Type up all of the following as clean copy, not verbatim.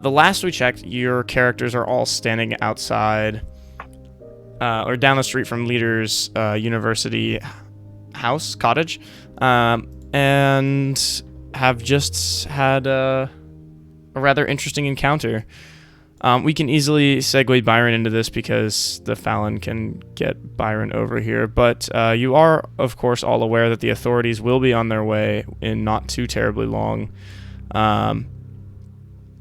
The last we checked, your characters are all standing outside or down the street from Leader's university cottage, and have just had a rather interesting encounter. We can easily segue Byron into this because the Fallon can get Byron over here, but you are, of course, all aware that the authorities will be on their way in not too terribly long.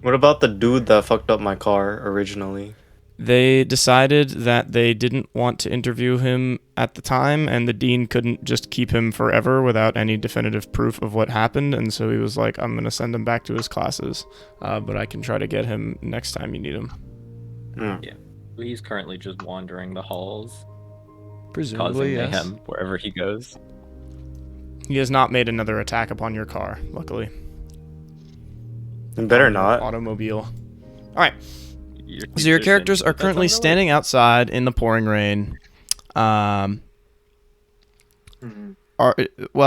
What about the dude that fucked up my car originally? They decided that they didn't want to interview him at the time, and the dean couldn't just keep him forever without any definitive proof of what happened, and so he was like, I'm going to send him back to his classes, but I can try to get him next time you need him. Yeah. He's currently just wandering the halls, Presumably, causing yes. mayhem wherever he goes. He has not made another attack upon your car, luckily. Better not. Automobile. Alright. So your characters are currently standing outside in the pouring rain. Well,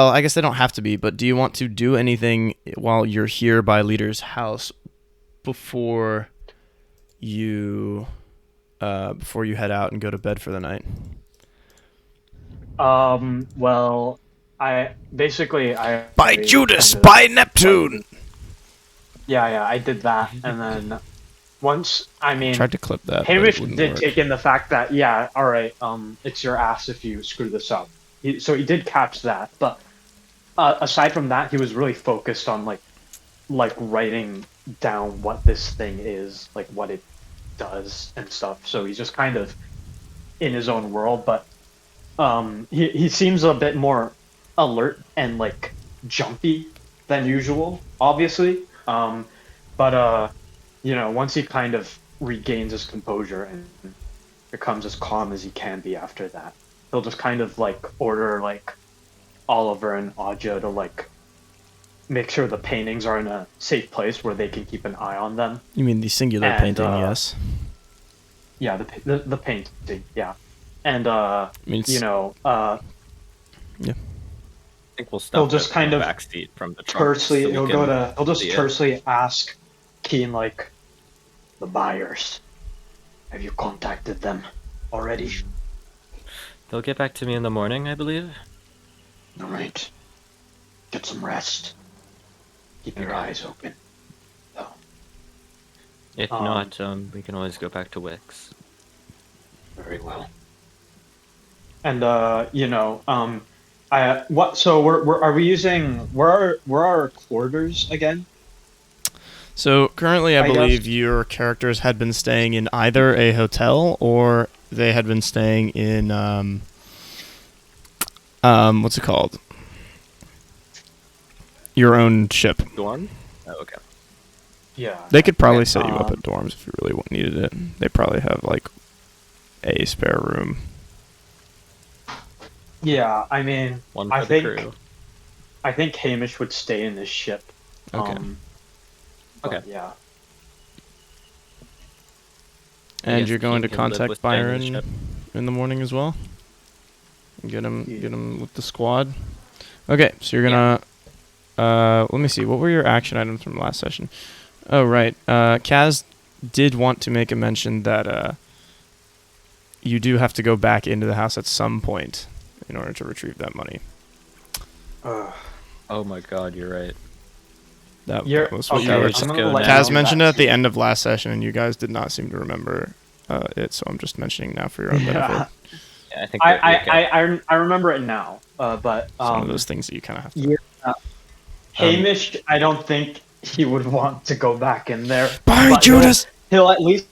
I guess they don't have to be, but do you want to do anything while you're here by Leader's house before you head out and go to bed for the night? Well, I By Judas, by Neptune. Yeah, I did that, and then once, I mean, Tried to clip that. Hamish but it did work. take in the fact that, yeah, all right, it's your ass if you screw this up. So he did catch that, but aside from that, he was really focused on like writing down what this thing is, like what it does and stuff. So he's just kind of in his own world, but he seems a bit more alert and like jumpy than usual, obviously. But you know, once he kind of regains his composure and becomes as calm as he can be after that, he'll just kind of like order like Oliver and Aja to like make sure the paintings are in a safe place where they can keep an eye on them. You mean the singular painting, yes. Yeah, the painting, yeah. And Means, you know, yeah. I think we'll stop. He'll just kind of backseat from the trunk. tersely. so we can He'll just see it. tersely ask Keen like, the buyers. Have you contacted them already? They'll get back to me in the morning, I believe. All right. Get some rest. Keep your eyes open. If not, we can always go back to Wix. Very well. And you know, So are we using? Where are our quarters again? So currently, I I believe guess- your characters had been staying in either a hotel or they had been staying in what's it called? Your own ship. Dorm? Oh, okay. Yeah. They could probably Okay, set you up at dorms if you really needed it. They probably have like a spare room. Yeah, I mean, One for I the think crew. I think Hamish would stay in this ship. Okay. But Okay. Yeah. And Yes, you're going to Keen can live contact with staying in the Byron ship. in the morning as well. Get him with the squad. Okay, so you're gonna. Let me see. What were your action items from last session? Oh right. Kaz did want to make a mention that you do have to go back into the house at some point in order to retrieve that money. Oh my god, you're right. That You're was what okay. you were. I'm I'm gonna gonna let Kaz you mentioned it know at the end of last session, and you guys did not seem to remember it. So I'm just mentioning now for your own benefit. Yeah, I think that we can- I remember it now. But It's one of those things that you kind of have to. yeah. Hamish, I don't think he would want to go back in there. By but Judas! He'll at least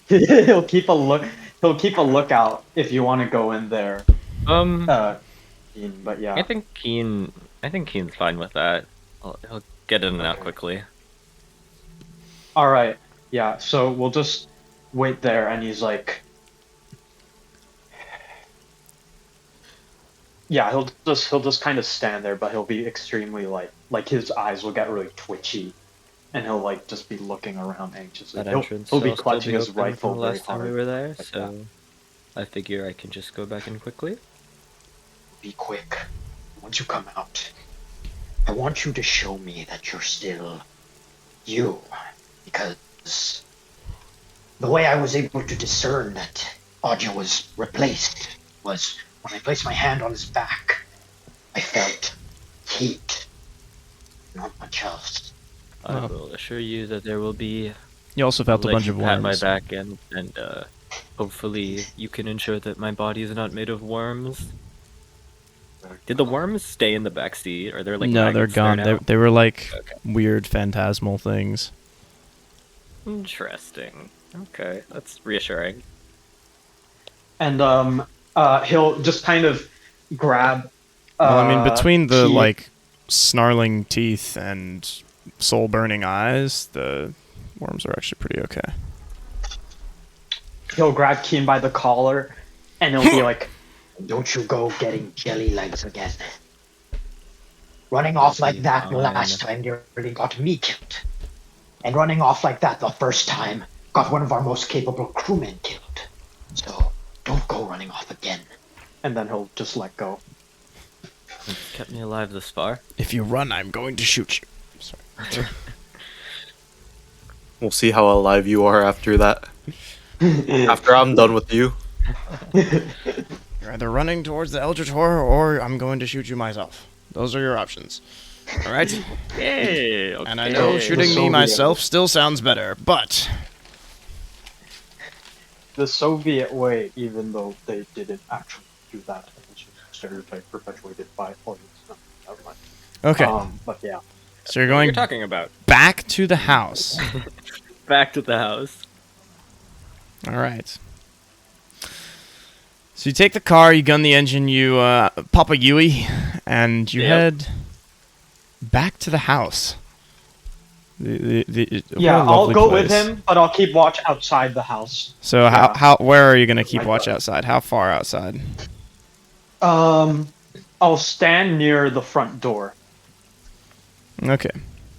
he'll keep a look. He'll keep a lookout if you want to go in there. But yeah. I think Keen's fine with that. He'll get in and out quickly. All right. Yeah. So we'll just wait there, and he's like, yeah, he'll just kind of stand there, but he'll be extremely like his eyes will get really twitchy, and he'll like just be looking around anxiously. That He'll entrance be will still clutching his open from rifle the very last time hard. we were there, like so I figure I can just go back in quickly. Be quick. Once you come out, I want you to show me that you're still you. because the way I was able to discern that Audra was replaced was when I placed my hand on his back, I felt heat, not much else. I Wow. will assure you that there will be. You also felt a Let bunch you of pat my worms. back and hopefully you can ensure that my body is not made of worms. Did the worms stay in the back seat? Are there like No, they're maggots there gone. now? They were like Okay. weird phantasmal things. Interesting. Okay, that's reassuring. And he'll just kind of grab. Well, I mean, between the Key- like snarling teeth and soul-burning eyes, the worms are actually pretty okay. he'll grab Keen by the collar, and he'll be like, Don't you go getting jelly legs again. Running off like that the last time nearly got me killed. And running off like that the first time got one of our most capable crewmen killed. So, don't go running off again. and then he'll just let go. It's kept me alive this far. If you run, I'm going to shoot you. Sorry. We'll see how alive you are after that. After I'm done with you. You're either running towards the Eldritch Horror, or I'm going to shoot you myself. Those are your options. All right. Yay! Okay. And I know shooting me Soviet- myself still sounds better, but The Soviet way, even though they didn't actually do that, it's just a stereotype perpetuated by audience. No, never mind. okay. But yeah. So you're What are going you talking about? back to the house. Back to the house. All right. So you take the car, you gun the engine, you pop a Yui, and you Yep. head back to the house. What Yeah, a I'll lovely go with place. him, but I'll keep watch outside the house. So Yeah. where are you gonna keep My watch God. outside? How far outside? I'll stand near the front door. Okay.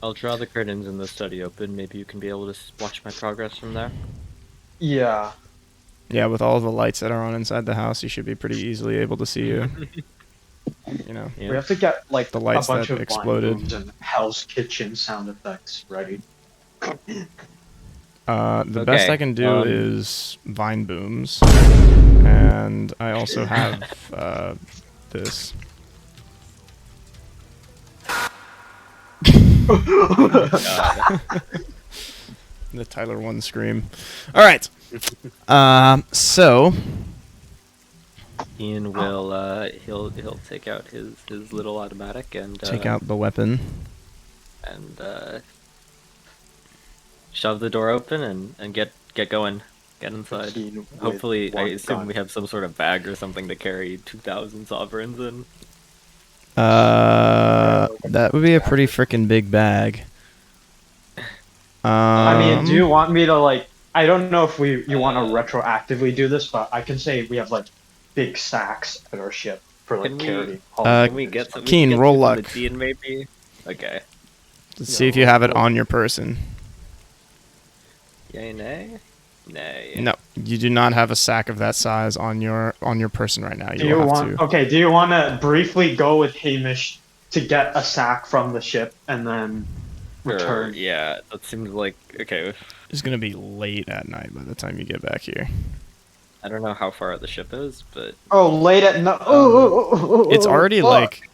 I'll draw the curtains in the study open. Maybe you can be able to watch my progress from there. Yeah. Yeah, with all the lights that are on inside the house, you should be pretty easily able to see you. You know. Yeah. We have to get like The lights a bunch that of exploded. exploded and Hell's Kitchen sound effects ready. The best Okay, I can do is vine booms, and I also have this. The Tyler 1 scream. All right. So Ian will he'll take out his little automatic and take out the weapon. and shove the door open and get going. Get inside. Keen with Hopefully, I one assume gun. we have some sort of bag or something to carry 2,000 sovereigns in. That would be a pretty freaking big bag. I mean, do you want me to like? I don't know if you want to retroactively do this, but I can say we have like big sacks at our ship for like Can we- carrying. Can we get some? Keen, roll luck. The Dean, maybe. Okay. Let's see if you have it on your person. Yay, nay. Nay. No, you do not have a sack of that size on your person right now. Do you will have want? to. Okay. Do you want to briefly go with Hamish to get a sack from the ship and then Sure, return? yeah, that seems like okay. It's gonna be late at night by the time you get back here. I don't know how far the ship is, but Oh, late at night. It's already fuck. like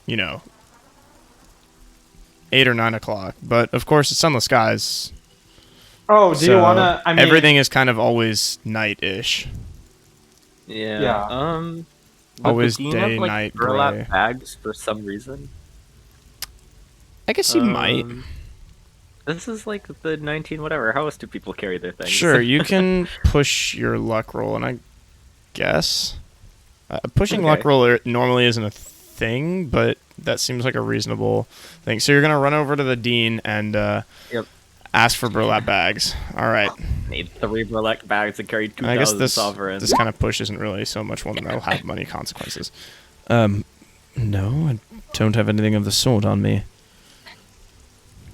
8 or 9 o'clock. But of course, it's sunless skies. Oh, do you so wanna? I mean, everything is kind of always night-ish. yeah. Yeah. But Always the Dean day, have, like, night, burlap gray. bags for some reason. I guess you might. This is like the 19 whatever. How else do people carry their things? Sure, you can push your luck roll, and I guess pushing luck Okay. roll normally isn't a thing, but that seems like a reasonable thing. So you're gonna run over to the dean and Yep. ask for burlap bags. All right. Need 3 burlap bags to carry I guess 2,000 this sovereigns. kind of push isn't really so much one that'll have money consequences. No, I don't have anything of the sort on me.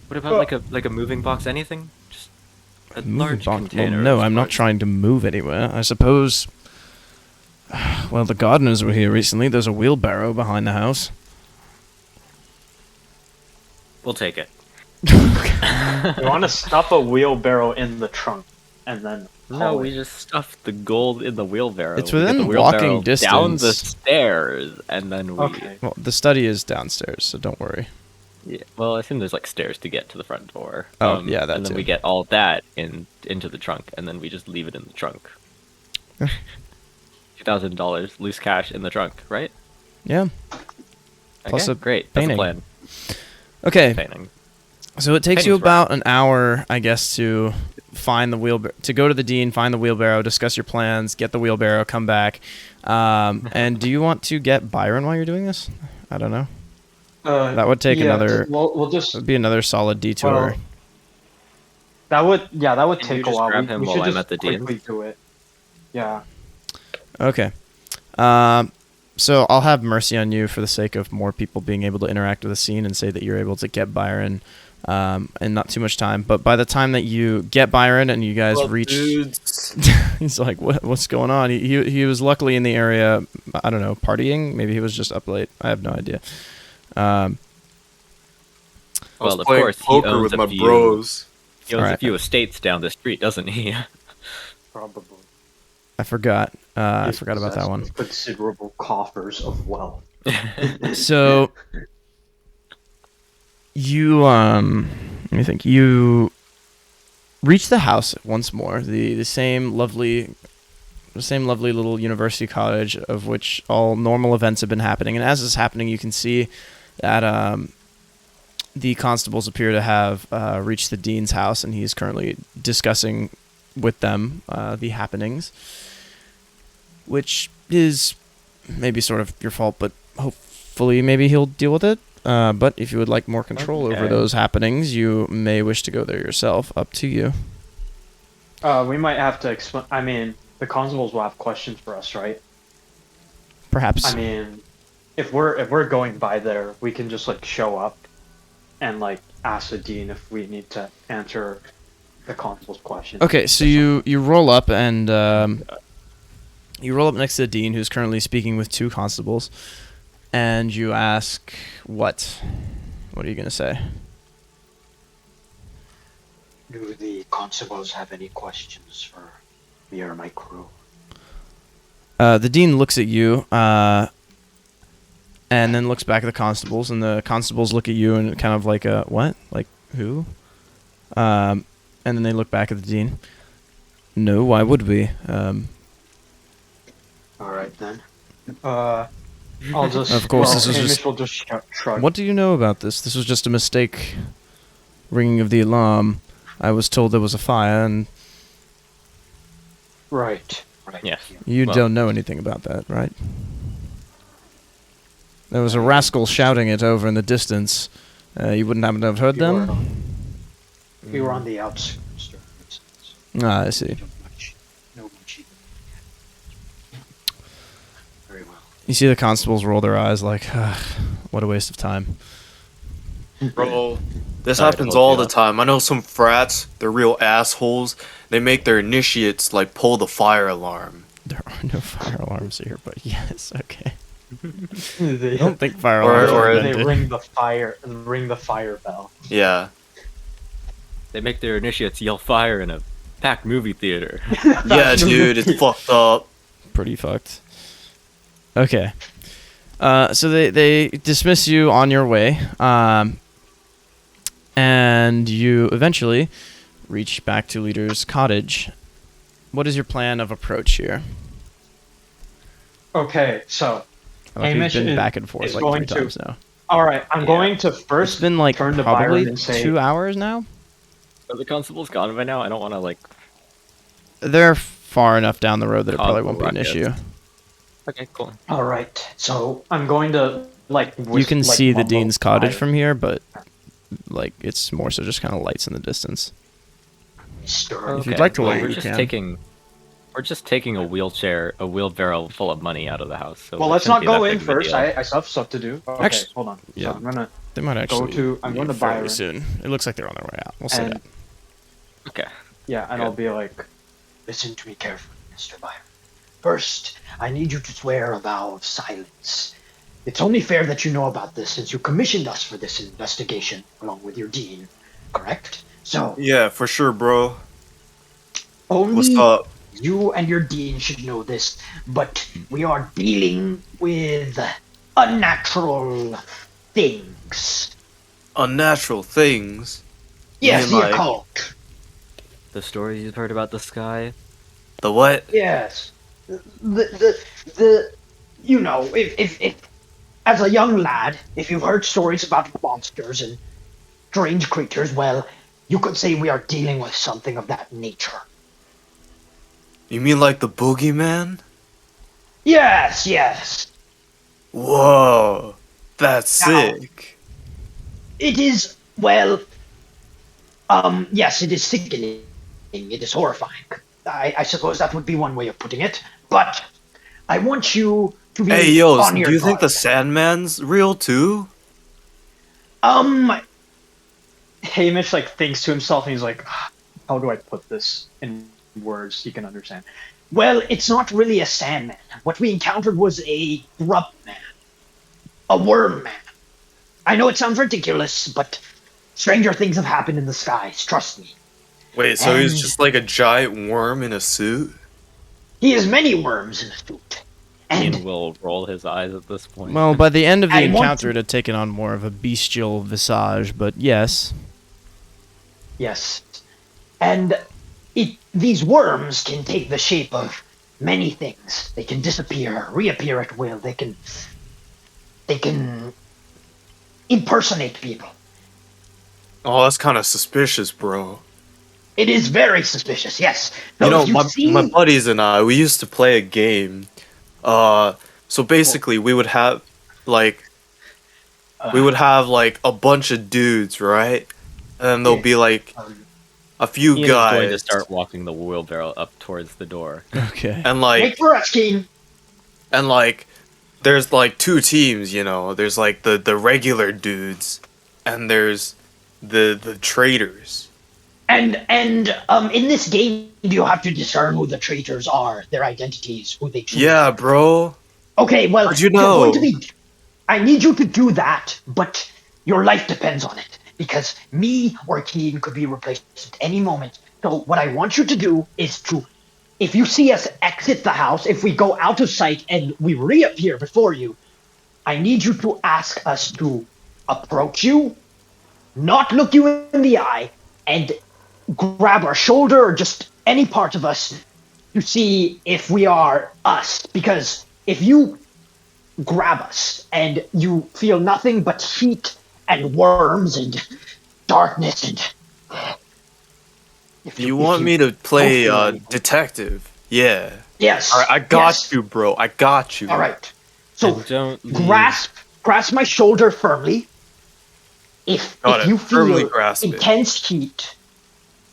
What about like a moving box? Anything? Just a Moving large box- container. Well, no, of I'm not parts. trying to move anywhere. I suppose. Well, the gardeners were here recently. There's a wheelbarrow behind the house. We'll take it. You want to stuff a wheelbarrow in the trunk and then No, haul we it. just stuffed the gold in the wheelbarrow. It's We get the within wheelbarrow walking distance. down the stairs, and then we. Okay. Well, the study is downstairs, so don't worry. Yeah, well, I assume there's like stairs to get to the front door. Oh, yeah, that And then too. we get all that into the trunk, and then we just leave it in the trunk. $2,000 loose cash in the trunk, right? Yeah. Plus Okay, a great. That's painting. a plan. Okay. Painting. So it takes you Painting's about an hour, I guess, to find the wheelbarrow, to go to the dean, find the wheelbarrow, discuss your plans, get the wheelbarrow, come back. And do you want to get Byron while you're doing this? I don't know. That would take another. We'll just. Would be another solid detour. Well, that would Can take you a just while. grab him We while should I'm just at the dean's? quickly do it. Yeah. Okay. So I'll have mercy on you for the sake of more people being able to interact with the scene and say that you're able to get Byron in not too much time. But by the time that you get Byron and you guys reach, he's like, what's going on? He was luckily in the area, I don't know, partying? Maybe he was just up late. I have no idea. I was Well, of playing course, he poker owns with a my few- bros. He owns Alright. a few estates down the street, doesn't he? Probably. I forgot. I He's forgot about that possessed one. with Considerable coffers of wealth. So you let me think. You reach the house once more. The same lovely little university cottage of which all normal events have been happening. And as this is happening, you can see that the constables appear to have reached the dean's house, and he is currently discussing with them the happenings, which is maybe sort of your fault, but hopefully maybe he'll deal with it. But if you would like more control over Okay. those happenings, you may wish to go there yourself. Up to you. We might have to explain. I mean, the constables will have questions for us, right? Perhaps. I mean, if we're going by there, we can just like show up and like ask the dean if we need to answer the constable's questions. Okay, so you roll up and you roll up next to the dean, who's currently speaking with two constables, and you ask, what? What are you gonna say? Do the constables have any questions for me or my crew? The dean looks at you, and then looks back at the constables, and the constables look at you and kind of like, what? Like, who? And then they look back at the dean. No, why would we? All right then. I'll just. Of course, well, this was Hamish just- will just shrug. What do you know about this? This was just a mistake. Ringing of the alarm. I was told there was a fire, and Right. Yes. you Well- don't know anything about that, right? There was a rascal shouting it over in the distance. You wouldn't happen to have heard them? We were on the outskirts. during this. Ah, I see. Don't know much either. Very well. You see the constables roll their eyes like, what a waste of time. Bro, this Sorry to happens hold all you the up. time. I know some frats, they're real assholes. They make their initiates like pull the fire alarm. There are no fire alarms here, but yes, okay. They, I don't think fire Or- alarms or are they invented. ring the fire bell. Yeah. They make their initiates yell fire in a packed movie theater. Yeah, dude, it's fucked up. Pretty fucked. Okay. So they dismiss you on your way, and you eventually reach back to Leader's cottage. What is your plan of approach here? Okay, so I like Hamish you've been is- back and forth is like going 3 to- times now. all right, I'm Yeah. going to It's first been like turn to probably Byron and say, 2 hours now. Are the constables gone by now? I don't want to like. They're far enough down the road that it Oh, probably won't be an rocket. issue. Okay, cool. All right. So I'm going to like. You can see the mumble dean's cottage fire. from here, but like it's more so just kind of lights in the distance. Mr. If you'd like to well, wait, we're you just can. taking a wheelbarrow full of money out of the house. So Well, it let's shouldn't not be go that in big of a first. deal. I still have stuff to do. Okay, Actu- hold on. yeah. So I'm gonna They might actually I'm leave going to fairly Byron. soon. It looks like they're on their way out. We'll say And- that. Okay. yeah, and Good. I'll be like, Listen to me carefully, Mr. Byron. First, I need you to swear a vow of silence. It's only fair that you know about this since you commissioned us for this investigation, along with your dean. correct? So Yeah, for sure, bro. only What's up? you and your dean should know this, but we are dealing with unnatural things. Unnatural things. You Yes, mean the like occult. The stories you've heard about the sky? the what? Yes. The you know, if as a young lad, if you've heard stories about monsters and strange creatures, well, you could say we are dealing with something of that nature. You mean like the boogeyman? Yes, yes. Whoa, that's Now, sick. it is, well, yes, it is sickening. It is horrifying. I suppose that would be one way of putting it. But I want you to be Hey, yo, on do your you think the guard. Sandman's real too? Hamish like thinks to himself and he's like, how do I put this in words he can understand? Well, it's not really a sandman. What we encountered was a grub man. A worm man. I know it sounds ridiculous, but stranger things have happened in the skies, trust me. Wait, so he's And just like a giant worm in a suit? he has many worms in his suit. Ian And will roll his eyes at this point. Well, by the end of the I want encounter, it had taken on more of a bestial visage, but yes. yes. And these worms can take the shape of many things. They can disappear, reappear at will. They can impersonate people. Oh, that's kind of suspicious, bro. It is very suspicious, yes. So You know, if you my see, my buddies and I, we used to play a game. So basically, we would have like a bunch of dudes, right? And then there'll be like a few Ian is going to guys, start walking the wheelbarrow up towards the door. Okay. and make like for us, Keen. and like there's like two teams, you know. There's like the regular dudes, and there's the traitors. And in this game, you have to discern who the traitors are, their identities, who they choose. Yeah, bro. Okay, well, How'd you you're going to know? be. I need you to do that, but your life depends on it because me or Keen could be replaced at any moment. So what I want you to do is to, if you see us exit the house, if we go out of sight and we reappear before you, I need you to ask us to approach you, not look you in the eye, and grab our shoulder or just any part of us to see if we are us. Because if you grab us and you feel nothing but heat and worms and darkness and if You want me to play detective? Yeah. yes, All right, I got yes. you, bro. I got you. All right, so And don't leave. grasp my shoulder firmly. If Got if it. you Firmly feel grasp it. intense heat,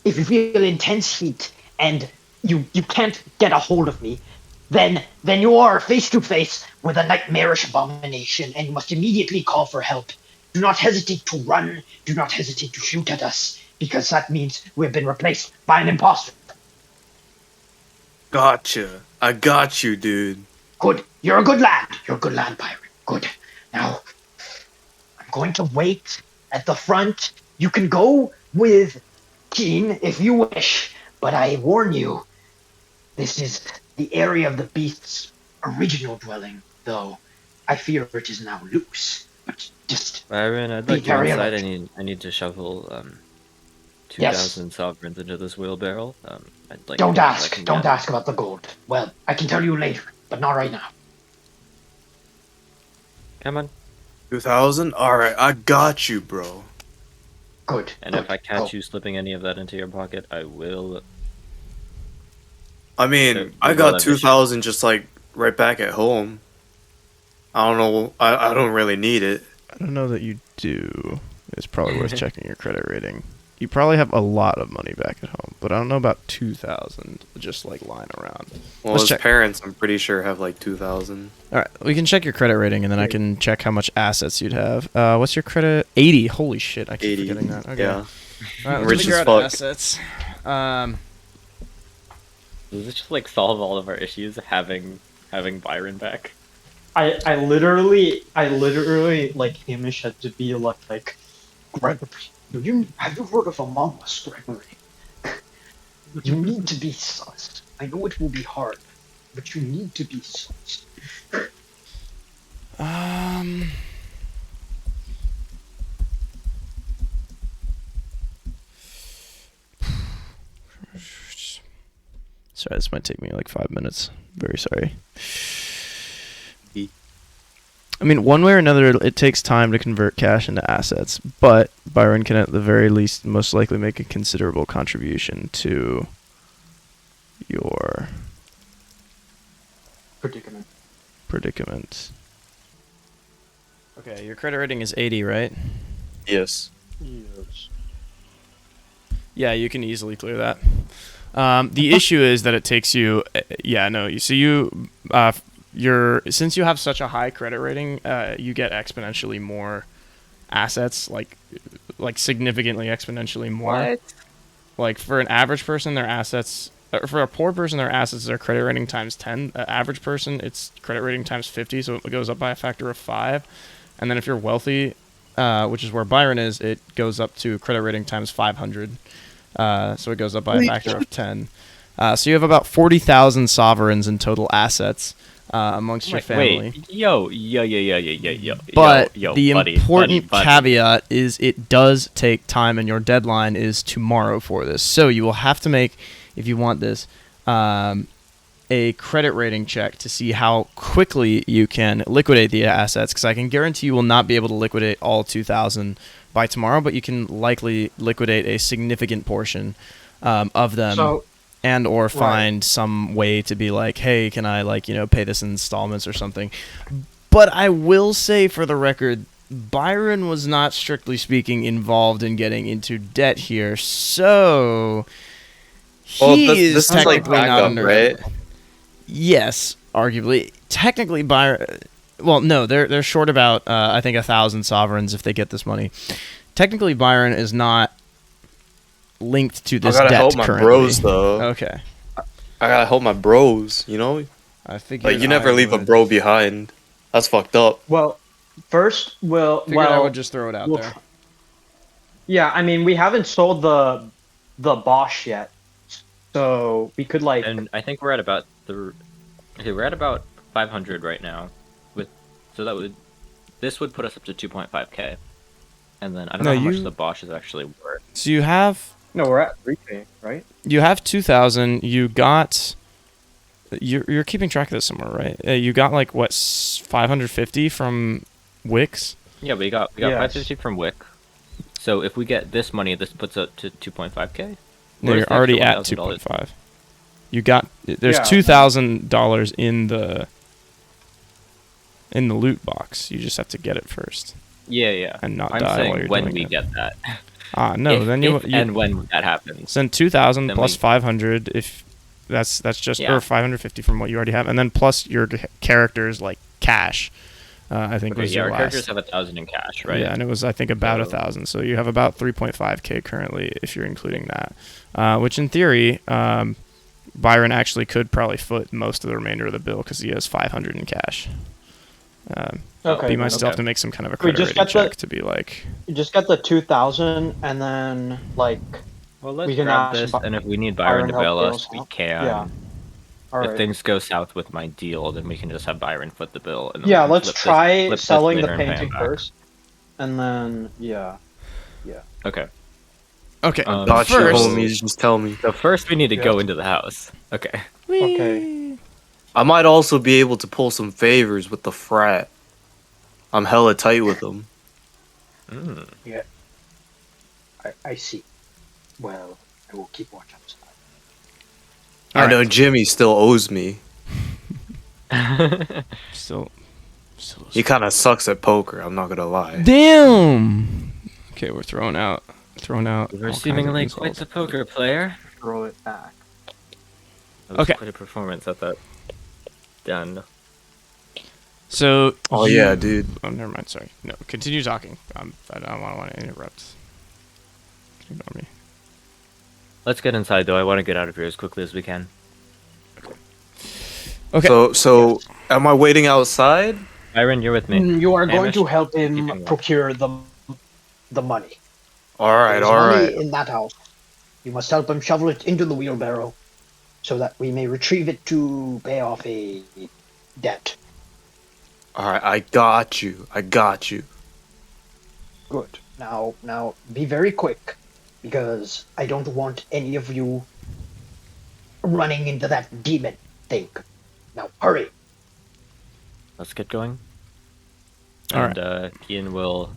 if you feel intense heat and you can't get a hold of me, then you are face to face with a nightmarish abomination, and you must immediately call for help. Do not hesitate to run. Do not hesitate to shoot at us, because that means we've been replaced by an imposter. Gotcha. I got you, dude. Good. You're a good lad. You're a good lad, Byron. Good. Now, I'm going to wait at the front. You can go with Keen if you wish, but I warn you, this is the area of the beast's original dwelling, though I fear it is now loose. But just Byron, I'd be like you very inside. alert. I need to shovel 2,000 Yes. sovereigns into this wheelbarrow. I'd like Don't to know if I ask. can Don't get- ask about the gold. Well, I can tell you later, but not right now. Come on. 2,000? Alright, I got you, bro. Good. And good. if I catch Go. you slipping any of that into your pocket, I will. I mean, There- I there's got another mission. 2,000 just like right back at home. I don't know. I don't really need it. I don't know that you do. It's probably worth checking your credit rating. You probably have a lot of money back at home, but I don't know about 2,000 just like lying around. Well, Let's his check. parents, I'm pretty sure, have like 2,000. All right, we can check your credit rating, and then I can check how much assets you'd have. What's your credit? 80. Holy shit, I keep 80. forgetting that. Okay. Yeah. All right, let's Rich figure as out fuck. assets. Does this just like solve all of our issues having Byron back? I literally like Hamish had to be like Have you heard of Among Us, Gregory? You need to be sus. I know it will be hard, but you need to be sus. Sorry, this might take me like 5 minutes. Very sorry. I mean, one way or another, it takes time to convert cash into assets, but Byron can at the very least most likely make a considerable contribution to your predicament. Okay, your credit rating is 80, right? Yes. Yes. Yeah, you can easily clear that. The issue is that it takes you. Since you have such a high credit rating, you get exponentially more assets, like significantly exponentially more. What? Like for an average person, their assets. For a poor person, their assets are credit rating times 10. Average person, it's credit rating times 50, so it goes up by a factor of 5. And then if you're wealthy, which is where Byron is, it goes up to credit rating times 500. So it goes up by a factor of 10. So you have about 40,000 sovereigns in total assets amongst your family. Wait, yo. But yo, buddy, important buddy. caveat is it does take time, and your deadline is tomorrow for this. So you will have to make, if you want this, a credit rating check to see how quickly you can liquidate the assets, because I can guarantee you will not be able to liquidate all 2,000 by tomorrow, but you can likely liquidate a significant portion of them, and or find some way to be like, hey, can I pay this in installments or something. But I will say for the record, Byron was not strictly speaking involved in getting into debt here, so he is technically not under, right? Yes, arguably. Technically, Byron. Well, no, they're short about I think 1,000 sovereigns if they get this money. Technically, Byron is not linked to this debt currently. I gotta help my bros though. Okay. I gotta help my bros. You know. I figured you never leave a bro behind. That's fucked up. Well, first, I would just throw it out there. Yeah, I mean, we haven't sold the Bosch yet, so we could And I think we're at about we're at about 500 right now, this would put us up to 2.5k, and then I don't know how much the Bosch is actually worth. So you have we're at 3k, right? You have 2,000. You got. You're keeping track of this somewhere, right? You got 550 from Wix. Yeah, we got 550 from Wix. So if we get this money, this puts up to 2.5k. No, you're already at 2.5. You got there's $2,000 in the loot box. You just have to get it first. Yeah. And not I'm die saying while you're when doing we it. get that. No. Then you and when that happens. Then 2,000 plus 500 if that's just or 550 from what you already have, and then plus your characters cash. I think was your our last. characters have 1,000 in cash, right? Yeah, and it was I think about 1,000. So you have about 3.5k currently if you're including that, which in theory, Byron actually could probably foot most of the remainder of the bill because he has 500 in cash. But you might still have to make some kind of a credit rating check to be like. You just got the 2,000, and then Well, let's we can grab ask this, and if we need Byron to bail us, we can. Yeah. If things go south with my deal, then we can just have Byron foot the bill. And then let's try selling the painting first, and then Okay. Okay. Got you, homies. Just tell me. So first, we need to go into the house. Okay. Okay. I might also be able to pull some favors with the frat. I'm hella tight with them. Yeah. I see. Well, I will keep watch outside. I know Jimmy still owes me. Still. He kind of sucks at poker. I'm not gonna lie. Damn. Okay, we're throwing out. We're seemingly quite the poker player. Throw it back. That was quite a performance at that. Done. So. Oh yeah, dude. Oh, never mind. Sorry. No, continue talking. I don't want to interrupt. Ignore me. Let's get inside, though. I want to get out of here as quickly as we can. Okay. So am I waiting outside? Byron, you're with me. You are going to help him procure the money. All right, There's all money right. in that house. You must help him shovel it into the wheelbarrow so that we may retrieve it to pay off a debt. All right, I got you. I got you. Good. Now, be very quick, because I don't want any of you running into that demon thing. Now, hurry. Let's get going. All And Keen will.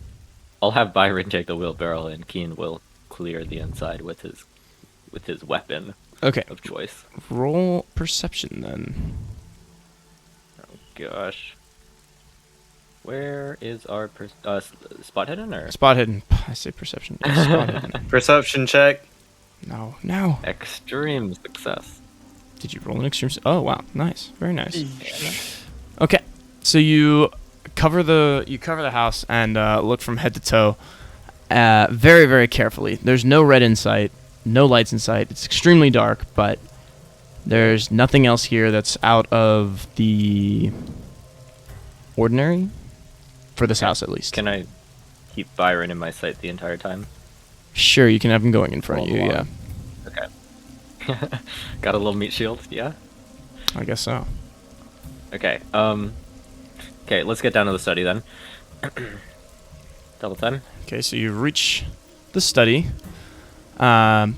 I'll have Byron take the wheelbarrow, and Keen will clear the inside with his weapon Okay. of choice. Roll perception then. Oh gosh. Where is our spot hidden or Spot hidden. I say perception. Yeah, spot hidden. Perception check. No. extreme success? Did you roll an extreme? Oh wow, nice, very nice. Okay, so you cover the house and look from head to toe, very very carefully. There's no red in sight, no lights in sight. It's extremely dark, but there's nothing else here that's out of the ordinary for this house, at least. Can I keep Byron in my sight the entire time? Sure, you can have him going in front of Roll you. along. Yeah, Okay. Got a little meat shield, yeah? I guess so. Okay, okay, let's get down to the study then. Double time. Okay, so you reach the study, well,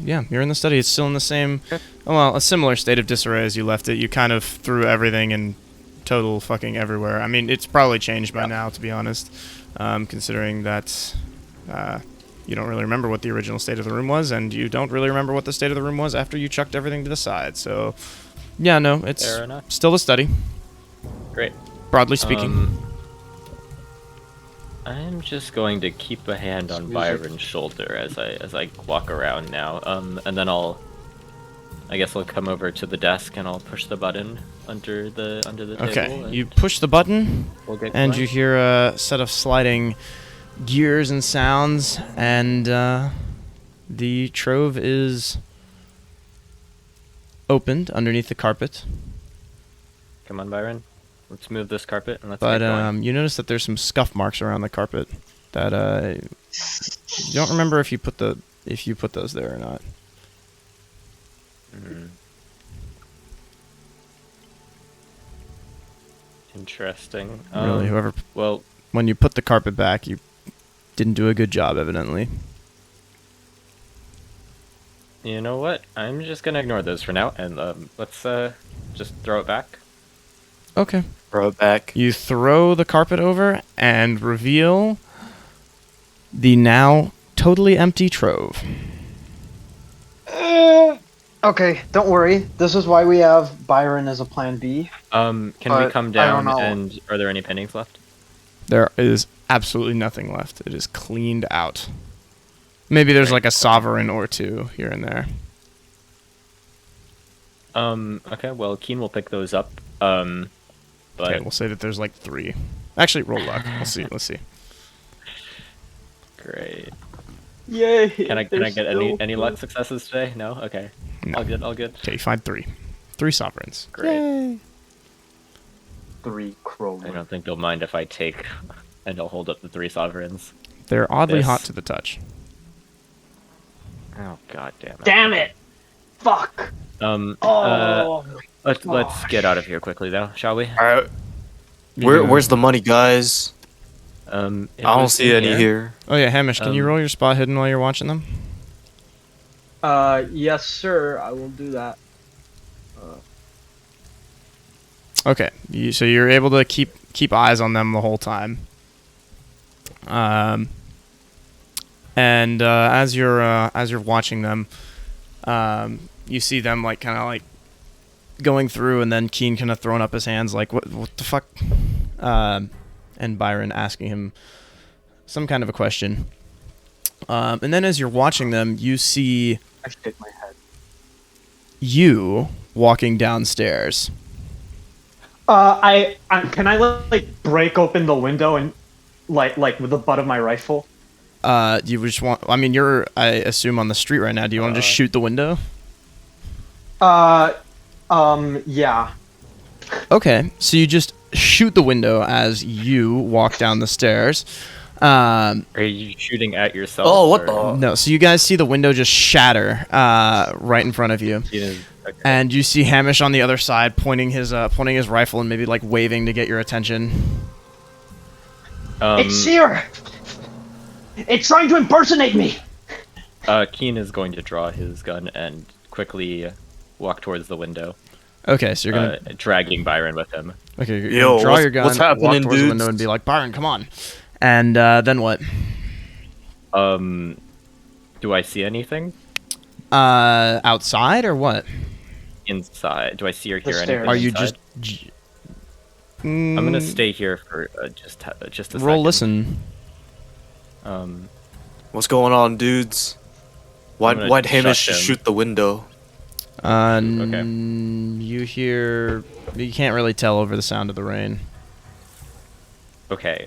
yeah, you're in the study. It's still in the same, a similar state of disarray as you left it. You kind of threw everything in total fucking everywhere. I mean, it's probably changed by now, to be honest, considering that you don't really remember what the original state of the room was, and you don't really remember what the state of the room was after you chucked everything to the side. So, yeah, no, it's Fair enough. still a study, Great. broadly speaking. I'm just going to keep a hand on Byron's shoulder as I walk around now. And then I guess I'll come over to the desk and I'll push the button under the table. Okay, you push the button, We'll get and going. you hear a set of sliding gears and sounds, and the trove is opened underneath the carpet. Come on, Byron. Let's move this carpet and let's But get going. you notice that there's some scuff marks around the carpet that you don't remember if you put those there or not. Interesting. Really, whoever Well, when you put the carpet back, you didn't do a good job, evidently. you know what? I'm just gonna ignore those for now, and let's just throw it back. Okay. Throw it back. You throw the carpet over and reveal the now totally empty trove. Okay, don't worry. This is why we have Byron as a plan B. Can we But come I don't down know. and are there any pennies left? There is absolutely nothing left. It is cleaned out. Maybe there's like a sovereign or two here and there. Okay, well, Keen will pick those up. But Okay, we'll say that there's like 3. Actually, roll luck. Let's see. great. Yay! Can I get any luck successes today? No? Okay. No. All good. Okay, you find 3. 3 sovereigns. Great. 3 crow. I don't think they'll mind if I take and I'll hold up the 3 sovereigns. They're oddly This. hot to the touch. Oh god damn it. Damn it! Fuck! Oh, Let's get out of here quickly though, shall we? All right. Where's the money, guys? It I don't was see in any here. Oh yeah, Hamish, can you Um, roll your spot hidden while you're watching them? Yes, sir. I will do that. Okay, so you're able to keep eyes on them the whole time. And as you're watching them, you see them like kind of like going through, and then Keen kind of throwing up his hands like, what the fuck? And Byron asking him some kind of a question. And then as you're watching them, you see I shake my head. you walking downstairs. I can I like break open the window and like with the butt of my rifle? You just want? I mean, you're, I assume, on the street right now. Do you want to just shoot the window? Yeah. Okay, so you just shoot the window as you walk down the stairs. Are you shooting at yourself? Oh, what or- the? No, so you guys see the window just shatter right in front of you. Okay. And you see Hamish on the other side pointing his rifle and maybe like waving to get your attention. It's here! It's trying to impersonate me! Keen is going to draw his gun and quickly walk towards the window, Okay, so you're gonna dragging Byron with him. okay, you're Yo, gonna draw what's- your gun, what's walk happening, towards the dudes? window, and be like, Byron, come on. And then what? Do I see anything Outside or what? inside? Do I see or The hear stairs. anything? Are you inside? just? I'm gonna stay here for just a roll. second. Listen. What's going on, dudes? I'm gonna Why'd Hamish shut him. shoot the window? You hear. You can't really tell over the sound of the rain. Okay.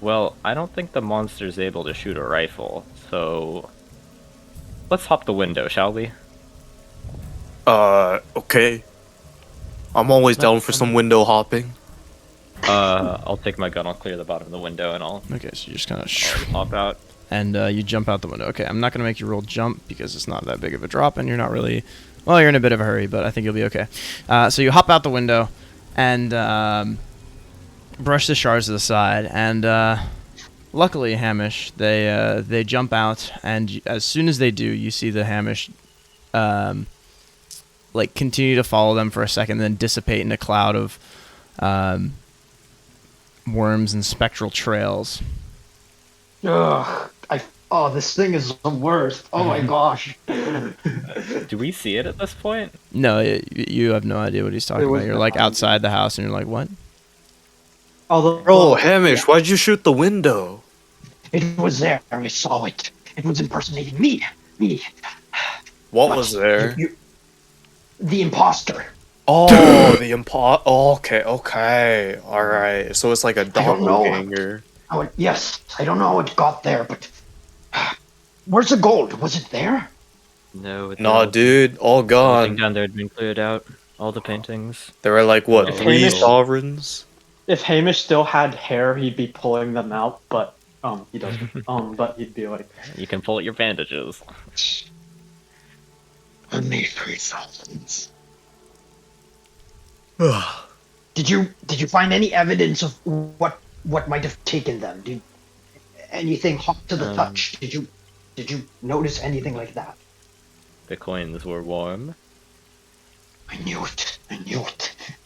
Well, I don't think the monster's able to shoot a rifle, so let's hop the window, shall we? Okay. I'm always down for some window hopping. I'll take my gun, I'll clear the bottom of the window, and I'll Okay, so you just kind of hop out. and you jump out the window. Okay, I'm not gonna make you roll jump because it's not that big of a drop, and you're not really. Well, you're in a bit of a hurry, but I think you'll be okay. So you hop out the window, and brush the shards to the side, and luckily, Hamish, they jump out, and as soon as they do, you see the Hamish like continue to follow them for a second, then dissipate in a cloud of worms and spectral trails. Ugh, this thing is the worst. Oh my gosh. Do we see it at this point? No, you have no idea what he's talking was about. You're like behind outside the house, and you're like, what? Although, Bro, Hamish, why'd you shoot the window? It was there. I saw it. It was impersonating me. Me. What But was there? The imposter. Oh, the okay, alright. So it's like a don't know. doppelganger. Yes, I don't know how it got there, but where's the gold? Was it there? No. Nah, dude, all Everything gone. down there had been cleared out. All the paintings. There were like, what, If 3 Hamish- sovereigns? if Hamish still had hair, he'd be pulling them out, but he doesn't. But he'd be like, You can pull at your bandages. Only 3,000. Did you find any evidence of what might have taken them? Did anything hot to the touch? Did you notice anything like that? The coins were warm. I knew it.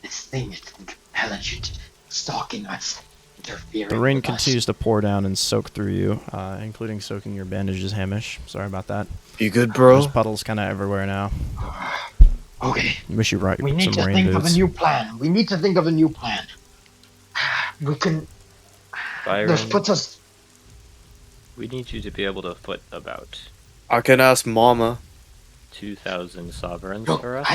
This thing is intelligent, stalking us, interfering. The rain with us. continues to pour down and soak through you, including soaking your bandages, Hamish. Sorry about that. You good, bro? There's puddles kind of everywhere now. Okay. Wish you brought We need some to rain think of a boots. new plan. We can. Byron, This puts us. we need you to be able to foot about I can ask Mama. 2,000 sovereigns Look, for us.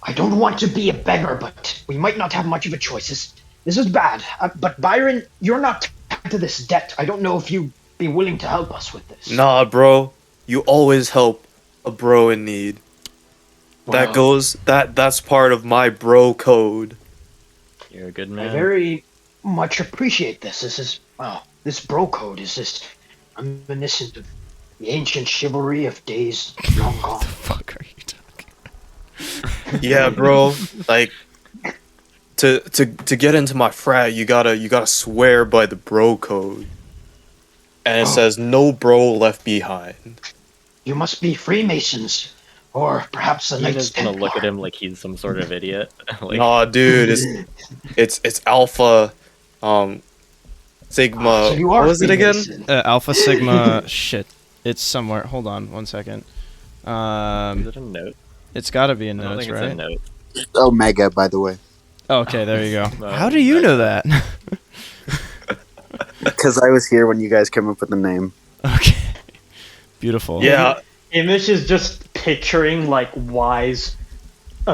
I don't want to be a beggar, but we might not have much of a choice. This is bad. But Byron, you're not tied to this debt. I don't know if you'd be willing to help us with this. Nah, bro. You always help a bro in need. Well, That's part of my bro code. You're a good I man. very much appreciate this. This bro code is just reminiscent of the ancient chivalry of days long gone. Fuck are you talking? Yeah, bro. Like to get into my frat, you gotta swear by the bro code. And it says no bro left behind. You must be Freemasons, or perhaps the You're Knights just gonna Templar. look at him like he's some sort of idiot. Like, Nah, dude, it's alpha, sigma. So you are What was it again? Freemason. Alpha Sigma. Shit. It's somewhere. Hold on 1 second. is it a note? It's got to be I in don't notes, think it's right? a note. Omega, by the way, Okay, there you go. No, How do you know that? because I was here when you guys came up with the name. Okay. Beautiful. Yeah, Hamish is just picturing like wise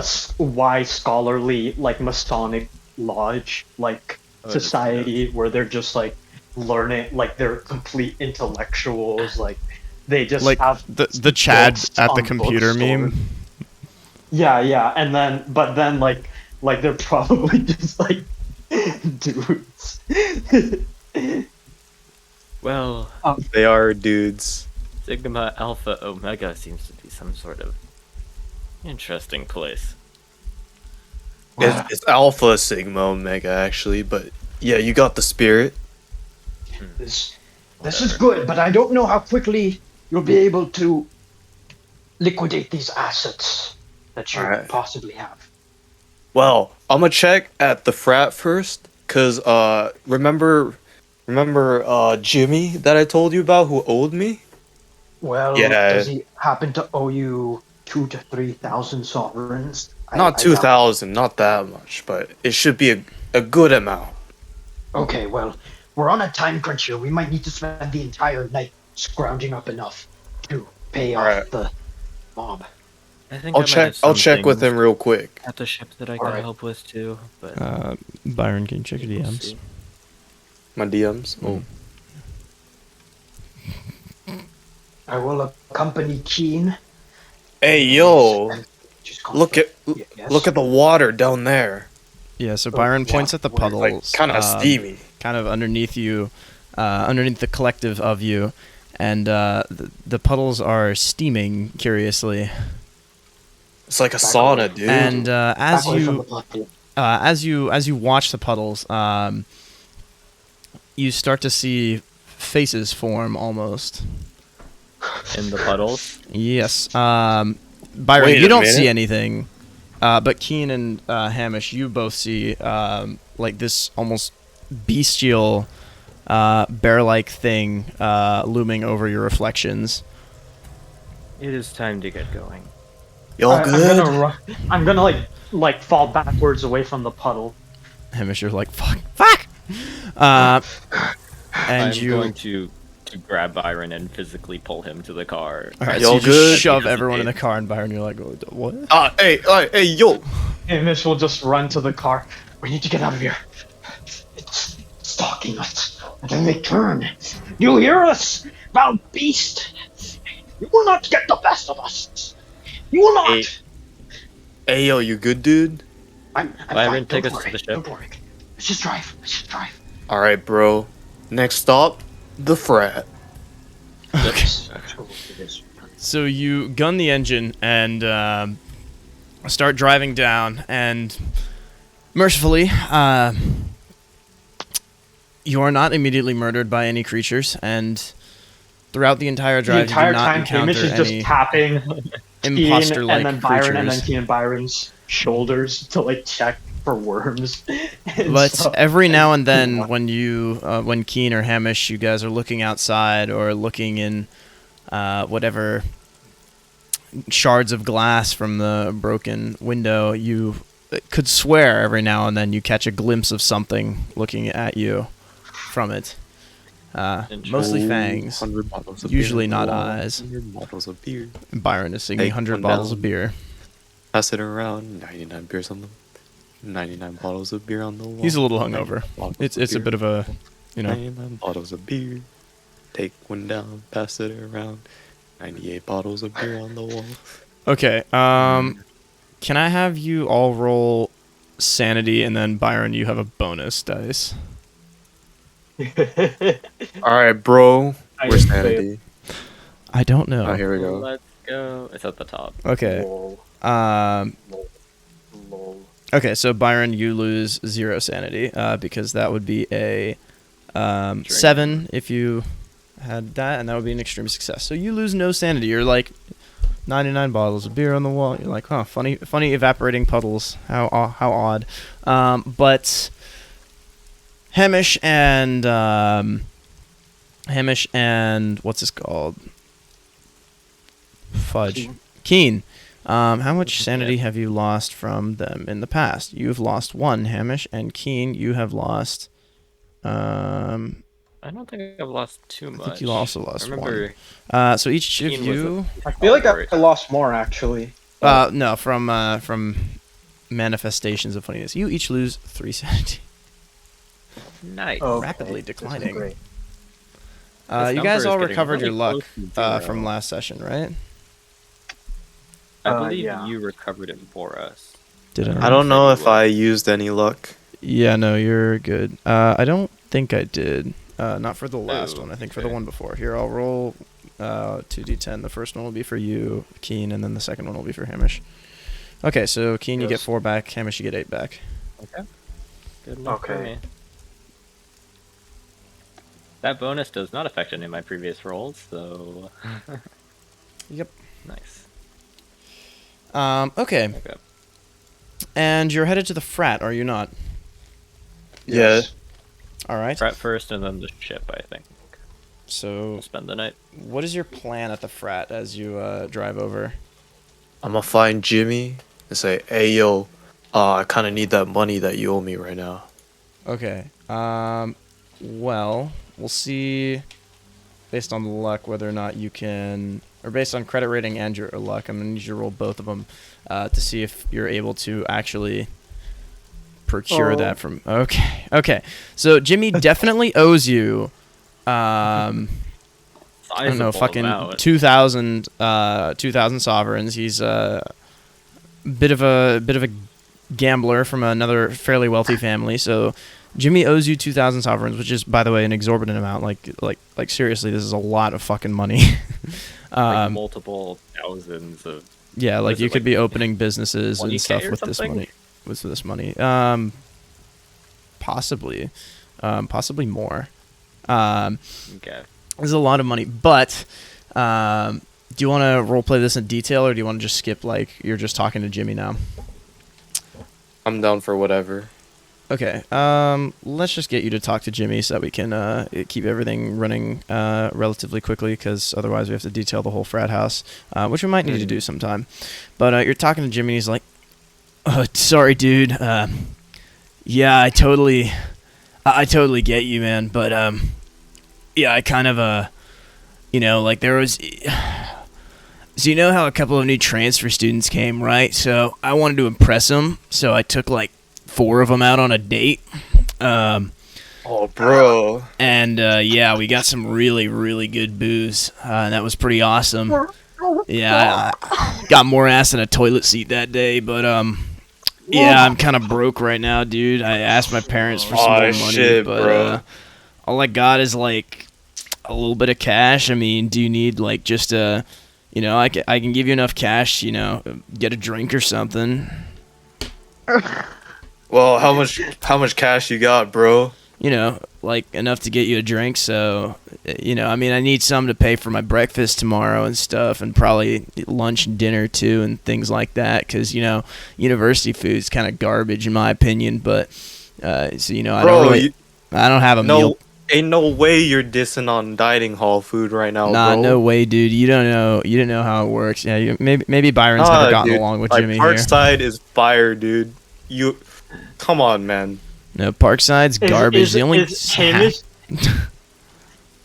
scholarly like Masonic lodge like Oh, I just society where they're just like learning, like they're complete intellectuals, like they just Like have the Chad books at the on computer bookstore. meme. Yeah, and then like Like they're probably just like dudes. Well, They are dudes. Sigma Alpha Omega seems to be some sort of interesting place. It's Alpha Sigma Omega actually, but yeah, you got the spirit. This is good, but I don't know how quickly you'll be able to liquidate these assets that you Alright. possibly have. Well, I'm gonna check at the frat first, cause remember Jimmy that I told you about who owed me? Well, Yeah. does he happen to owe you 2,000 to 3,000 sovereigns? Not I 2,000, not that much, but it should be a good amount. Okay, well, we're on a time crunch here. We might need to spend the entire night scrounging up enough to pay off Alright. the mob. I think I'll I might check. have I'll check with something him real quick. at the ship that I All could right. help with too. But Byron, can you check your we'll DMs? see. My DMs. Oh, I will accompany Keen. hey yo, Just look at Yes? look at the water down there. Yeah, so Byron yeah, points at the where, like, puddles. Like kind of steamy. Kind of underneath you, underneath the collective of you, and the puddles are steaming curiously. It's like a Back sauna, away. dude. And Back away from the puddle. as you watch the puddles, you start to see faces form almost. In the puddles. Yes. Byron, Wait you a don't minute. see anything, but Keen and Hamish, you both see like this almost bestial, bear-like thing looming over your reflections. It is time to get going. Y'all good? I'm gonna like fall backwards away from the puddle. Hamish, you're like fuck. And I'm you. going to grab Byron and physically pull him to the car. All right, Y'all so you good? just shove everyone in the car, and Byron, you're like, what? Hey, yo. Hamish will just run to the car. We need to get out of here. It's stalking us. And then they turn. You hear us, foul beast? You will not get the best of us. You will not. Hey. Hey, yo, you good, dude? I'm Byron, fine. take Don't us to worry. the ship. Don't worry. Let's just drive. Let's just drive. All right, bro. Next stop, the frat. Yes. It is. So you gun the engine and start driving down, and mercifully, you are not immediately murdered by any creatures, and throughout the entire The drive, entire you do not time, encounter Hamish is just any tapping imposter-like and then Byron, and then creatures. Keen and Byron's shoulders to like check for worms. And But stuff. every now and then, when Keen or Hamish, you guys are looking outside or looking in whatever shards of glass from the broken window, you could swear every now and then you catch a glimpse of something looking at you from it. Mostly fangs. 100 bottles of Usually beer on not the wall, eyes. 100 bottles of beer. Byron is singing Take 100 one bottles down. of beer. Pass it around. 99 beers on them. 99 bottles of beer on the wall. He's a little hungover. 99 bottles It's of a beer. bit of a, 99 bottles of beer. Take one down. Pass it around. 98 bottles of beer on the wall. Okay. Can I have you all roll sanity, and then Byron, you have a bonus dice. All right, bro. I Where's failed. sanity? I don't know. Oh, here we go. Let's go. It's at the top. Okay. Lol, Um. lol. Okay, so Byron, you lose 0 sanity, because that would be a 7 if you had that, and that would be an extreme success. So you lose no sanity. You're like 99 bottles of beer on the wall. You're like, huh, funny evaporating puddles. How odd. But Hamish and what's this called? Fudge. Keen. How much sanity have you lost from them in the past? You've lost 1, Hamish, and Keen, you have lost. I don't think I've lost too much. I think you also lost I remember 1. So each of Keen was you. I feel like Alright. I lost more actually. No, from manifestations of funniness. You each lose 3 sanity. nice. Oh. Rapidly Okay, declining. great. This You guys number is all getting recovered your really luck close to 0. from last session, right? I believe yeah. you recovered it for us. Did I? I don't know Pretty if well. I used any luck. Yeah, no, you're good. I don't think I did. Not for the last Oh, one. I think for the okay. one before. Here, I'll roll 2d10. The first one will be for you, Keen, and then the second one will be for Hamish. Okay, so Keen, you get Yes. 4 back. Hamish, you get 8 back. Okay. Good luck for Okay. me. That bonus does not affect any of my previous rolls, so Yep. nice. Okay. Okay. And you're headed to the frat, are you not? Yes. All right. Frat first, and then the ship. I think. So, We'll spend the night. what is your plan at the frat as you drive over? I'm gonna find Jimmy and say, "Hey, yo, I kind of need that money that you owe me right now." Okay. Well, we'll see based on the luck whether or not you can, or based on credit rating and your luck. I'm gonna need you to roll both of them to see if you're able to actually procure that from. Okay. Okay. So Jimmy definitely owes you. I don't know, Sizable fucking amount. 2,000 sovereigns. He's a bit of a gambler from another fairly wealthy family. So Jimmy owes you 2,000 sovereigns, which is, by the way, an exorbitant amount. Like seriously, this is a lot of fucking money. Like multiple thousands of. Yeah, like Was you it could like be opening businesses and 20K stuff or with this something? money. With this money, possibly more. Okay. This is a lot of money, but do you want to roleplay this in detail, or do you want to just skip, like, you're just talking to Jimmy now? I'm down for whatever. Okay, let's just get you to talk to Jimmy so that we can keep everything running relatively quickly, because otherwise we have to detail the whole frat house, which we might need to do sometime. But you're talking to Jimmy, and he's like, "Oh, sorry, dude. Yeah, I totally get you, man, but yeah, I kind of like there was. So you know how a couple of new transfer students came, right? So I wanted to impress them, so I took like 4 of them out on a date. Oh, bro. And yeah, we got some really, really good booze. And that was pretty awesome. Yeah, I got more ass than a toilet seat that day, but yeah, I'm kind of broke right now, dude. I asked my parents for some more money, shit, but bro. all I got is like a little bit of cash. I mean, do you need like just a, I can give you enough cash, get a drink or something. Well, how much cash you got, bro? Like enough to get you a drink. So, I mean, I need some to pay for my breakfast tomorrow and stuff, and probably lunch and dinner too, and things like that. Because university food's kind of garbage in my opinion. But so I don't have a meal. Ain't no way you're dissing on dining hall food right now, Nah, bro. no way, dude. You don't know how it works. Yeah, maybe Byron's never gotten Dude, along with like, Jimmy here. Parkside is fire, dude. Come on, man. No, Parkside's garbage. Is the only Hamish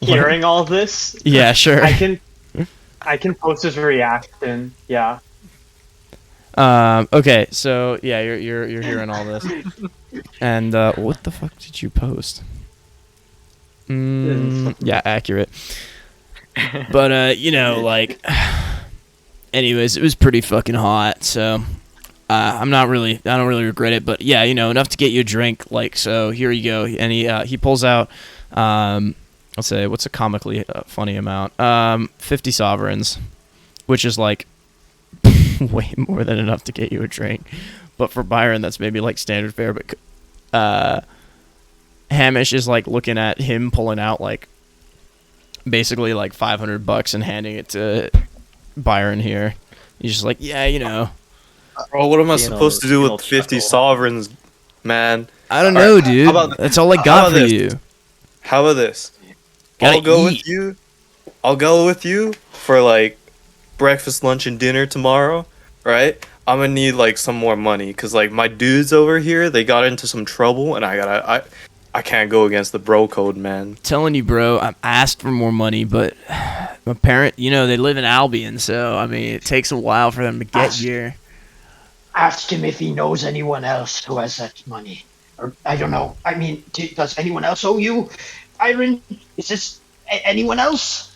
hearing all this? Yeah, sure. I can post his reaction. Yeah. Okay, so yeah, you're hearing all this, and what the fuck did you post? Yeah, accurate. But like, anyways, it was pretty fucking hot. So I don't really regret it. But yeah, enough to get you a drink. Like, so here you go. And he pulls out, let's say, what's a comically funny amount? 50 sovereigns, which is like way more than enough to get you a drink. But for Byron, that's maybe like standard fare. But Hamish is like looking at him pulling out like basically like $500 and handing it to Byron here. He's just like, yeah, Bro, what am I Being supposed to all- do being with all 50 chuckle. sovereigns, man? I don't know, Alright, dude. how about- That's all I how got about for this? you. How about this? Gotta I'll go eat. with you. I'll go with you for like breakfast, lunch, and dinner tomorrow, right? I'm gonna need like some more money because like my dudes over here, they got into some trouble, and I can't go against the bro code, man. Telling you, bro, I asked for more money, but my parent, they live in Albion, so I mean, it takes a while for them to get here. Ask him if he knows anyone else who has that money. Or, I don't know. I mean, does anyone else owe you? Byron, is this anyone else?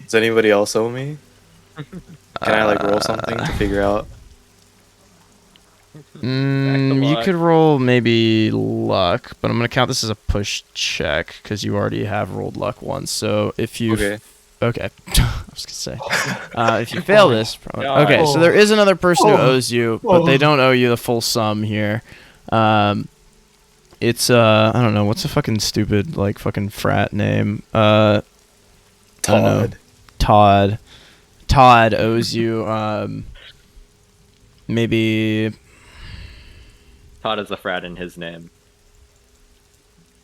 Does anybody else owe me? Can I like roll something to figure out? You luck. could roll maybe luck, but I'm gonna count this as a push check because you already have rolled luck once. So if you Okay. okay, I was gonna say if you fail this, God. okay. So there is another person who Oh. owes you, but they don't owe you the full sum here. It's I don't know what's a fucking stupid like fucking frat name. I don't know. Todd. Todd owes you maybe Todd is a frat in his name.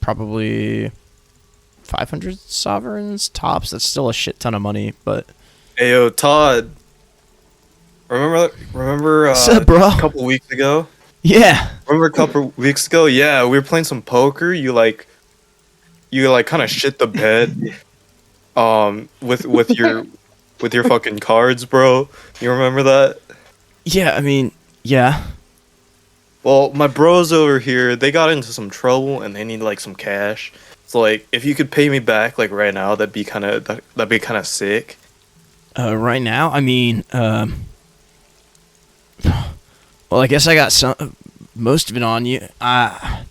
probably 500 sovereigns tops. That's still a shit ton of money, but Hey yo, Todd. Remember What's up, bro? a couple weeks ago? yeah. Remember a couple weeks ago? Yeah, we were playing some poker. You kind of shit the bed with your fucking cards, bro. You remember that? Yeah, I mean, yeah. Well, my bros over here, they got into some trouble and they need like some cash. So like if you could pay me back like right now, that'd be kind of sick. Right now, I mean, well, I guess I got most of it on you. Let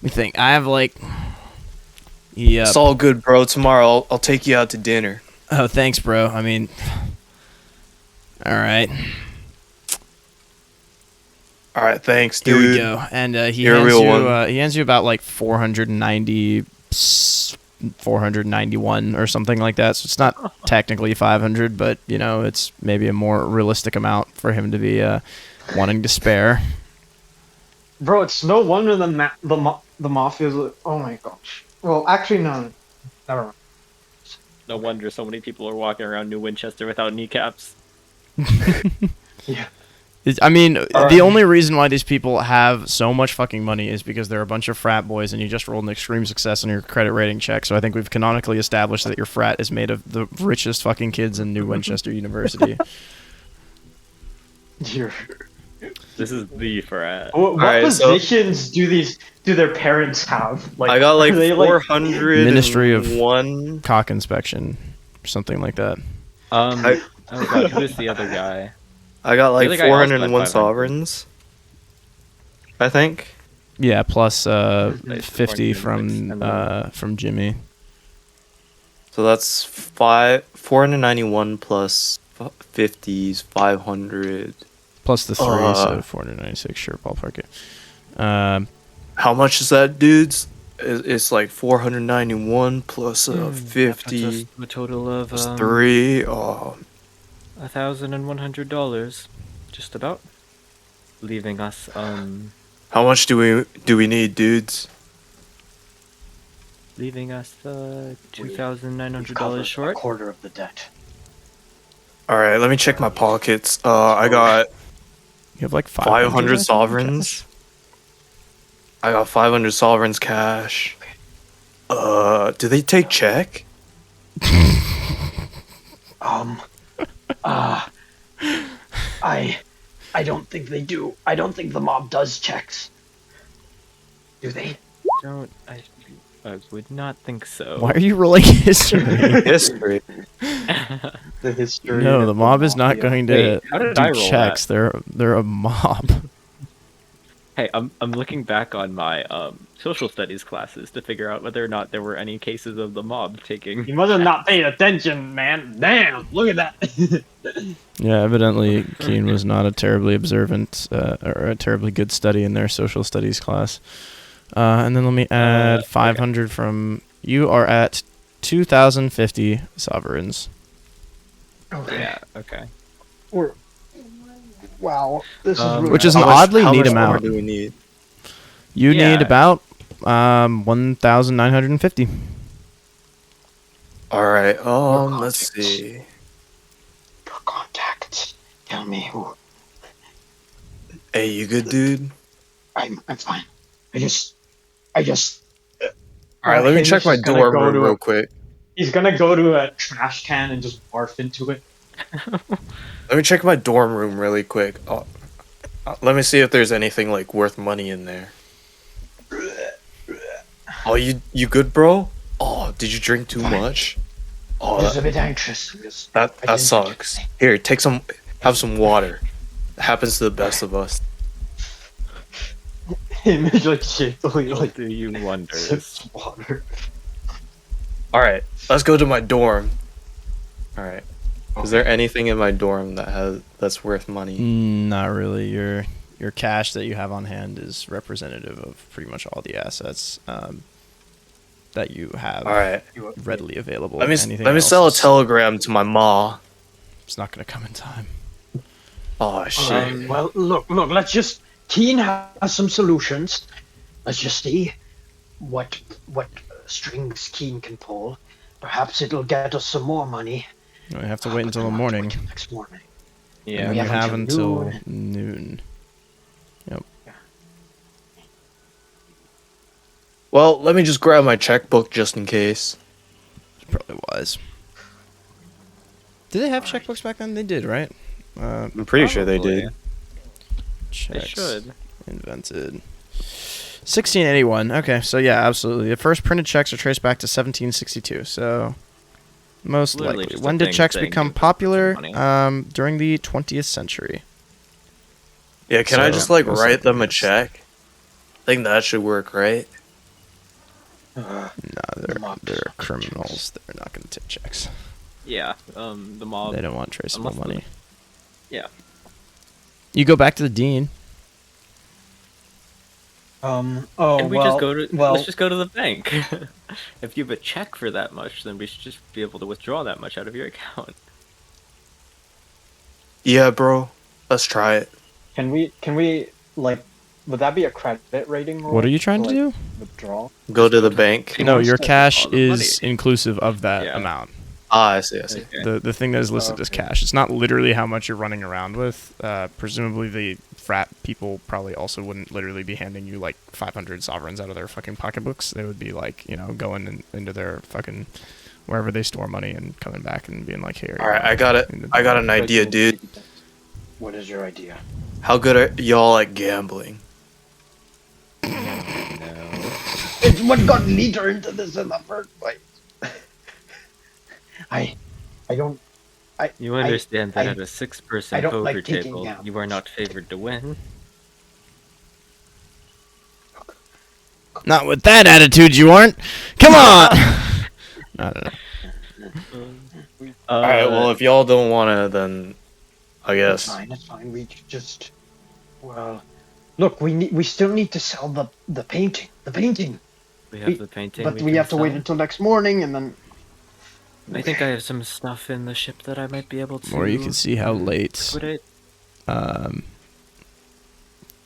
me think. I have like, yeah. It's all good, bro. Tomorrow I'll take you out to dinner. Oh, thanks, bro. I mean, all right. All right, thanks, Here dude. we go. And You're a real one. he hands you about like 491 or something like that. So it's not technically 500, but you know, it's maybe a more realistic amount for him to be wanting to spare. Bro, it's no wonder the mafia's like, oh my gosh. Well, actually, no. Never mind. No wonder so many people are walking around New Winchester without kneecaps. Yeah. I mean, the only reason why these people have so much fucking money is because they're a bunch of frat boys and you just rolled an extreme success on your credit rating check. So I think we've canonically established that your frat is made of the richest fucking kids in New Winchester University. You're... This is the frat. What Alright, so- positions do their parents have? Like, I got like are they, 400 Ministry of- one. Cock inspection, or something like that. Oh god, who is the other guy? I got The like other guy also had 401 500. sovereigns. I think. Yeah, plus Nice, 50 406, from Jimmy. So that's 491 plus 50s 500. Plus the 3, so 496, sure, ballpark it. How much is that, dudes? It's like 491 plus 50 A total of plus 3. Oh, $1,100, just about. Leaving us how much do we need, dudes? leaving us We've $2,900 covered a short. quarter of the debt. All right, let me check my pockets. I got You have like 500 cash? sovereigns. I got 500 sovereigns cash. Do they take check? I don't think they do. I don't think the mob does checks. Do they? I would not think so. Why are you rolling history? History. the history. No, of the mob is not mafia. going to Wait, how did I do roll checks. They're a mob. Hey, I'm looking back on my social studies classes to figure out whether or not there were any cases of the mob taking. You must have not paid attention, man. Damn, look at that. Yeah, evidently Keen was not a terribly observant or a terribly good study in their social studies class. And then let me add 500 from... You are at 2,050 sovereigns. Okay. Yeah. Okay. Wow. This is really Which is an How much- oddly how neat much more amount. do we need? You Yeah. need about 1,950. All right. Let's see. Your contacts. Tell me who. Hey, you good, dude? I'm fine. I just. All right, let me Hamish check my is gonna dorm go room to real quick. He's gonna go to a trash can and just barf into it. Let me check my dorm room really quick. Let me see if there's anything like worth money in there. Oh, you good, bro? Oh, did you drink too much? I Oh, was a bit anxious. Because that I didn't sucks. Here, have some water. It happens to the best of us. Image like shakily Will like do you wonders. sips water. All right, let's go to my dorm. All right. Is there anything in my dorm that's worth money? Not really. Your cash that you have on hand is representative of pretty much all the assets that you have All right. readily available. Let me Anything let me else sell a is- telegram to my ma. It's not gonna come in time. Oh shit. Well, look. Let's just. Keen has some solutions. Let's just see what strings Keen can pull. Perhaps it'll get us some more money. We have to wait But until then the we'll have to morning. wait till next morning. Yeah. And then we you have have until until noon. Yep. Well, let me just grab my checkbook just in case. It's probably wise. Did they have checkbooks back then? They did, right? I'm pretty sure they Probably. did. They Checks should. invented. 1681. Okay, so yeah, absolutely. The first printed checks are traced back to 1762. So most Literally likely. just a When did thing checks saying become give popular? money. During the 20th century. Yeah, can I So, just like most write them a likely, yes. check? I think that should work, right? No, The mob does they're not take criminals. They're not going to take checks. Yeah. The mob. They don't want traceable unless the- money. Yeah. You go back to the dean. Oh And we well. just go to well, let's just go to the bank. If you have a check for that much, then we should just be able to withdraw that much out of your account. Yeah, bro. Let's try it. Can we like? Would that be a credit rating roll? What are you trying to like, do? Withdraw. Go to the bank. No, wants your to cash withdraw the is inclusive of that Yeah. amount. Ah, I see. I see. Okay. The thing that is listed as Okay. cash. It's not literally how much you're running around with. Presumably the frat people probably also wouldn't literally be handing you like 500 sovereigns out of their fucking pocketbooks. They would be like, going into their fucking wherever they store money and coming back and being like, here. All right, I got it. I got an idea, dude. what is your idea? How good are y'all at gambling? No. It's what got Liter into this in the first place. I don't. You understand that I- at a I six-person don't poker like taking table, gambles. you are not favored to win. Not with that attitude, you aren't. Come on. I don't know. All right. Well, if y'all don't wanna, then I It's guess. fine. It's fine. We just. Well, look. We still need to sell the painting. The painting. we have the painting. But we can have to wait sell. until next morning, and then. I think I have some stuff in the ship that I might be able to. Or you can see how late liquidate.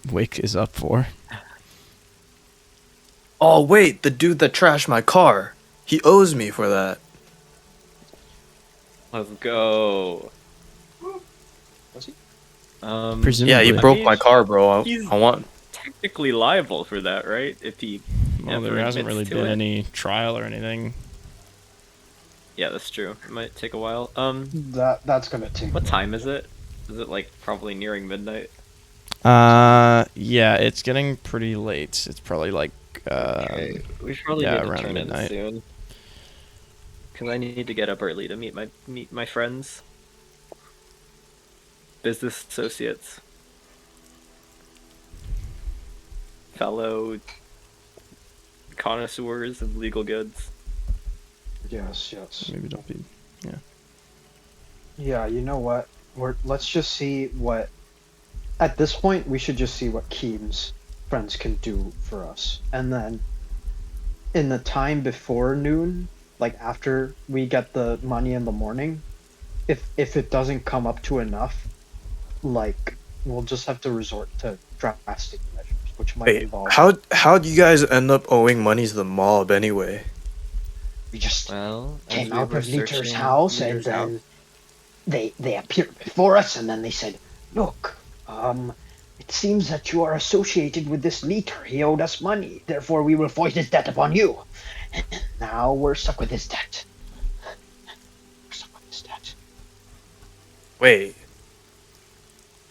Wake is up for. Oh wait, the dude that trashed my car. He owes me for that. Let's go. Presumably. Yeah, he I broke mean, my car, bro. he's- I want. technically liable for that, right? If he Well, ever there hasn't really admits to been it. any trial or anything. Yeah, that's true. It might take a while. That's gonna take. What time is it? Is it like probably nearing midnight? Yeah, it's getting pretty late. It's probably like Okay, we should probably yeah, need to around turn midnight. in soon. Cause I need to get up early to meet my friends, business associates, fellow connoisseurs of legal goods. Yes. maybe don't be. Yeah. You know what? Let's just see what. At this point, we should just see what Keem's friends can do for us, and then, in the time before noon, like after we get the money in the morning, if it doesn't come up to enough, like we'll just have to resort to drastic measures, which might Wait, involve. how'd you guys end up owing money to the mob anyway? We just Well, as came we out were of Liter's searching house, and Liter's house- then they appeared before us, and then they said, "Look, it seems that you are associated with this Liter. He owed us money, therefore we will void his debt upon you." And now we're stuck with his debt. Wait,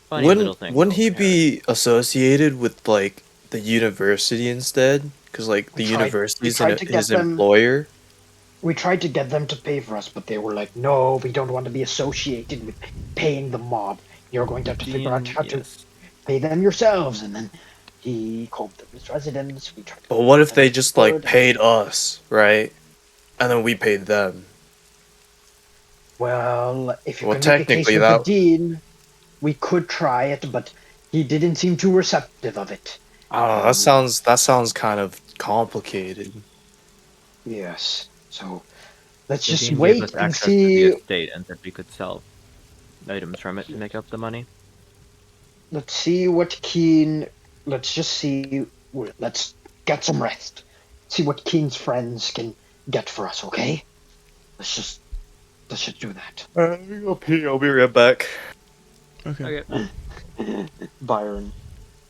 funny little wouldn't thing. wouldn't he be associated with like the university instead? Because like the We tried- university's we tried to get his them- employer. We tried to get them to pay for us, but they were like, "No, we don't want to be associated with paying the mob. You're going to have to figure out how to Yes. pay them yourselves." And then He combed through his residence. We tried to But what if they find just the like word. paid us, right? And then we paid them. Well, if you Well, can make a case technically with the that. dean, we could try it, but he didn't seem too receptive of it. I don't know. That sounds kind of complicated. Yes. So let's The just dean gave us wait and access to the see. estate and said we could sell items from it to make up the money. Let's see what Keen. Let's just see. Let's get some rest. See what Keen's friends can get for us. Okay. Let's just do that. I'll be right back. Okay. Byron.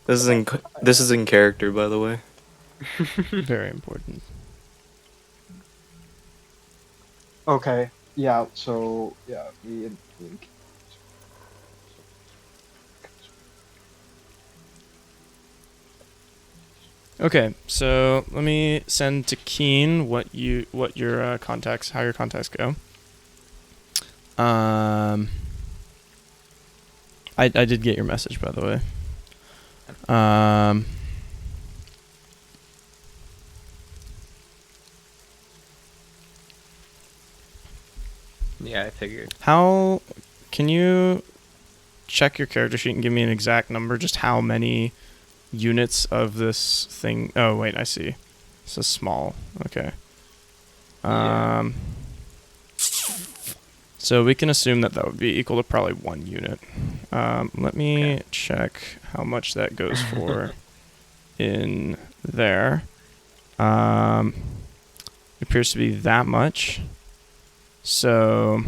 This is in character, by the way. Very important. Okay. Yeah. So yeah, me and Okay, so let me send to Keen what your contacts, how your contacts go. I did get your message, by the way. Yeah, I figured. How can you check your character sheet and give me an exact number? Just how many units of this thing? Oh wait, I see. This is small. Okay. Yeah. So we can assume that would be equal to probably 1 unit. Let me check how much that goes for in there. It appears to be that much. So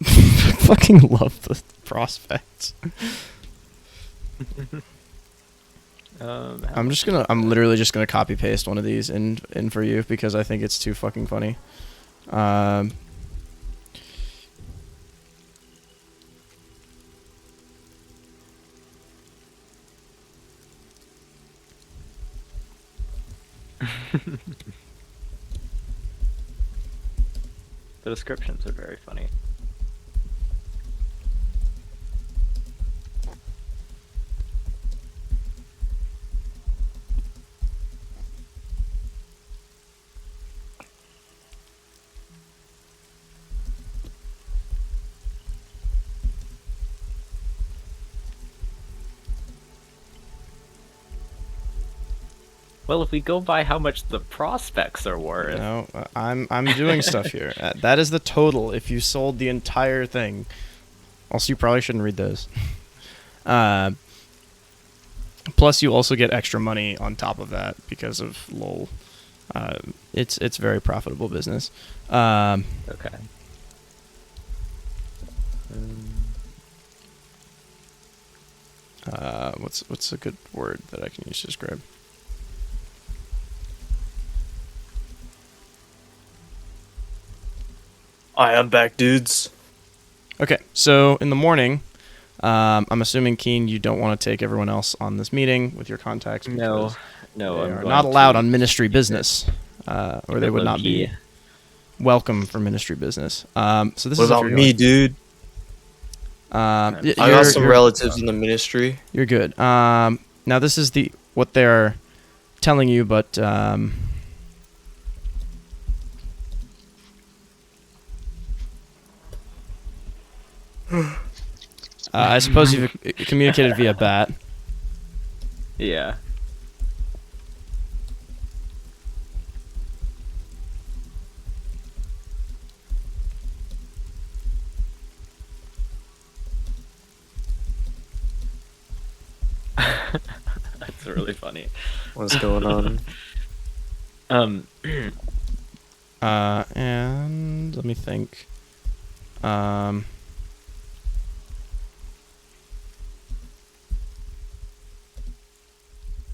I fucking love the prospects. I'm literally just gonna copy paste one of these in for you because I think it's too fucking funny. The descriptions are very funny. Well, if we go by how much the prospects are worth. No, I'm doing stuff here. That is the total if you sold the entire thing. Also, you probably shouldn't read those. Plus, you also get extra money on top of that because of LOL. It's very profitable business. Okay. What's a good word that I can use to describe? I am back, dudes. Okay, so in the morning, I'm assuming, Keen, you don't want to take everyone else on this meeting with your contacts. No, They I'm are going not allowed to on ministry business, or they would not be low-key. welcome for ministry business. So this What is if about you're me, going- dude? I got some relatives in the ministry. You're good. Now this is what they're telling you, but I suppose you've communicated via bat. Yeah. That's really funny. What's going on? And let me think.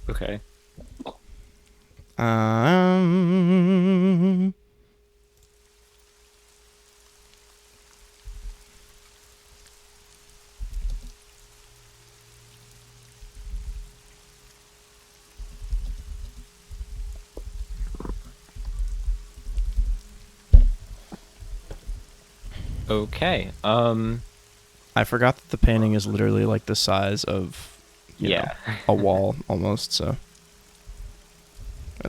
Okay. Okay. I forgot that the painting is literally like the size of you know, Yeah. a wall almost. So,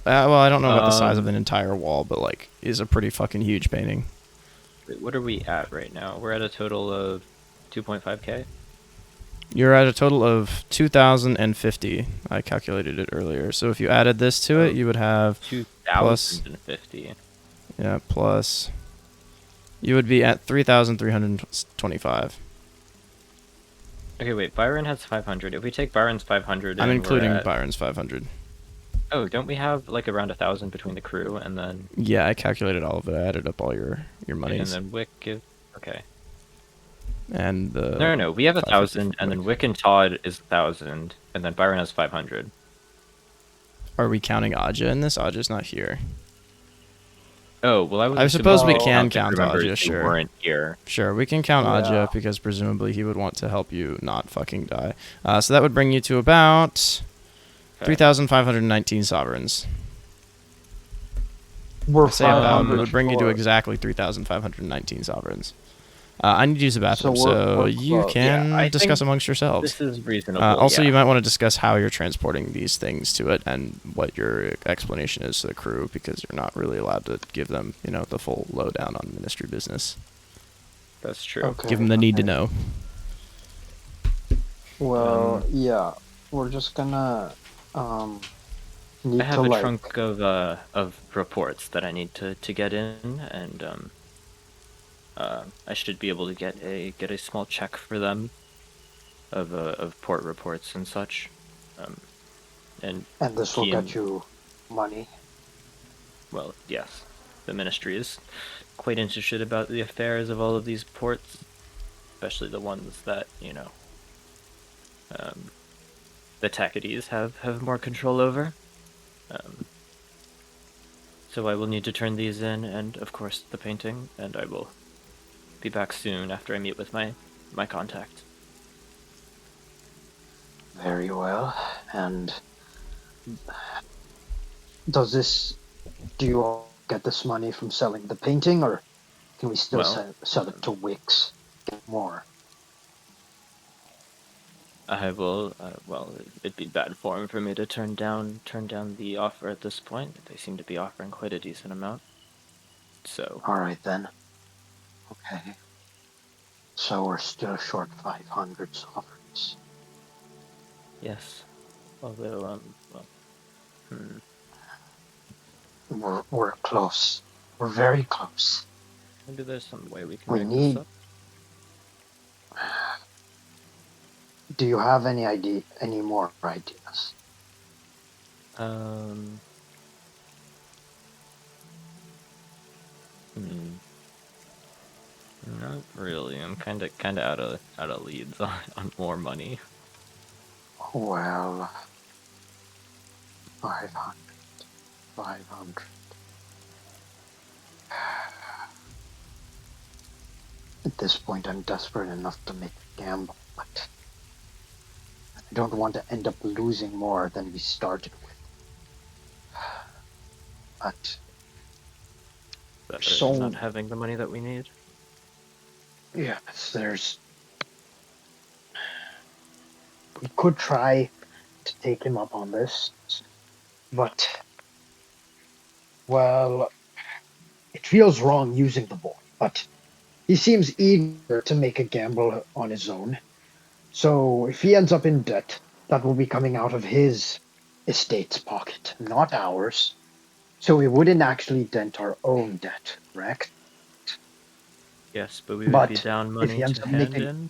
well, I don't know about the size of Um, an entire wall, but like, is a pretty fucking huge painting. Wait, what are we at right now? We're at a total of 2.5k. You're at a total of 2,050. I calculated it earlier. So if you added this to it, Oh, you would have plus, 2,050. yeah, plus. You would be at 3,325. Okay, wait. Byron has 500. If we take Byron's 500, I'm and including we're at, Byron's 500. oh, don't we have like around 1,000 between the crew and then Yeah, I calculated all of it. I added up all your and monies then Wick is okay. and the. No. We have 550 1,000, for and then Wick. Wick and Todd is 1,000, and then Byron has 500. Are we counting Aja in this? Aja's not here. Oh well, I was. I suppose we assuming can count the members Aja, who sure. weren't here. Sure, we can count Yeah. Aja because presumably he would want to help you not fucking die. So that would bring you to about Okay. 3,519 sovereigns. We're Say about, it 500 would bring you to short. exactly 3,519 sovereigns. I need to use the bathroom, So so, we're you close. can Yeah, I discuss think amongst yourselves. This is reasonable. Also, yeah. you might want to discuss how you're transporting these things to it and what your explanation is to the crew, because you're not really allowed to give them, the full lowdown on ministry business. That's true. Okay, Give them the need to okay. know. Well, yeah, we're just gonna need I have to a like trunk of reports that I need to get in, and I should be able to get a small check for them of port reports and such. And and this will he get and- you money. well, yes, the ministry is quite interested about the affairs of all of these ports, especially the ones that the Tacides have more control over. So I will need to turn these in, and of course the painting, and I will be back soon after I meet with my contact. Very well. And do you all get this money from selling the painting, or can we still Well, sell it to Wix? Get more. I will. Well, it'd be bad form for me to turn down the offer at this point. They seem to be offering quite a decent amount. So All right then. Okay. So we're still short 500 sovereigns. yes, although We're close. We're very close. maybe there's some way we can We make need. this up. Do you have any more ideas? Hmm. Not really. I'm kind of out of leads on more money. Well, 500. 500. At this point, I'm desperate enough to make a gamble, but I don't want to end up losing more than we started with. But Better So- than not having the money that we need. yes, we could try to take him up on this, but well, it feels wrong using the boy, but he seems eager to make a gamble on his own. So if he ends up in debt, that will be coming out of his estate's pocket, not ours. So we wouldn't actually dent our own debt, correct? Yes, but we would But be down if money he ends to up hand making- in.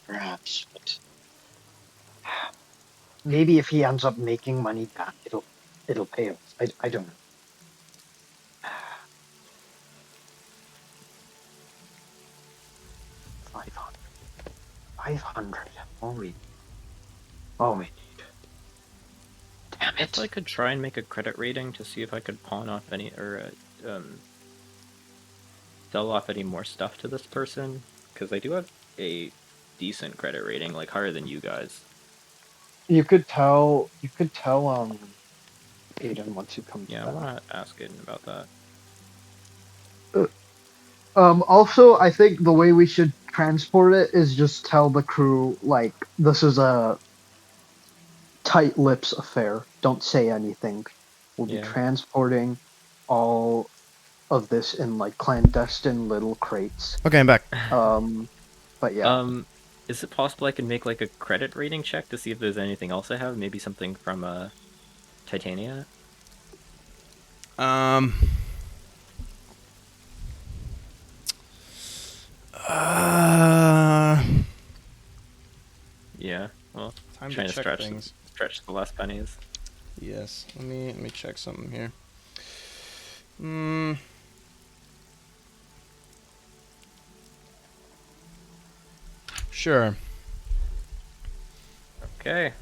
Perhaps, but maybe if he ends up making money back, it'll pay off. I don't know. $500. All we need. Damn it. So I could try and make a credit rating to see if I could pawn off any or sell off any more stuff to this person, because I do have a decent credit rating, like higher than you guys. You could tell Aiden once you come to Yeah, I that. want to ask Aiden about that. Also, I think the way we should transport it is just tell the crew, like, this is a tight lips affair. Don't say anything. We'll be Yeah. transporting all of this in, like, clandestine little crates. Okay, I'm back. But yeah. Is it possible I can make like a credit rating check to see if there's anything else I have? Maybe something from Titania? Yeah. Well, Time trying to to check things. stretch the last pennies. Yes. Let me check something here. Sure. Okay.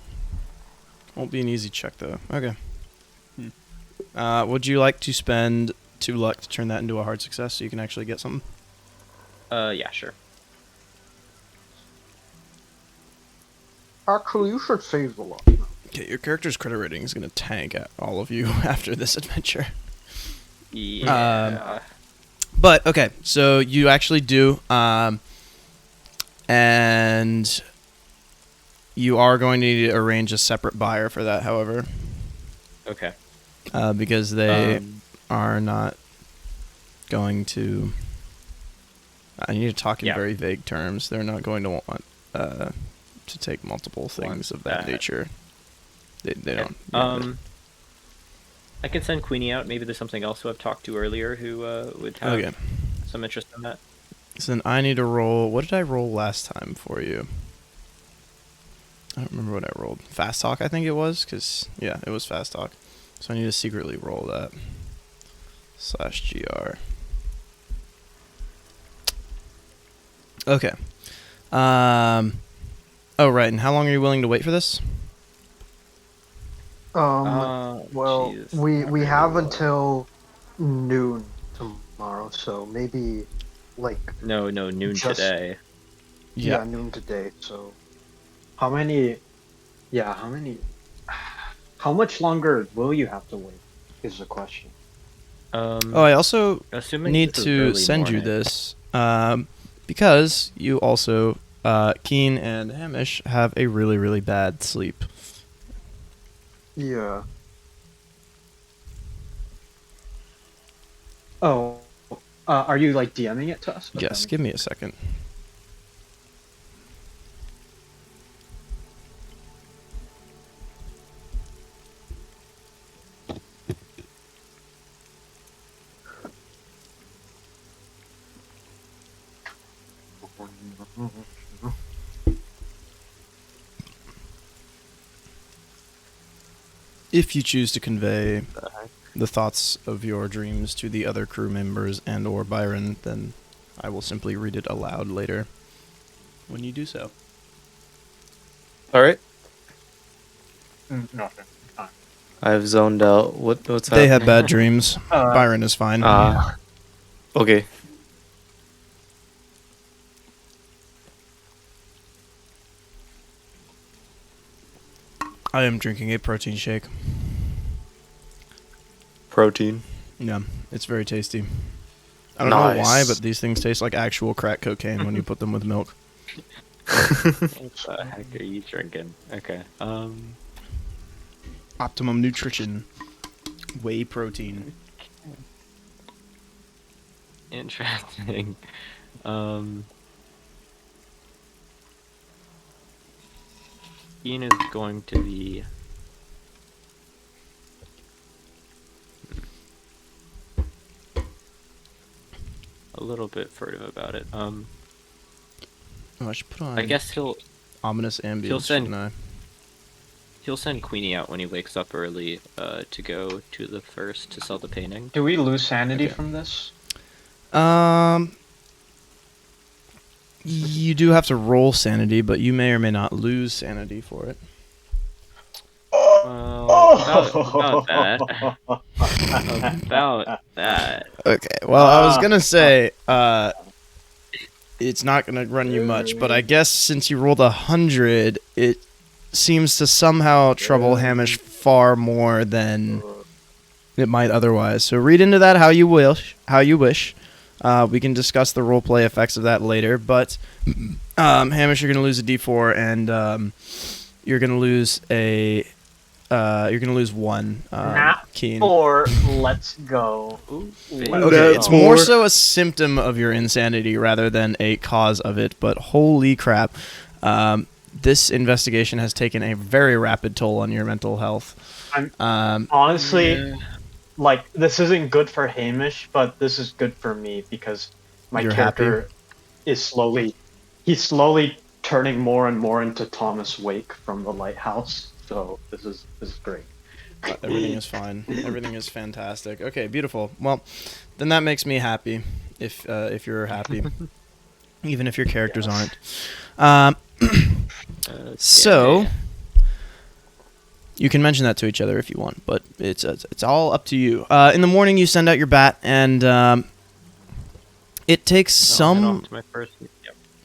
Won't be an easy check though. Okay. Would you like to spend 2 luck to turn that into a hard success so you can actually get something? Yeah, sure. Actually, you should save the lot. Okay, your character's credit rating is going to tank at all of you after this adventure. Yeah. But, okay, so you actually do, and you are going to need to arrange a separate buyer for that, however, Okay. because they are not going to... I need to talk in Yeah. very vague terms. They're not going to want to take multiple things of that that. nature. They Okay. don't. I can send Queenie out. Maybe there's something else who I've talked to earlier who would have Okay. some interest in that. So then I need to roll... What did I roll last time for you? I don't remember what I rolled. Fast talk, I think it was, because, yeah, it was fast talk. So I need to secretly roll that. /GR. Okay. Oh, right, and how long are you willing to wait for this? Well, jeez, not we very have long. until noon tomorrow, so maybe, like, No, noon Just- today. yeah, noon today, so... How much longer will you have to wait? Is the question. Oh, I also Assuming need this is to early send you morning. this, because you also, Keen and Hamish, have a really, really bad sleep. Yeah. Oh, are you like DMing it to us? Yes, give me a second. If you choose to convey the thoughts of your dreams to the other crew members and or Byron, then I will simply read it aloud later when you do so. All right. Nothing. I've zoned out. What's They happening? have bad dreams. Byron is fine. Okay. I am drinking a protein shake. Protein. Yeah, it's very tasty. I don't know why, Nice. but these things taste like actual crack cocaine when you put them with milk. What the heck are you drinking? Okay. Optimum nutrition. Whey protein. Interesting. Ian is going to be a little bit furtive about it. Oh, I should put on I guess ominous ambience, he'll send- shouldn't I? he'll send Queenie out when he wakes up early to go to the first to sell the painting. Do we lose sanity Okay. from this? You do have to roll sanity, but you may or may not lose sanity for it. About that. About that. Okay, well, I was gonna say, it's not gonna run you much, but I guess since you rolled 100, it seems to somehow trouble Hamish far more than it might otherwise. So read into that how you wish. We can discuss the roleplay effects of that later, but Hamish, you're going to lose a d4, and you're going to lose one. Keen. 4. Let's go. Okay, it's That's more more. so a symptom of your insanity rather than a cause of it, but holy crap. This investigation has taken a very rapid toll on your mental health. Honestly, like, this isn't good for Hamish, but this is good for me because my You're character is slowly turning more and more into Thomas Wake from the Lighthouse. So this is great. Everything is fine. Everything is fantastic. Okay, beautiful. Well, then that makes me happy if you're happy, even if your characters aren't. So you can mention that to each other if you want, but it's all up to you. In the morning, you send out your bat, and it takes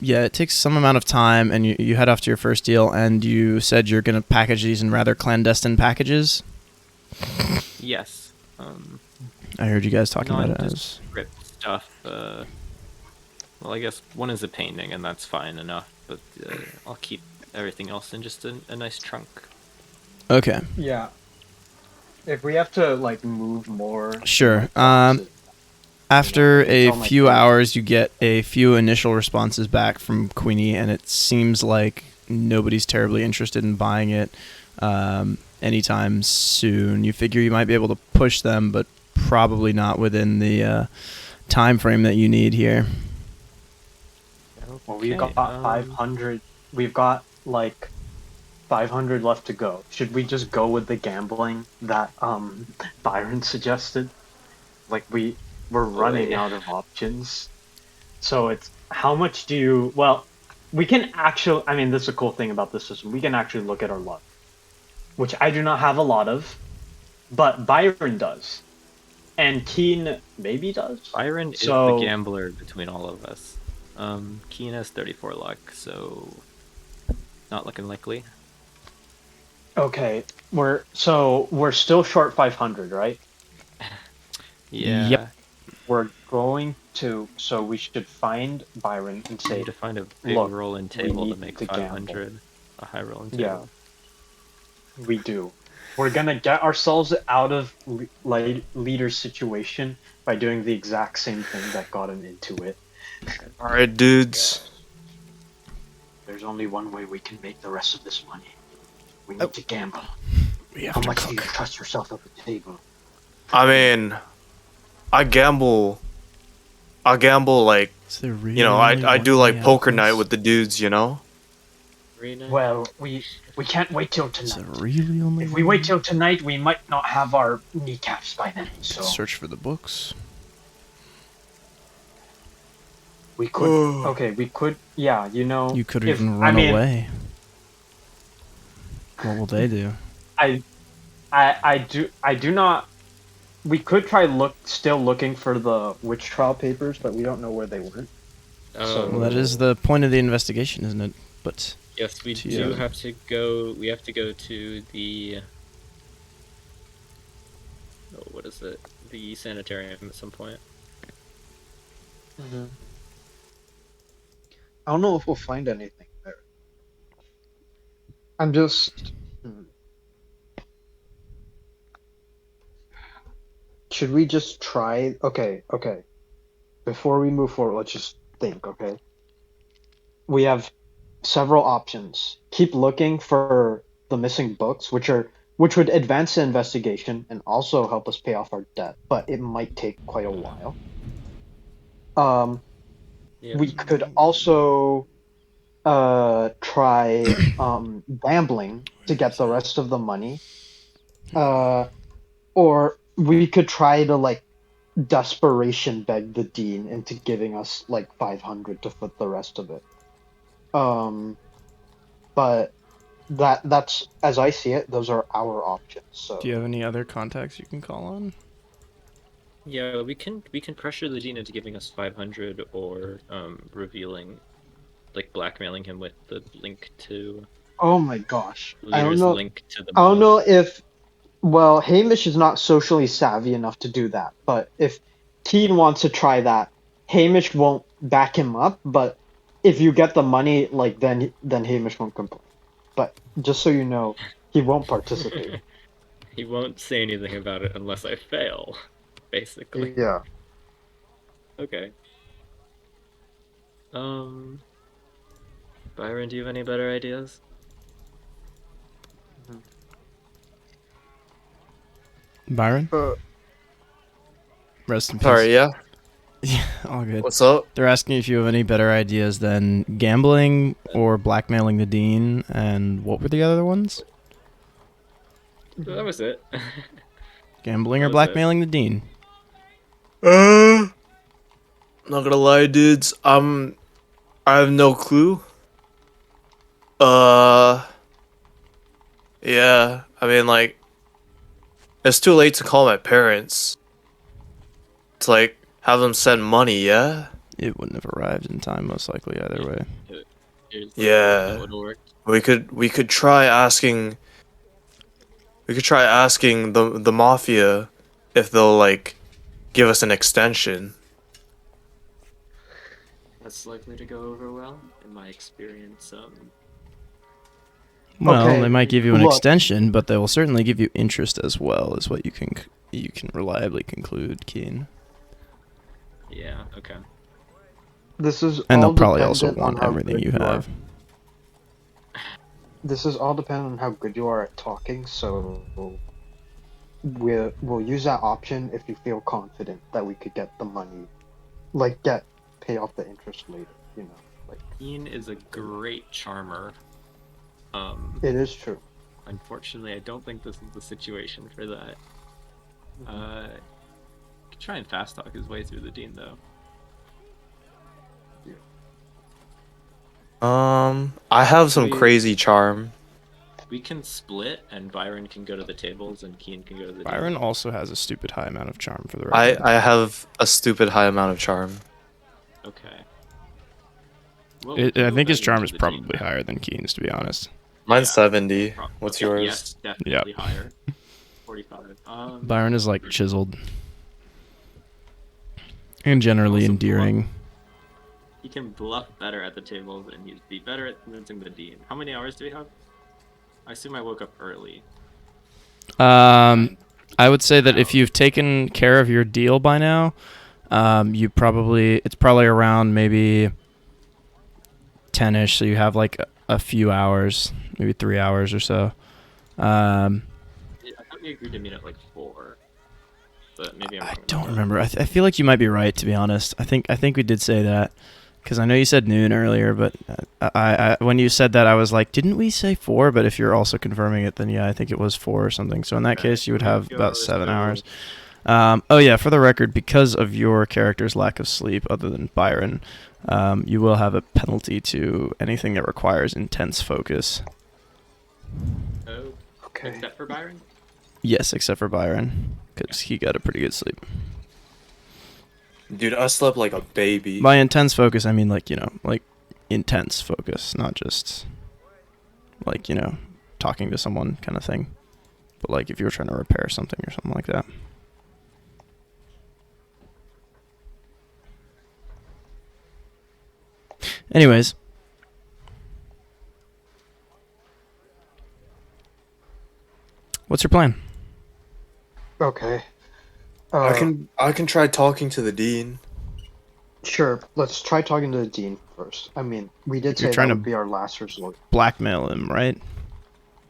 it takes some amount of time, and you head off to your first deal, and you said you're going to package these in rather clandestine packages. Yes. I heard you guys talking about it as Nondescript stuff. Well, I guess one is a painting, and that's fine enough. But I'll keep everything else in just a nice trunk. okay. Yeah. If we have to like move more, Sure. like, After a tell my few kids. hours, you get a few initial responses back from Queenie, and it seems like nobody's terribly interested in buying it anytime soon. You figure you might be able to push them, but probably not within the time frame that you need here. well, we've got 500. We've got like 500 left to go. Should we just go with the gambling that Byron suggested? Like we're running out of options. So it's how much do you? Well, we can actually. I mean, this is a cool thing about this system. We can actually look at our luck, which I do not have a lot of, but Byron does, and Keen maybe does. Byron is So- the gambler between all of us. Keen has 34 luck, so not looking likely. Okay, we're still short 500, right? Yeah. Yep. We're going to, so we should find Byron and We say, need to find a big look, rolling table to need make to gamble. 500. A high rolling yeah, table. we do. We're gonna get ourselves out of leader's situation by doing the exact same thing that got him into it. All right, dudes. There's only one way we can make the rest of this money. We need to gamble. We have How to much do cook. you trust yourself at the table? I mean, I gamble like, Is there really you know, only I one do way like out of poker night this? with the dudes, you know. Well, we can't wait till Is tonight. there really only If we one wait way? till tonight, we might not have our kneecaps by then. So Search for the books. we could. Okay, we could, yeah, you know. You could if- even I run mean, away. What will they do? I do not. We could try still looking for the witch trial papers, but we don't know where they went. Well, that is the point of the investigation, isn't it? But Yes, we to do you. have to go. We have to go to the. Oh, what is it? The sanitarium at some point. I don't know if we'll find anything there. I'm just. Should we just try? Okay. Before we move forward, let's just think, okay? We have several options. Keep looking for the missing books, which would advance the investigation and also help us pay off our debt, but it might take quite a while. Yeah. We could also try gambling to get the rest of the money. Or we could try to like desperation beg the dean into giving us like 500 to foot the rest of it. But that's as I see it, those are our options. So do you have any other contacts you can call on? Yeah, we can pressure the dean into giving us 500 or revealing, like blackmailing him with the link to oh my gosh, leader's link to the. I don't know if well, Hamish is not socially savvy enough to do that, but if Keen wants to try that, Hamish won't back him up, but if you get the money, like then Hamish won't complain. But just so you know, he won't participate. He won't say anything about it unless I fail, basically. Yeah. Okay. Byron, do you have any better ideas? Byron, Uh, rest in peace. Sorry, yeah. Yeah, all good. What's up? They're asking if you have any better ideas than gambling or blackmailing the dean, and what were the other ones? That was it. Gambling That or was it. blackmailing the dean? Not gonna lie, dudes. I have no clue. Yeah. I mean, like, it's too late to call my parents. To like have them send money. Yeah. It wouldn't have arrived in time, most likely, either way. Here's Yeah. that would've worked. We could try asking. We could try asking the mafia if they'll like give us an extension. That's likely to go over well, in my experience. Well, Okay, they might give you an look. extension, but they will certainly give you interest as well, is what you can reliably conclude, Keen. Yeah, okay. This is And all they'll probably also dependent on want how everything good you are. have. This is all dependent on how good you are at talking, so we'll use that option if you feel confident that we could get the money, like pay off the interest later. You know, like Ian is a great charmer. it is true. Unfortunately, I don't think this is the situation for that. Could try and fast talk his way through the dean, though. I have some We- crazy charm. We can split, and Byron can go to the tables, and Keen can go to the Byron dean. also has a stupid high amount of charm, for the record. I have a stupid high amount of charm. Okay. What I would you think his bet charm into is the probably dean? higher than Keen's, to be honest. Mine's Yeah. 70. What's Okay, yours? Yes, definitely higher. 45. Byron is like chiseled. And generally Also endearing. He can bluff better at the tables, and he'd be better at convincing the dean. How many hours do we have? I assume I woke up early. I would say that if you've taken care of your deal by now, it's probably around maybe 10ish, so you have like a few hours, maybe 3 hours or so. I thought we agreed to meet at like 4. But maybe I'm I wrong about don't that. remember. I feel like you might be right, to be honest. I think we did say that, because I know you said noon earlier, but I when you said that, I was like, didn't we say 4? But if you're also confirming it, then yeah, I think it was 4 or something. So in that Okay, case, you would so we have go about with 7 the- hours. Oh yeah, for the record, because of your character's lack of sleep, other than Byron, you will have a penalty to anything that requires intense focus. Oh, Okay. except for Byron? Yes, except for Byron, because he got a pretty good sleep. Dude, I slept like a baby. By intense focus, I mean like intense focus, not just like talking to someone kind of thing, but like if you were trying to repair something or something like that. Anyways, what's your plan? Okay. I can try talking to the dean. Sure. Let's try talking to the dean first. I mean, we did You're say trying that to- would be our last resort. Blackmail him, right?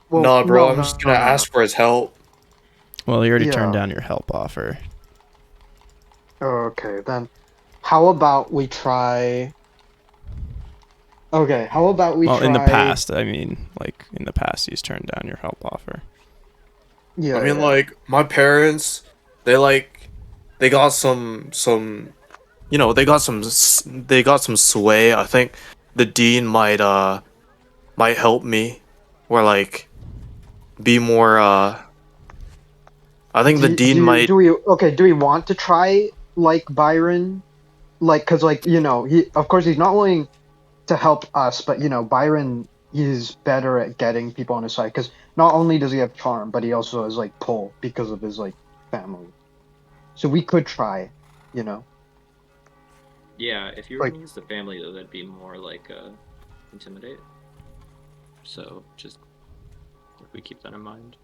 Well, Nah, bro, no, I'm no, just gonna no, no, ask for his help. Well, you already turned Yeah. down your help offer. Okay, then how about we try? Okay, how about we Well, try? in the past, I mean, like in the past, he's turned down your help offer. Yeah. I mean, yeah. like my parents, they got some they got some sway. I think the dean might help me, or like be more. I think the dean might. Do we want to try like Byron, like because like he of course he's not willing to help us, but Byron is better at getting people on his side because not only does he have charm, but he also has like pull because of his like family. So we could try, you know. Yeah, if you were Like- gonna use the family, though, that'd be more like intimidate. So just if we keep that in mind.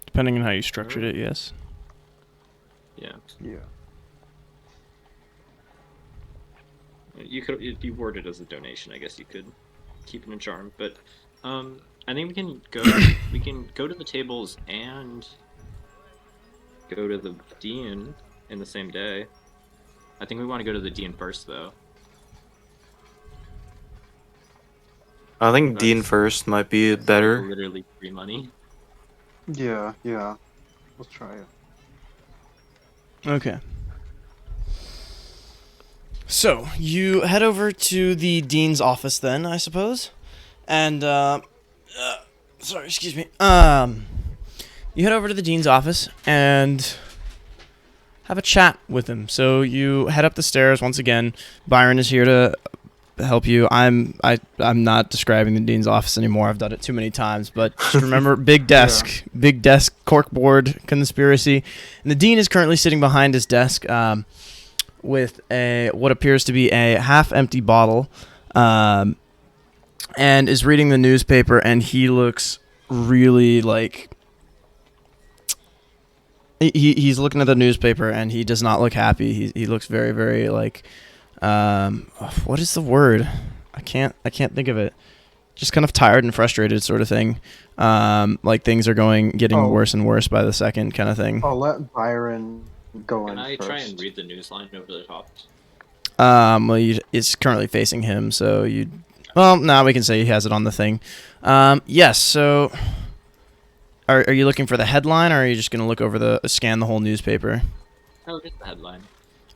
Depending on how you structured it, yes. Yeah, Yeah. you could if you word it as a donation. I guess you could keep it in charm, but I think we can go to the tables and go to the dean in the same day. I think we want to go to the dean first, though. I think That's- Dean first might be better. Literally free money. Yeah. Let's try it. Okay. So, you head over to the dean's office then, I suppose. And, sorry, excuse me. You head over to the dean's office and have a chat with him. So, you head up the stairs once again. Byron is here to help you. I'm not describing the dean's office anymore. I've done it too many times, but just remember, big desk, corkboard conspiracy. And the dean is currently sitting behind his desk with what appears to be a half-empty bottle, and is reading the newspaper. And he looks really like he's looking at the newspaper, and he does not look happy. He looks very, very like. What is the word? I can't think of it. Just kind of tired and frustrated sort of thing. Like things are getting worse and worse by the second kind of thing. I'll let Byron go Can in I first. try and read the news line over the top? Well, it's currently facing him, so now we can say he has it on the thing. Yes, so are you looking for the headline, or are you just going to look over scan the whole newspaper? Oh, just the headline.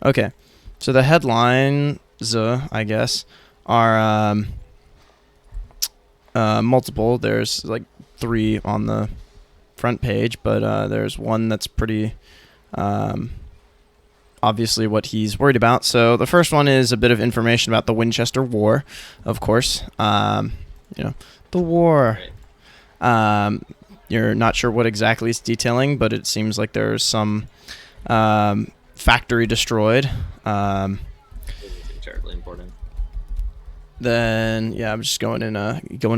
Okay. So the headlines, I guess, are multiple. There's like 3 on the front page, but there's one that's pretty obviously what he's worried about. So the first one is a bit of information about the Winchester War, of course. The war. Right. You're not sure what exactly it's detailing, but it seems like there's some factory destroyed. This is terribly important. Then I'm just going in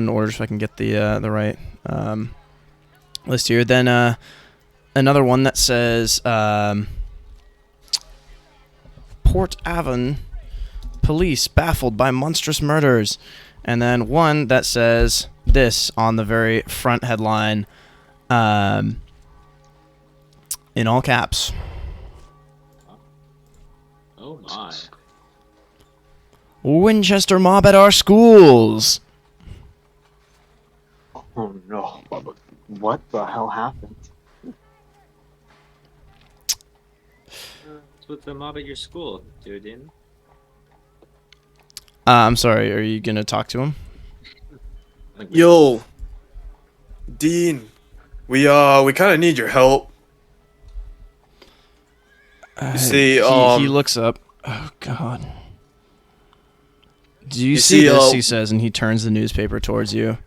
order so I can get the right list here. Then another one that says Port Avon police baffled by monstrous murders, and then one that says this on the very front headline, in all caps. Oh my. Winchester mob at our schools. Oh no! What the hell happened? What's with the mob at your school, dude? I'm sorry, are you gonna talk to him? Yo, Dean, we kind of need your help. See, he looks up. Oh God. Do you see, see this? He says, and he turns the newspaper towards you.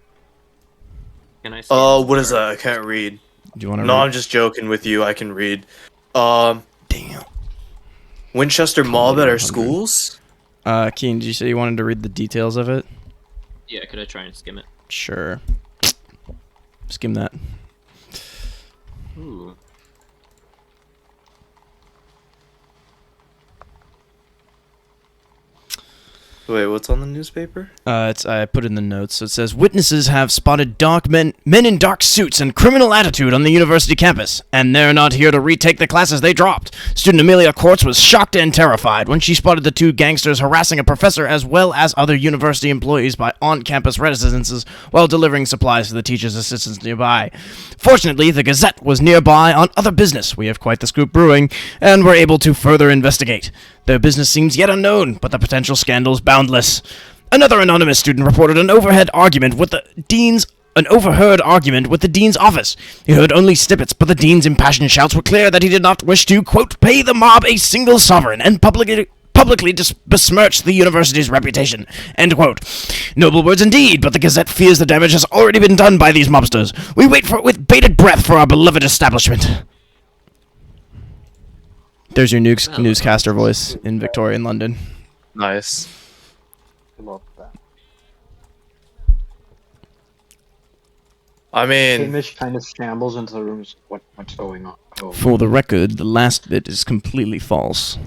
Can I see? What is that? I can't read. Do you want to? No, I'm just joking with you. I can read. Damn. Winchester mob at our 100. schools? Keen, did you say you wanted to read the details of it? Yeah, could I try and skim it? Sure. Skim that. Ooh. Wait, what's on the newspaper? I put in the notes. So it says, witnesses have spotted dark men in dark suits and criminal attitude on the university campus, and they're not here to retake the classes they dropped. Student Amelia Quartz was shocked and terrified when she spotted the 2 gangsters harassing a professor as well as other university employees by on-campus residences while delivering supplies to the teacher's assistants nearby. Fortunately, the Gazette was nearby on other business. We have quite the scoop brewing, and were able to further investigate. Their business seems yet unknown, but the potential scandals boundless. Another anonymous student reported an overheard argument with the dean's office. He heard only snippets, but the dean's impassioned shouts were clear that he did not wish to, quote, pay the mob a single sovereign and publicly besmirch the university's reputation, end quote. Noble words indeed, but the Gazette fears the damage has already been done by these mobsters. We wait for it with bated breath for our beloved establishment. There's your newscaster voice in Victorian London. Nice. I love that. I mean, Hamish kind of shambles into the room. What's going on? Oh. For the record, the last bit is completely false.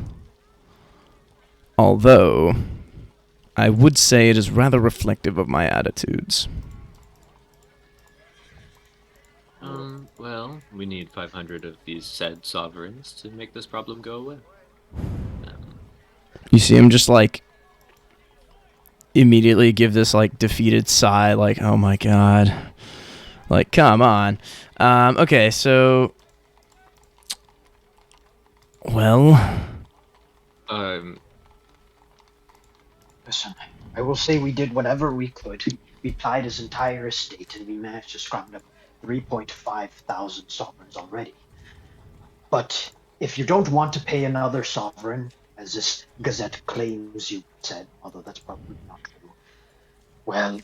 Although, I would say it is rather reflective of my attitudes. Well, we need 500 of these said sovereigns to make this problem go away. You see him just like immediately give this like defeated sigh, like, oh my god. Like, come on. Okay, so well, Listen, I will say we did whatever we could. We plied his entire estate, and we managed to scrounge up 3.5 thousand sovereigns already. But if you don't want to pay another sovereign, as this gazette claims you said, although that's probably not true, well,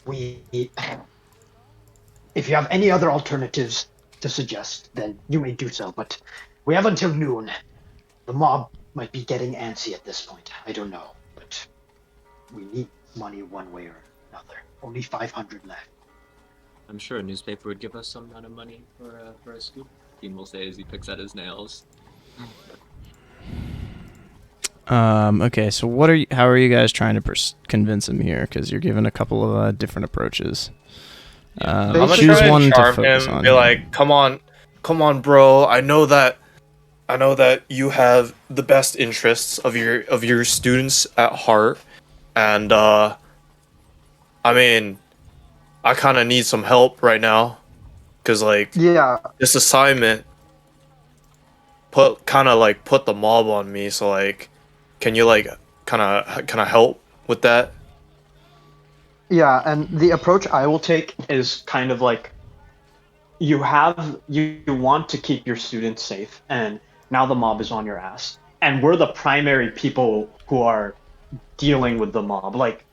if you have any other alternatives to suggest, then you may do so, but we have until noon. The mob might be getting antsy at this point. I don't know, but we need money one way or another. Only 500 left. I'm sure a newspaper would give us some amount of money for a scoop. Dean will say as he picks at his nails. okay, so how are you guys trying to convince him here? Because you're given a couple of different approaches. I'm gonna choose try one and to charm focus him. on. Be like, come on, bro. I know that you have the best interests of your students at heart, and I mean, I kind of need some help right now, cause like Yeah. this assignment put the mob on me. So like, can you like kind of help with that? Yeah, and the approach I will take is kind of like you want to keep your students safe, and now the mob is on your ass, and we're the primary people who are dealing with the mob. Like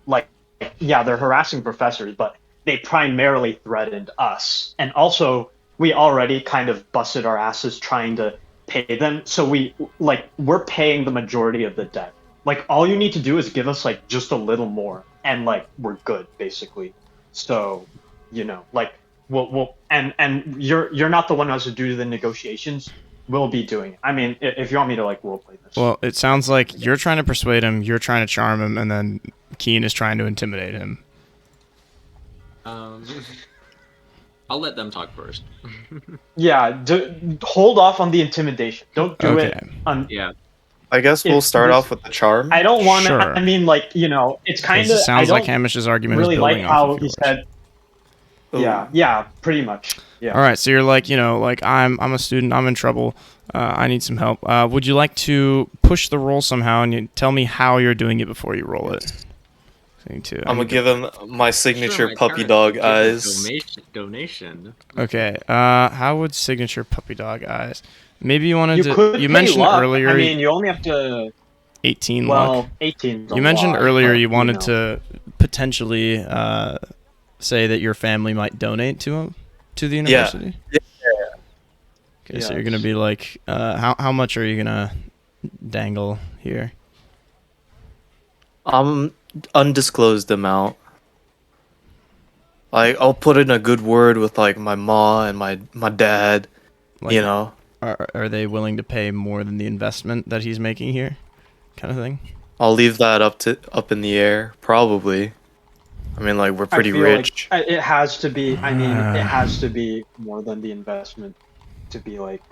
yeah, they're harassing professors, but they primarily threatened us, and also we already kind of busted our asses trying to pay them, so we're paying the majority of the debt. Like, all you need to do is give us like just a little more, and like we're good, basically. So, like we'll and you're not the one who has to do the negotiations. We'll be doing it. I mean, if you want me to like roleplay this. Well, it sounds like you're trying to persuade him, you're trying to charm him, and then Keen is trying to intimidate him. I'll let them talk first. Yeah, hold off on the intimidation. Don't do it. Yeah. I guess we'll start off with the charm. I don't want to. Sure. I mean, like, it's kind of. It sounds like Hamish's argument really is like building how off of he yours. said. Yeah, pretty much. Yeah. All right, so you're like, like I'm a student, I'm in trouble, I need some help. Would you like to push the roll somehow, and you tell me how you're doing it before you roll it? I'm gonna give him my signature puppy dog eyes. Donation. Okay. How would signature puppy dog eyes? Maybe you wanted You could You pay mentioned luck. earlier. I mean, you only have to. 18 Well, luck. 18. You mentioned earlier you wanted to potentially say that your family might donate to the university. Yeah. Okay, so you're gonna be like, how much are you gonna dangle here? Undisclosed amount. Like, I'll put in a good word with like my ma and my dad. Like, are they willing to pay more than the investment that he's making here, kind of thing? I'll leave that up in the air. Probably. I mean, like, we're pretty rich. Like it has to be. I mean, it has to be more than the investment to be like,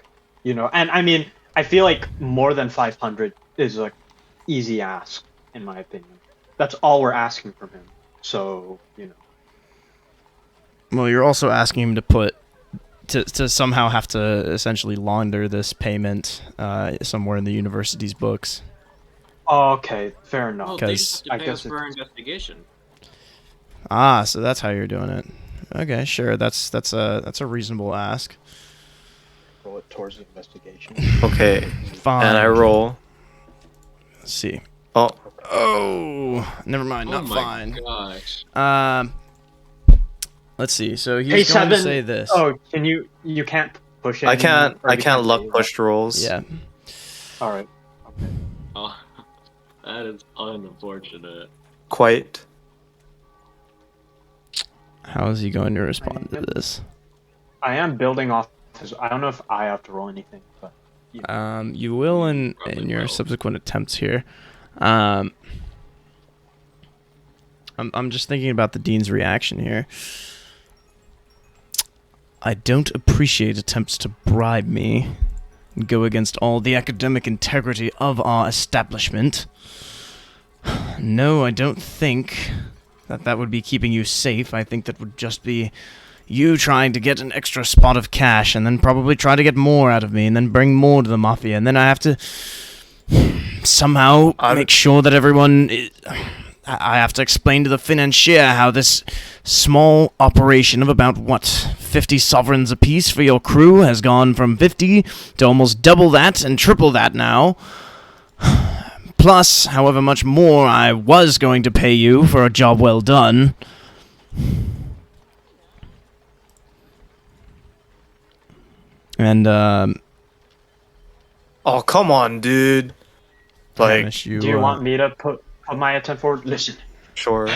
and I mean, I feel like more than 500 is like easy ask, in my opinion. That's all we're asking from him. So, Well, you're also asking him to somehow have to essentially launder this payment somewhere in the university's books. Oh, okay, fair enough. Well, they just have to I pay guess us for our investigation. Ah, so that's how you're doing it. Okay, sure. That's a reasonable ask. Roll it towards the investigation. Okay. Fine. And I roll. Let's see. Oh, never mind. Not fine. Gosh. Let's see. So he's going to say this. Oh, you can't push it. I can't luck push rolls. Yeah. All right. Oh, that is unfortunate. Quite. How is he going to respond to this? I am building off his. I don't know if I have to roll anything, but You will in Probably your will. subsequent attempts here. I'm just thinking about the dean's reaction here. I don't appreciate attempts to bribe me and go against all the academic integrity of our establishment. No, I don't think that would be keeping you safe. I think that would just be you trying to get an extra spot of cash and then probably try to get more out of me and then bring more to the mafia. And then I have to somehow make sure that everyone... I have to explain to the financier how this small operation of about, 50 sovereigns apiece for your crew has gone from 50 to almost double that and triple that now. Plus, however much more I was going to pay you for a job well done. And, Oh, come on, dude. Like, do you want me to put my attempt forward? Listen. sure.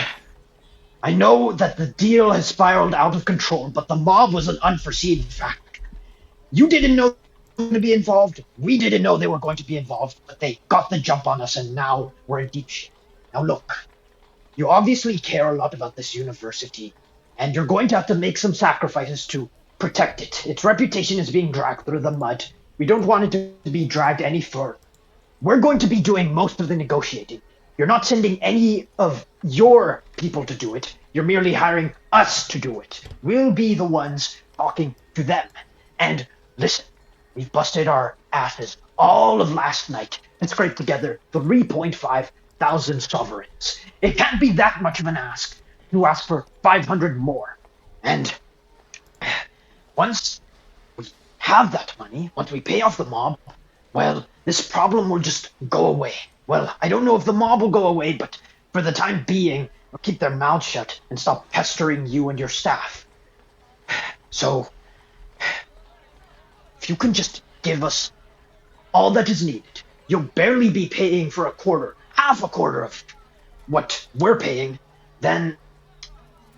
I know that the deal has spiraled out of control, but the mob was an unforeseen factor. You didn't know they were going to be involved. We didn't know they were going to be involved, but they got the jump on us, and now we're in deep shit. Now look, you obviously care a lot about this university, and you're going to have to make some sacrifices to protect it. Its reputation is being dragged through the mud. We don't want it to be dragged any further. We're going to be doing most of the negotiating. You're not sending any of your people to do it. You're merely hiring us to do it. We'll be the ones talking to them. And listen, we've busted our asses all of last night and scraped together 3.5 thousand sovereigns. It can't be that much of an ask to ask for 500 more. And once we have that money, once we pay off the mob, well, this problem will just go away. Well, I don't know if the mob will go away, but for the time being, they'll keep their mouths shut and stop pestering you and your staff. So, if you can just give us all that is needed, you'll barely be paying for half a quarter of what we're paying, then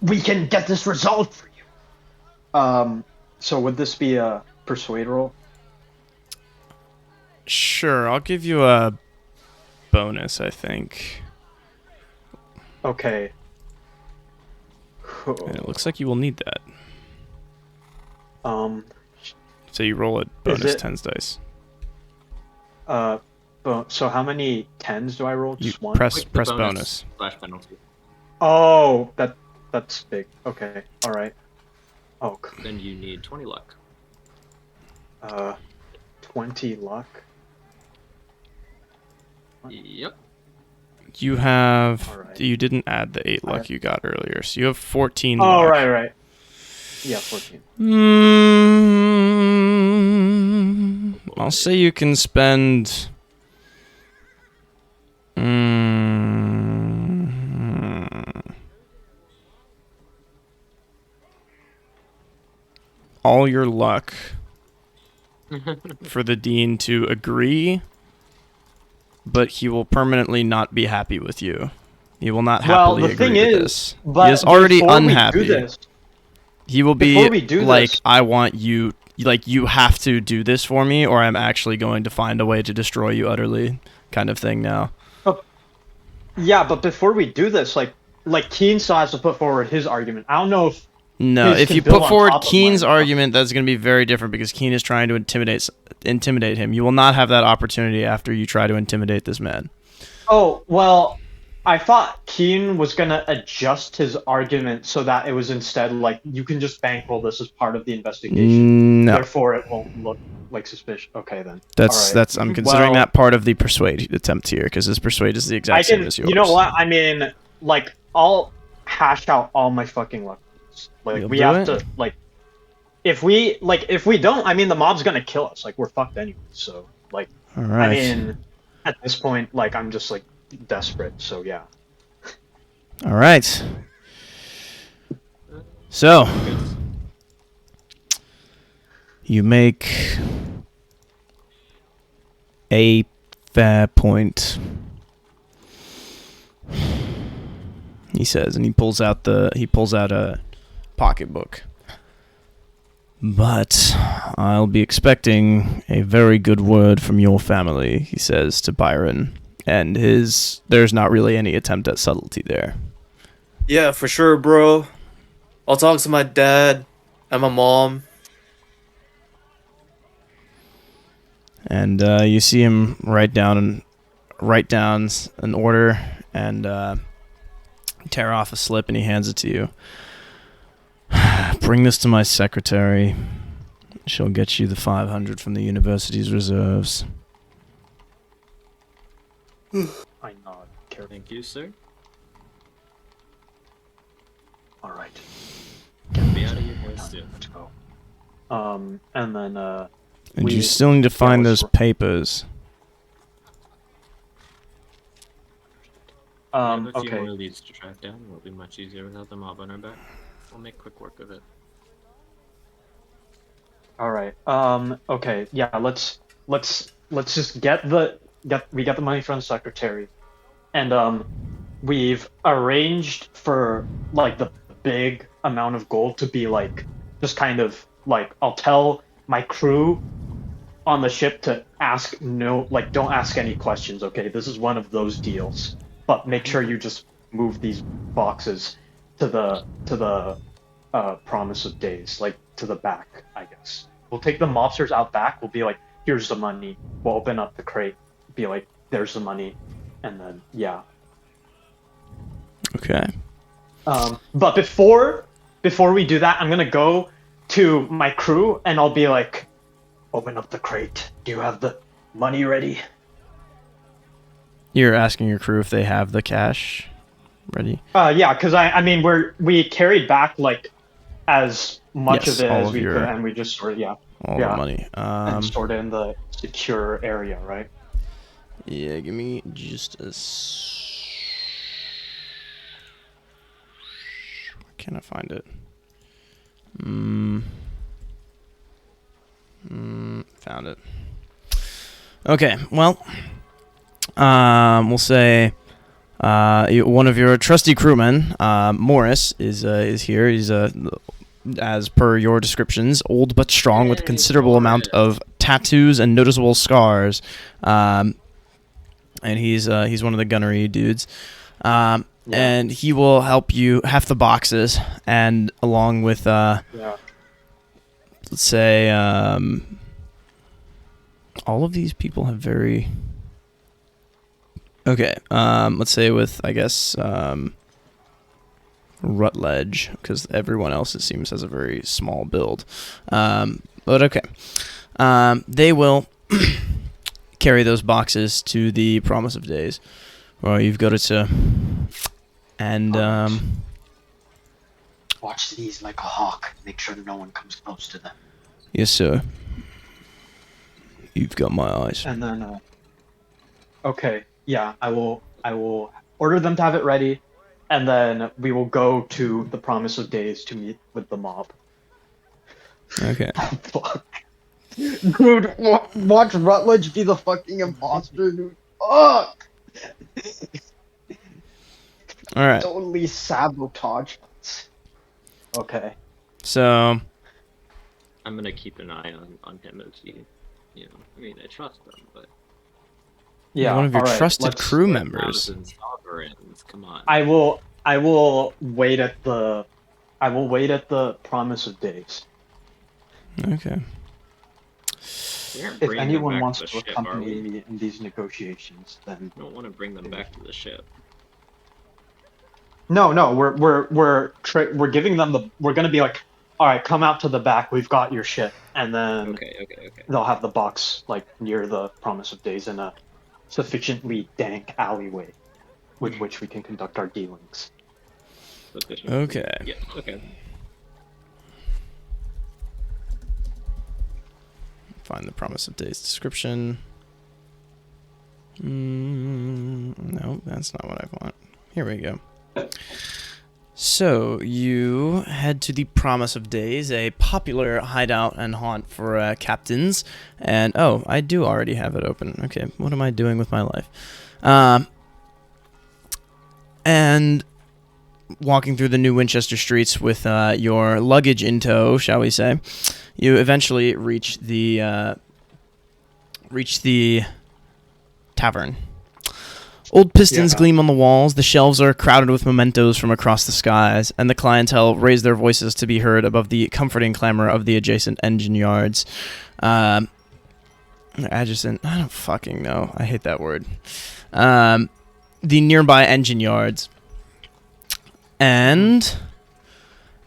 we can get this resolved for you. So would this be a persuade roll? Sure, I'll give you a bonus, I think. Okay. And it looks like you will need that. So you roll a bonus it- 10s dice. So how many 10s do I roll? You Just one? press Click the bonus. Slash penalty. Oh, that's big. Okay, all right. Oh, Then you need 20 luck. 20 luck. Yep. You have... Alright. You didn't add the 8 luck you got earlier, so you have 14 Oh, luck. right. Yeah, 14. I'll say you can spend... all your luck for the dean to agree, but he will permanently not be happy with you. He will not happily Well, the agree thing with is, this. but He is already before we do unhappy. this- He will before we be do like, this- I want you, like, you have to do this for me, or I'm actually going to find a way to destroy you utterly, kind of thing now. Yeah, but before we do this, like Keen still has to put forward his argument. I don't know if No, his if can you build put on forward top of Keen's mine. argument, that's going to be very different because Keen is trying to intimidate him. You will not have that opportunity after you try to intimidate this man. Oh, well, I thought Keen was going to adjust his argument so that it was instead like, you can just bankroll this as part of the investigation. No, Therefore, it won't look like suspicious. Okay, then. that's Alright. I'm considering Well, that part of the persuade attempt here because his persuade is the I exact can, same as yours. you know what? I mean, like, I'll hash out all my fucking luck. Like, You'll we do have it? to, like, if we don't, I mean, the mob's gonna kill us. Like, we're fucked anyway. So, like, All right. I mean, at this point, like, I'm just, like, desperate. So, yeah. All right. So, you make a fair point. He says, and he pulls out a pocketbook. But I'll be expecting a very good word from your family, he says to Byron. And there's not really any attempt at subtlety there. Yeah, for sure, bro. I'll talk to my dad and my mom. And you see him write down an order and tear off a slip, and he hands it to you. Bring this to my secretary. She'll get you the 500 from the university's reserves. I nod. Thank you, sir. All right. Get me out of your hair soon. Let's go. And then And you still need to find let's those papers. We have a few okay. more leads to track down. It will be much easier without the mob on our back. We'll make quick work of it. All right. Okay. Yeah. Let's just we got the money from the secretary, and we've arranged for like the big amount of gold to be like just kind of like I'll tell my crew on the ship to don't ask any questions. Okay, this is one of those deals, but make sure you just move these boxes to the promise of days, like to the back, I guess. We'll take the mobsters out back. We'll be like, here's the money. We'll open up the crate, be like, there's the money, and then yeah. Okay. But before we do that, I'm gonna go to my crew and I'll be like, open up the crate. Do you have the money ready? You're asking your crew if they have the cash ready? Yeah, because I mean we carried back like as much Yes, of it all as of we your- could, and we just stored All the money. and stored it in the secure area, right? Yeah, give me just a where can I find it? Found it. Okay, well, we'll say one of your trusty crewmen, Morris, is here. He's as per your descriptions, old but strong, with a considerable amount of tattoos and noticeable scars. And he's one of the gunnery dudes. And he will help you half the boxes, and along with let's say all of these people have very let's say with I guess Rutledge, because everyone else it seems has a very small build, but okay, they will carry those boxes to the Promise of Days, where you've got it to, and Watch these like a hawk. Make sure no one comes close to them. yes sir, you've got my eyes. And then okay, yeah, I will order them to have it ready, and then we will go to the Promise of Days to meet with the mob. Okay. Fuck. Dude, watch Rutledge be the fucking imposter, dude. Fuck! All right. Totally sabotage us. Okay. So I'm gonna keep an eye on him as he, I mean, I trust him, but Yeah. one of your alright, trusted let's- crew members. thousands sovereigns, come on. I will wait at the Promise of Days. Okay. We aren't If bringing them anyone back wants to to the ship, are accompany we? me in these negotiations, then We don't want to bring them back to the ship. no, we're giving them we're gonna be like, all right, come out to the back, we've got your ship, and then Okay. they'll have the box like near the Promise of Days in a sufficiently dank alleyway with which we can conduct our dealings. Sufficient. Okay. Yeah, okay. Find the Promise of Days description. No, that's not what I want. Here we go. So, you head to the Promise of Days, a popular hideout and haunt for captains. And, oh, I do already have it open. Okay, what am I doing with my life? And walking through the new Winchester streets with your luggage in tow, shall we say, you eventually reach the tavern. Old pistons gleam on the walls, the shelves are crowded with mementos from across the skies, and the clientele raise their voices to be heard above the comforting clamor of the adjacent engine yards. Adjacent, I don't fucking know. I hate that word. The nearby engine yards. And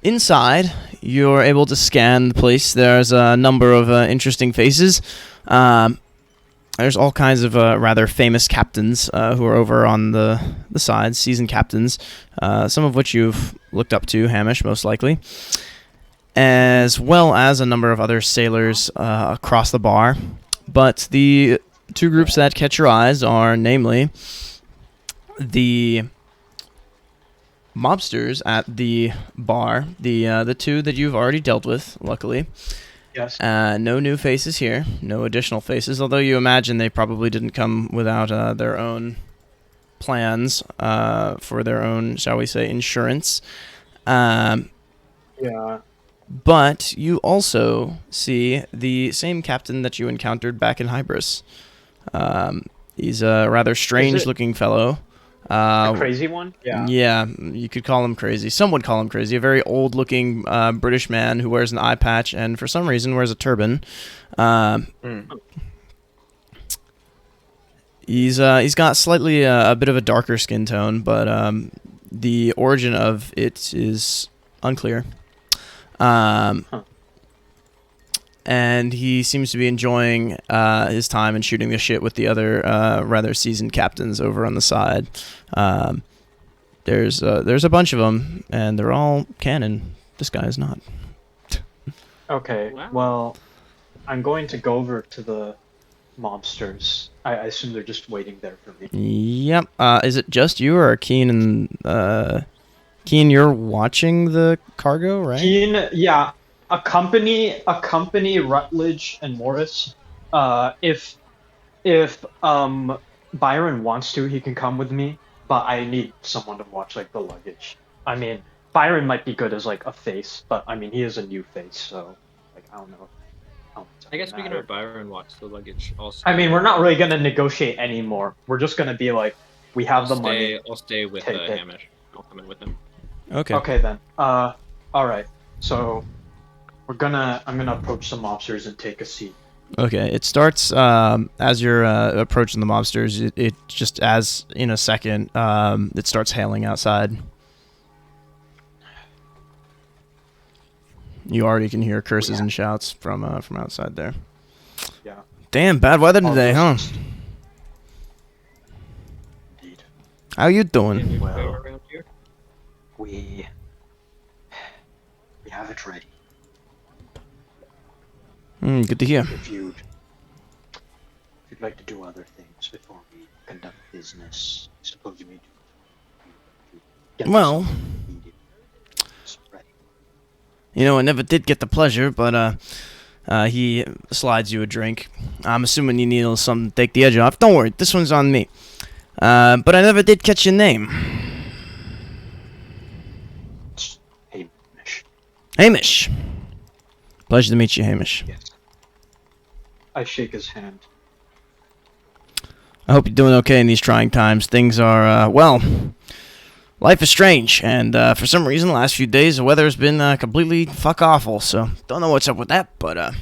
inside, you're able to scan the place. There's a number of interesting faces. There's all kinds of rather famous captains who are over on the sides, seasoned captains, some of which you've looked up to, Hamish, most likely, as well as a number of other sailors across the bar. But the two groups that catch your eyes are, namely, the mobsters at the bar, the two that you've already dealt with, luckily. Yes. No new faces here, no additional faces, although you imagine they probably didn't come without their own plans for their own, shall we say, insurance. Yeah. But you also see the same captain that you encountered back in Hybris. He's a rather strange-looking fellow. The crazy one? Yeah. Yeah, you could call him crazy. Some would call him crazy. A very old-looking British man who wears an eye patch and, for some reason, wears a turban. He's got slightly a bit of a darker skin tone, but the origin of it is unclear. And he seems to be enjoying his time and shooting the shit with the other rather seasoned captains over on the side. There's a bunch of them, and they're all canon. This guy is not. Okay, Wow. well, I'm going to go over to the mobsters. I assume they're just waiting there for me. Yep. Is it just you or Keen and Keen? You're watching the cargo, right? Keen, yeah, accompany Rutledge and Morris. If Byron wants to, he can come with me. But I need someone to watch like the luggage. I mean, Byron might be good as like a face, but I mean he is a new face, so like I don't know. I guess we can have Byron watch the luggage also. I mean, we're not really gonna negotiate anymore. We're just gonna be like, we have the money. I'll stay with Take it. Hamish. I'll come in with him. Okay. Okay then. All right. So I'm gonna approach some mobsters and take a seat. Okay, it starts as you're approaching the mobsters. It just, as in a second, it starts hailing outside. You already can hear curses and shouts from outside there. Yeah. Damn, bad weather I'll today, huh? just- Indeed. How you doing? Any Well. fire around here? We have it ready. Good to hear. If you'd like to do other things before we conduct business, I suppose you may do. Get Well, something needed. It's ready. you know, I never did get the pleasure, but he slides you a drink. I'm assuming you need something to take the edge off. Don't worry, this one's on me. But I never did catch your name. It's Hamish. Hamish. Pleasure to meet you, Hamish. Yes. I shake his hand. I hope you're doing okay in these trying times. Things are, well, life is strange, and for some reason, the last few days, the weather's been completely fuck awful, so don't know what's up with that, but,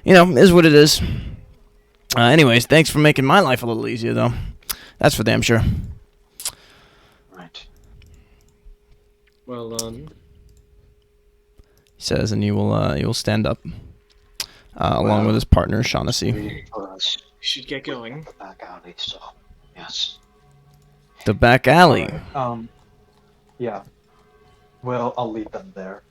you know, is what it is. Anyways, thanks for making my life a little easier, though. That's for damn sure. Right. Well, He says, and you will stand up, along with his partner, Shaughnessy. Waiting for us we should get going. the back alley, so yes. The back alley. Yeah. Well, I'll leave them there.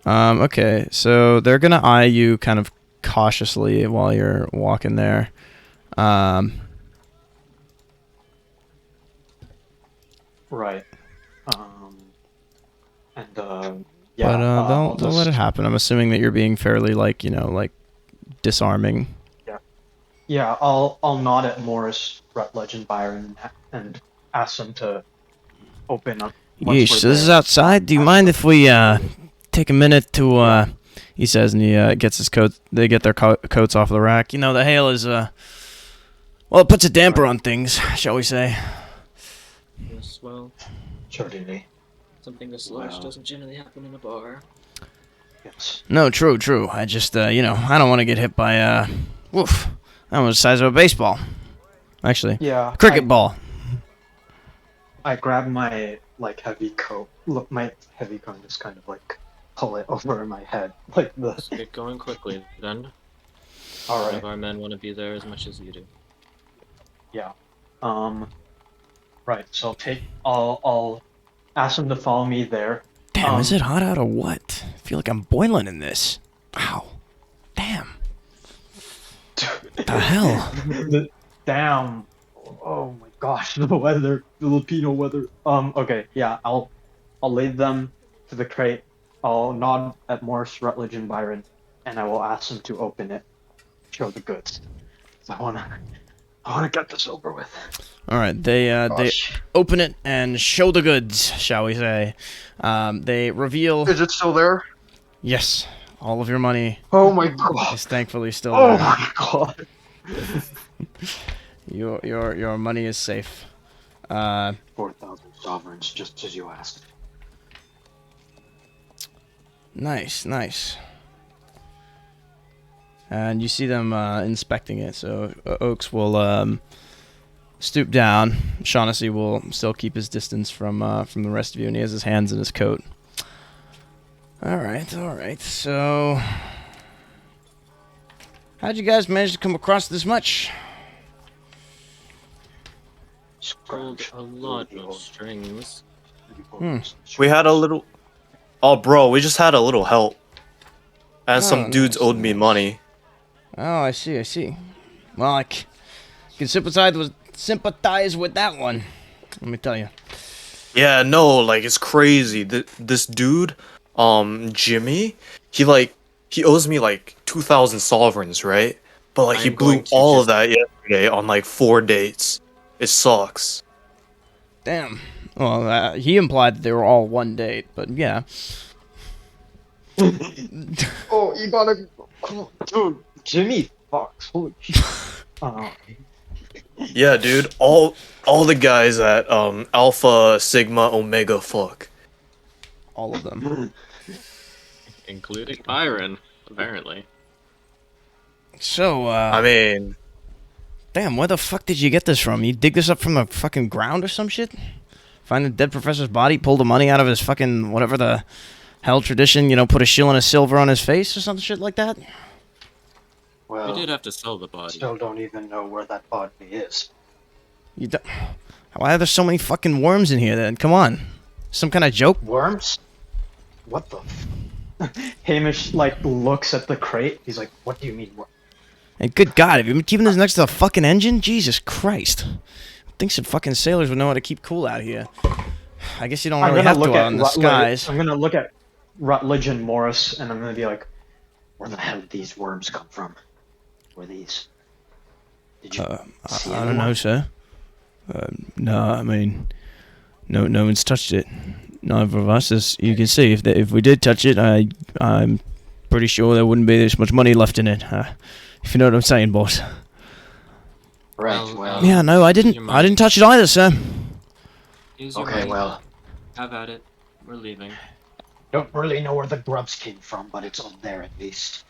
Okay, so they're gonna eye you kind of cautiously while you're walking there. Right. And yeah. But I'll they'll let it just happen. I'm assuming that you're being fairly like like disarming. yeah. I'll nod at Morris, Rutledge, and Byron and ask them to open up once Yeesh. we're So this is there. outside. Do you mind if we take a minute to He says, and he gets his coat. They get their coats off the rack. You know, the hail is well, it puts a damper on things, shall we say? Yes, well, Certainly. something this large doesn't generally happen in a bar. Yes. No, true. I just I don't want to get hit by woof. That was the size of a baseball. Actually, Yeah. cricket ball. I grab my heavy coat. Look, my heavy coat, and just kind of pull it over my head, like the. Let's get going quickly, then. All None right. of our men want to be there as much as you do. Yeah. Right. So I'll ask them to follow me there. Damn, is it hot out or what? I feel like I'm boiling in this. Ow. Damn. The hell? Damn. Oh my gosh, the weather, Filipino weather. Okay, yeah, I'll lead them to the crate. I'll nod at Morris, Rutledge, and Byron, and I will ask them to open it, show the goods. I wanna get this over with. All right, they Gosh. open it and show the goods, shall we say? They reveal. Is it still there? Yes, all of your money Oh my god. is thankfully still Oh there. my god. Your money is safe. 4,000 sovereigns, just as you asked. Nice. And you see them inspecting it. So Oaks will stoop down. Shaughnessy will still keep his distance from the rest of you, and he has his hands in his coat. All right. So, how'd you guys manage to come across this much? Pulled a lot of strings. We had a little. Oh, bro, we just had a little help. And some dudes owed me money. Oh, I see. Well, I can sympathize with that one. Let me tell you. Yeah, no, it's crazy. This dude, Jimmy, he owes me 2,000 sovereigns, right? But he I'm blew going to all just- of that yesterday on 4 dates. It sucks. Damn. Well, he implied that they were all one date, but yeah. Oh, you gotta. Dude, Jimmy fucks. Holy shit. Yeah, dude, all the guys at Alpha, Sigma, Omega fuck. All of them. Including Byron, apparently. So, I mean, damn, where the fuck did you get this from? You dig this up from the fucking ground or some shit? Find the dead professor's body, pull the money out of his fucking whatever the hell tradition, put a shilling of silver on his face or some shit like that? We Well, did have to sell the body. still don't even know where that body is. You don't... Why are there so many fucking worms in here then? Come on. Some kind of joke? Worms? What the? Hamish looks at the crate. He's like, "What do you mean?" And good God, have you been keeping this next to the fucking engine? Jesus Christ. I think some fucking sailors would know how to keep cool out here. I guess you don't really have to out in the skies. I'm gonna look at Rutledge and Morris, and I'm gonna be like, Where the hell did these worms come from? Were these? Did you see I don't anyone? know, sir. No, I mean, no one's touched it. Neither of us, as you can see. If we did touch it, I'm pretty sure there wouldn't be this much money left in it. If you know what I'm saying, boss. Right. Well. Yeah, no, I didn't touch it either, sir. Use your Okay. money. Well, Have at it. We're leaving. don't really know where the grubs came from, but it's up there at least.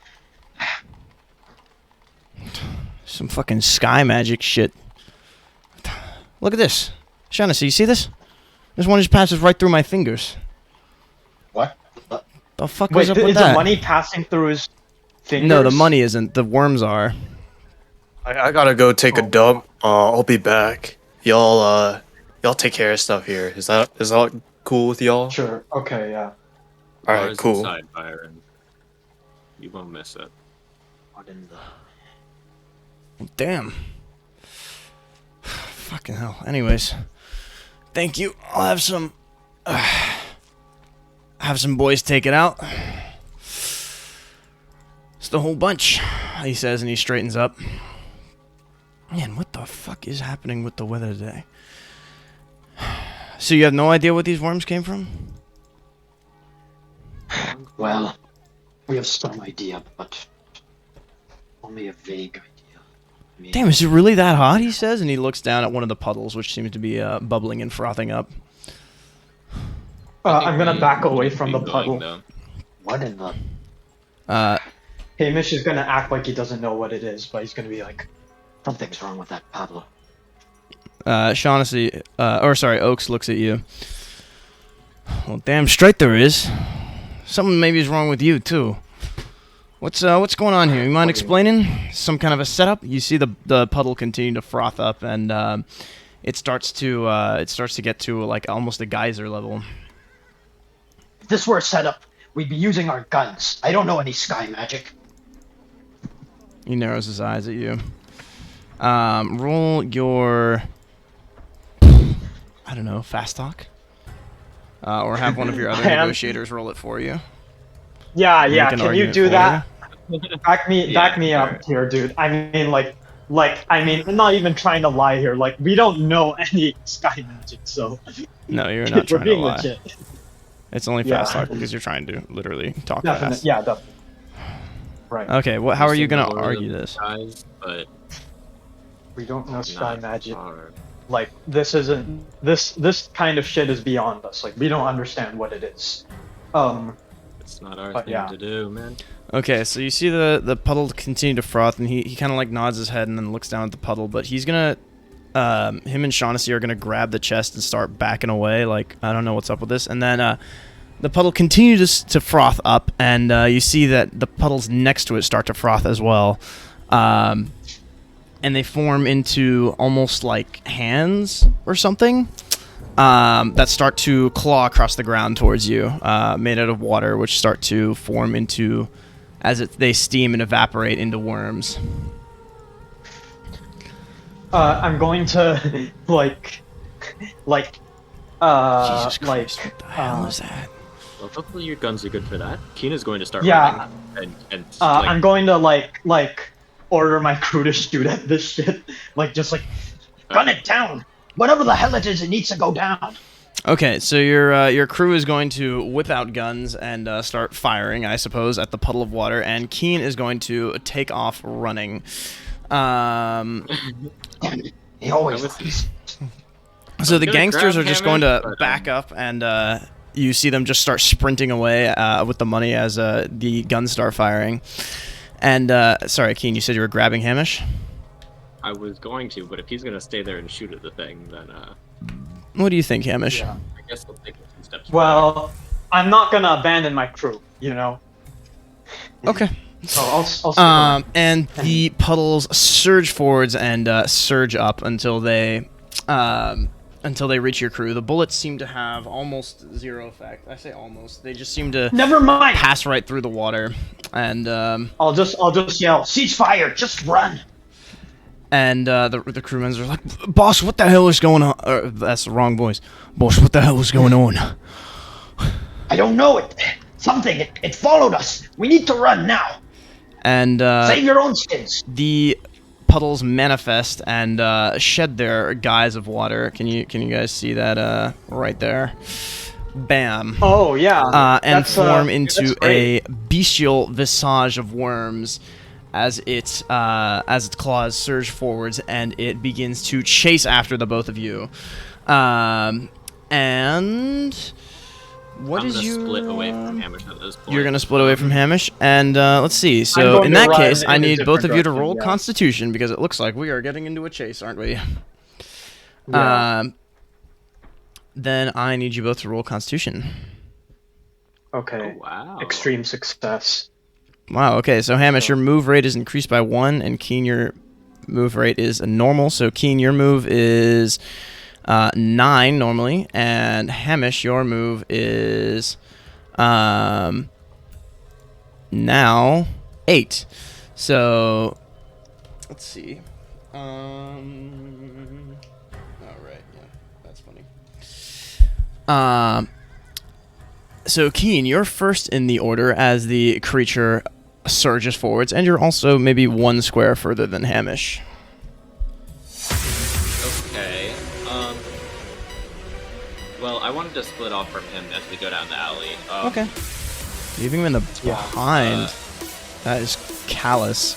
Some fucking sky magic shit. Look at this. Shaughnessy, you see this? This one just passes right through my fingers. What? The fuck "Wait, was up is with the that? money passing through his fingers?" No, the money isn't. The worms are. I gotta go take a dump. I'll be back. Y'all take care of stuff here. Is that cool with y'all? Sure. Okay. Yeah. All right, Bar's cool. inside, Byron. You won't miss it. What in the? Damn. Fucking hell. Anyways. Thank you. I'll have some boys take it out. It's the whole bunch, he says, and he straightens up. Man, what the fuck is happening with the weather today? So you have no idea what these worms came from? Well, we have some idea, but only a vague idea. I mean, Damn, is it really that hot, he says, and he looks down at one of the puddles, which seems to be bubbling and frothing up. I'm gonna back away from the puddle. what in the... Hamish is gonna act like he doesn't know what it is, but he's gonna be like, Something's wrong with that paddle. Shaughnessy, Oaks looks at you. Well, damn straight there is. Something maybe is wrong with you too. What's going on here? You mind explaining? Some kind of a setup? You see the puddle continue to froth up, and it starts to get to like almost a geyser level. If this were a setup, we'd be using our guns. I don't know any sky magic. He narrows his eyes at you. Roll your, I don't know, fast talk, or have one of your other negotiators roll it for you. yeah, Make an can you argument do for that? Yeah, Back me up here, dude. I mean, I'm not even trying to lie here. Like, we don't know any sky magic, so No, you're not we're trying to being lie. legit. It's only Yeah. fast talk because you're trying to literally talk Definitely, fast. yeah, definitely. Right. Okay, how are you gonna Lord of argue the this? Skies, but We don't know sky not magic. far. Like, this isn't this kind of shit is beyond us. Like, we don't understand what it is. It's not our But thing yeah. to do, man. Okay, so you see the puddle continue to froth, and he kind of like nods his head and then looks down at the puddle, but he's gonna, him and Shaughnessy are gonna grab the chest and start backing away, like, I don't know what's up with this, and then, the puddle continues to froth up, and you see that the puddles next to it start to froth as well, and they form into almost like hands or something, that start to claw across the ground towards you, made out of water, which start to form into, they steam and evaporate into worms. I'm going to Jesus Christ, what the hell is that? Well, hopefully your guns are good for that. Keena's going to start Yeah. running. And I'm going to like order my crew to shoot at this shit. Gun it down! Whatever the hell it is, it needs to go down! Okay, so your crew is going to whip out guns and start firing, I suppose, at the puddle of water, and Keen is going to take off running. He always I was- lies. So the gonna gangsters grab are just going to Hammond, but, back up, and you see them just start sprinting away with the money as the guns start firing. And, sorry, Keen, you said you were grabbing Hamish? I was going to, but if he's gonna stay there and shoot at the thing, then What do you think, Hamish? Yeah. I guess I'll take a few steps. Well, I'm not gonna abandon my crew, you know. Okay. So I'll stick around. And the puddles surge forwards and surge up until they reach your crew. The bullets seem to have almost zero effect. I say almost. They just seem to Never mind. pass right through the water. And I'll just yell. Ceasefire! Just run! the crewmen are like, "Boss, what the hell is going on?" That's the wrong voice. "Boss, what the hell is going on?" I don't know it. Something. It followed us. We need to run now. And Save your own skins. the puddles manifest and shed their guise of water. Can you guys see that right there? Bam. Oh yeah. And That's, form that's into a great. bestial visage of worms as its claws surge forwards and it begins to chase after the both of you. And what I'm is gonna your split away from Hamish at this point. You're gonna split away from Hamish, and let's see. I'm So going in to that run case, I in a need both of different you to direction, roll yeah. Constitution because it looks like we are getting into a chase, aren't we? Yeah. Then I need you both to roll Constitution. Okay. Oh, wow. Extreme success. Wow. Okay. So Hamish, your move rate is increased by 1, and Keen, your move rate is normal. So Keen, your move is 9 normally, and Hamish, your move is now 8. So let's see. All right. Yeah, That's funny. So Keen, you're first in the order as the creature surges forwards, and you're also maybe 1 square further than Hamish. Okay. Well, I wanted to split off from him as we go down the alley. Okay. Leaving him in the behind. That is callous.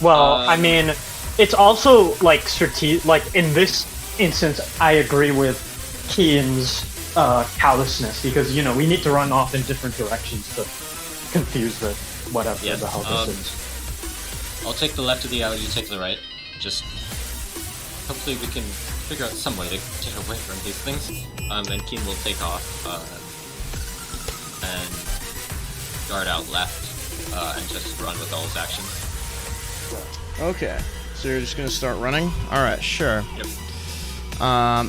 Well, I mean, it's also like like in this instance, I agree with Keen's callousness because we need to run off in different directions to confuse the whatever the hell this is. I'll take the left of the alley, you take the right. Just hopefully we can figure out some way to get away from these things. And Keen will take off and guard out left and just run with all his actions. Okay. So you're just gonna start running? Alright, sure. Yep.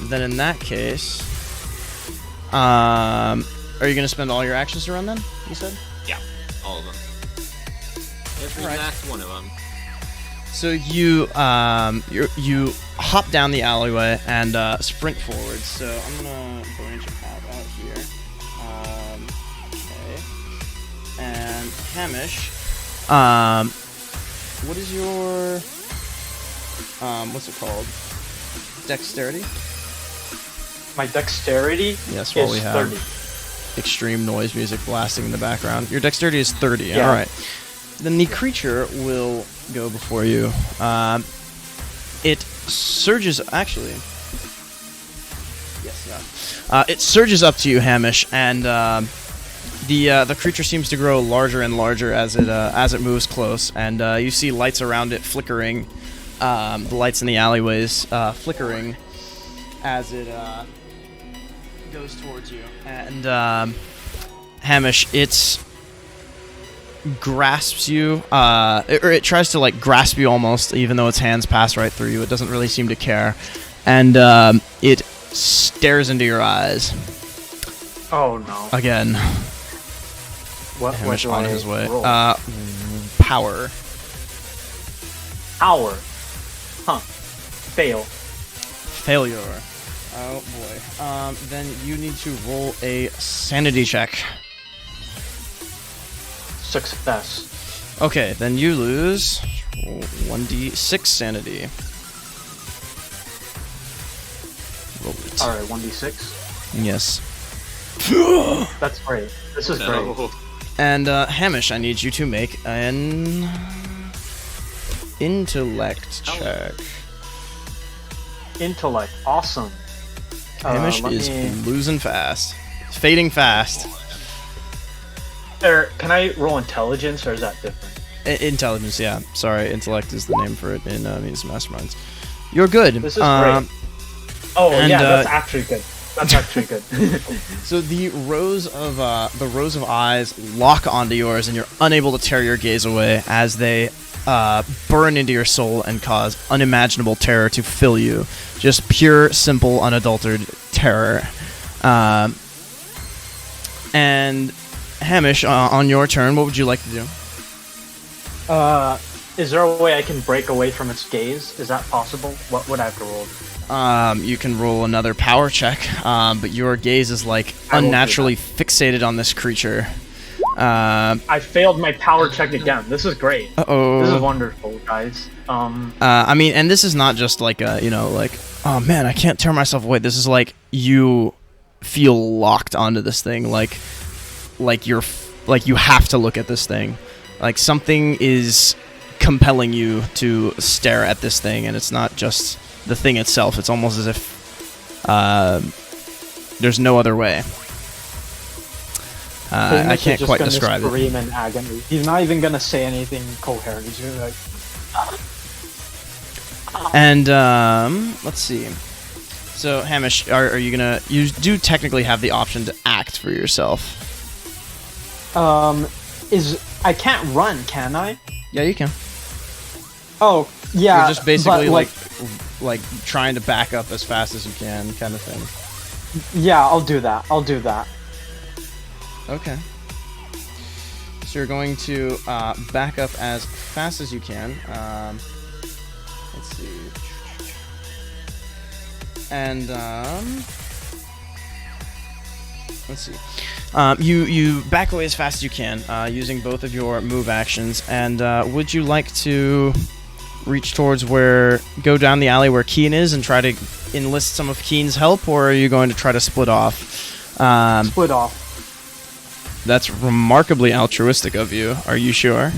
Then in that case, are you gonna spend all your actions to run then, you said? Yeah, all of them. Every last one of them. So you hop down the alleyway and sprint forward. So I'm gonna branch a path out here. Okay. And Hamish, what is your what's it called? Dexterity? My dexterity Yes, while is we have 30. extreme noise music blasting in the background. Your dexterity is 30. Yeah. All right. Then the creature will go before you. It surges. Actually, yes, yeah. It surges up to you, Hamish, and the creature seems to grow larger and larger as it moves close, and you see lights around it flickering. The lights in the alleyways flickering as it goes towards you, and Hamish, it grasps you, or it tries to like grasp you almost, even though its hands pass right through you. It doesn't really seem to care, and it stares into your eyes. Oh no! Again. What Hamish on his way. Roll? Power. Power. Huh. Fail. Failure. Oh boy. Then you need to roll a sanity check. Success. Okay, then you lose 1d6 sanity. Roll it. Alright, 1d6. Yes. That's great. This is great. And Hamish, I need you to make an intellect check. Intellect. Awesome. Hamish is losing fast. Fading fast. Can I roll intelligence, or is that different? Intelligence, yeah. Sorry, intellect is the name for it in Means Masterminds. You're good. This is great. Oh, and, yeah, that's actually good. That's actually good. So the rows of eyes lock onto yours, and you're unable to tear your gaze away as they burn into your soul and cause unimaginable terror to fill you. Just pure, simple, unadulterated terror. And Hamish, on your turn, what would you like to do? Is there a way I can break away from its gaze? Is that possible? What would I have to roll? You can roll another power check, but your gaze is like unnaturally fixated on this creature. I failed my power check again. This is great. Uh-oh. This is wonderful, guys. I mean, and this is not just like oh man, I can't tear myself away. This is like you feel locked onto this thing, like you have to look at this thing. Like something is compelling you to stare at this thing, and it's not just the thing itself. It's almost as if there's no other way. I can't quite describe it. Scream in agony. He's not even gonna say anything coherent. He's gonna be like. And let's see. So Hamish, are you gonna? You do technically have the option to act for yourself. I can't run, can I? Yeah, you can. Oh, yeah. You're just basically but, like trying to back up as fast as you can, kind of thing. Yeah, I'll do that. Okay. So you're going to back up as fast as you can. Let's see. And let's see. You back away as fast as you can, using both of your move actions. And would you like to reach towards go down the alley where Keen is and try to enlist some of Keen's help, or are you going to try to split off? Split off. That's remarkably altruistic of you. Are you sure?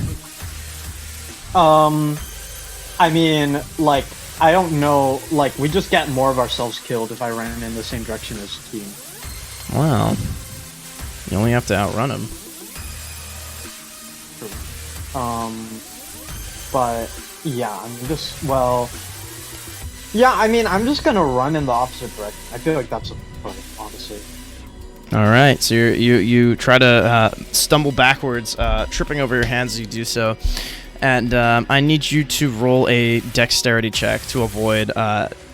I mean, like, I don't know. Like, we just get more of ourselves killed if I ran in the same direction as Keen. Wow. You only have to outrun him. But yeah, I mean, I'm just gonna run in the opposite direction. I feel like that's a point, honestly. All right, so you try to stumble backwards, tripping over your hands as you do so, and I need you to roll a dexterity check to avoid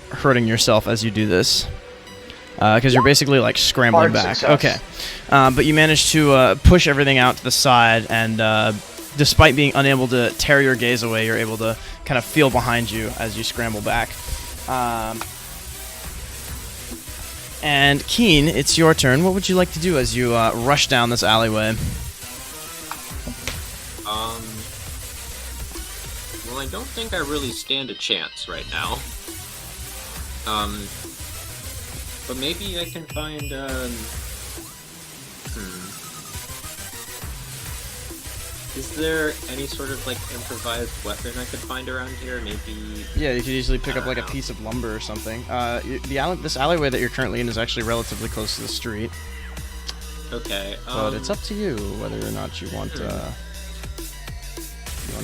hurting yourself as you do this, because you're basically like scrambling Hard back. success. Okay, but you manage to push everything out to the side, and despite being unable to tear your gaze away, you're able to kind of feel behind you as you scramble back. And Keen, it's your turn. What would you like to do as you rush down this alleyway? Well, I don't think I really stand a chance right now. But maybe I can find, Is there any sort of, like, improvised weapon I could find around here? Maybe... Yeah, you could easily pick up, like, a piece of lumber or something. This alleyway that you're currently in is actually relatively close to the street. Okay, But it's up to you whether or not you want to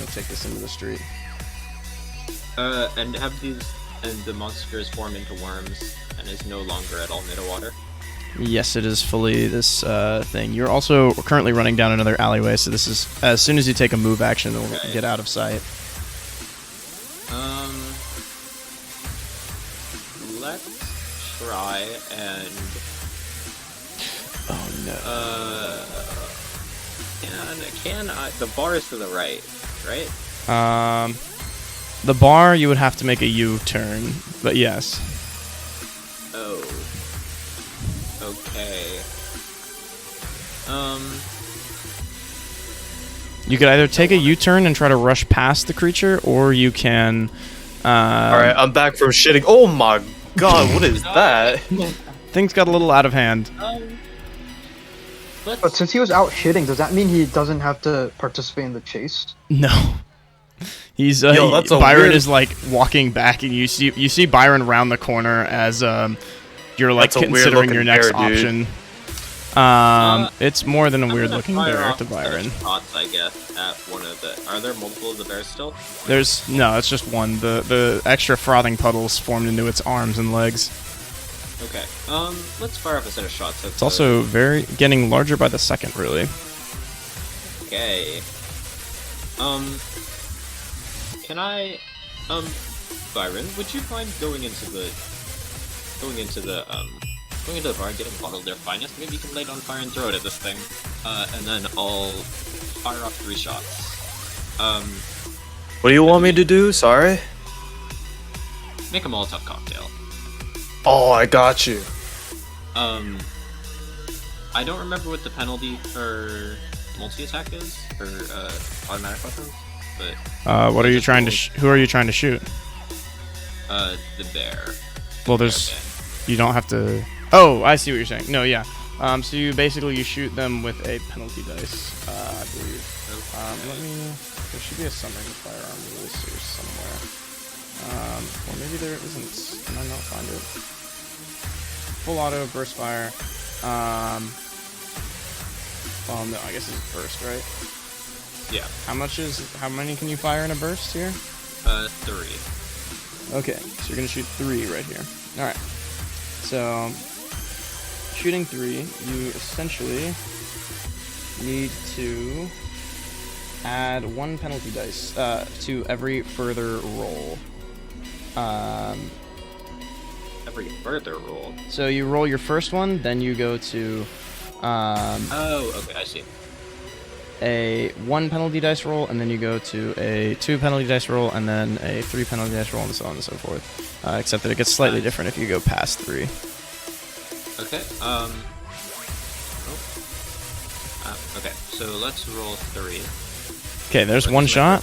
take this into the street. And the monsters form into worms and is no longer at all made of water? Yes, it is fully this thing. You're also currently running down another alleyway, so this is, as soon as you take a move action, it'll get out of sight. Let's try and... Oh no. The bar is to the right, right? The bar, you would have to make a U-turn, but yes. Oh. Okay. You could either take a U-turn and try to rush past the creature, or you can... Alright, I'm back from shitting. Oh my god, what is that? Things got a little out of hand. But since he was out shitting, does that mean he doesn't have to participate in the chase? No. He's that's a Byron weird... is like walking back, and you see Byron round the corner as you're like considering your next option. It's more than a weird looking bear to Byron. Shots, I guess, at one of the... Are there multiple of the bears still? No, it's just one. The extra frothing puddles formed into its arms and legs. Okay. Let's fire off a set of shots. It's also getting larger by the second, really. Okay. Can I, Byron, would you mind going into the bar and getting a bottle of their finest? Maybe you can light it on fire and throw it at this thing. And then I'll fire off 3 shots. What do you want me to do? Sorry? Make a Molotov cocktail. Oh, I got you. I don't remember what the penalty for multi-attack is, for, automatic weapons, but... What are you trying to who are you trying to shoot? The bear. Well, you don't have to... Oh, I see what you're saying. No, yeah. So you shoot them with a penalty dice, I believe. Okay. There should be a summary firearm rules here somewhere. Or maybe there isn't. Can I not find it? Full auto, burst fire. Well, no, I guess it's burst, right? Yeah. How many can you fire in a burst here? 3. Okay, so you're gonna shoot 3 right here. Alright. So, shooting 3, you essentially need to add 1 penalty dice to every further roll. Every further roll? So you roll your first one, then you go to... Oh, okay, I see. a 1 penalty dice roll, and then you go to a 2 penalty dice roll, and then a 3 penalty dice roll, and so on and so forth. Except that it gets slightly different if you go past 3. Okay. Okay. So let's roll 3. Okay, there's 1 shot.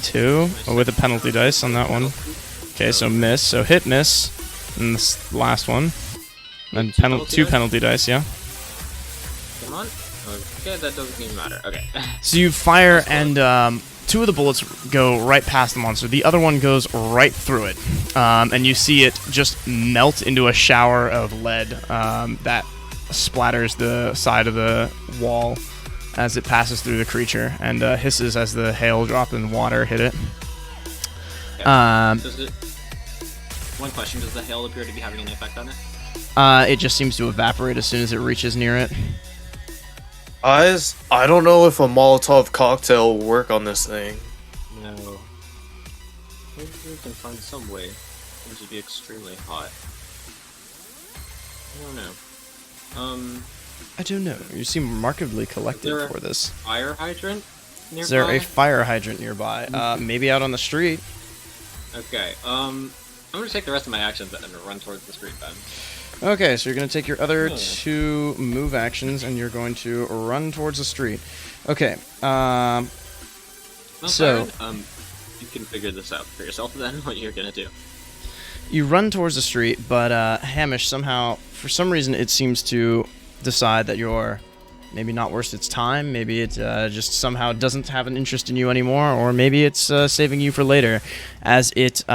2 with a penalty dice on that one. Okay, so miss. So hit, miss, and this last one. And then 2 penalty dice, yeah. Come on. Okay, that doesn't even matter. Okay. So you fire, and 2 of the bullets go right past the monster. The other one goes right through it. And you see it just melt into a shower of lead that splatters the side of the wall as it passes through the creature, and hisses as the hail drop and water hit it. Okay. One question, does the hail appear to be having an effect on it? It just seems to evaporate as soon as it reaches near it. Guys, I don't know if a Molotov cocktail will work on this thing. No. Maybe we can find some way. It would be extremely hot. I don't know. I don't know. You seem remarkably collected for this. Fire hydrant nearby? Is there a fire hydrant nearby? Maybe out on the street. Okay, I'm gonna take the rest of my actions and run towards the street then. Okay, so you're going to take your other 2 move actions, and you're going to run towards the street. Okay, Well, so... Byron, you can figure this out for yourself then, what you're gonna do. You run towards the street, but Hamish somehow, for some reason, it seems to decide that you're maybe not worth its time. Maybe it just somehow doesn't have an interest in you anymore, or maybe it's saving you for later, as it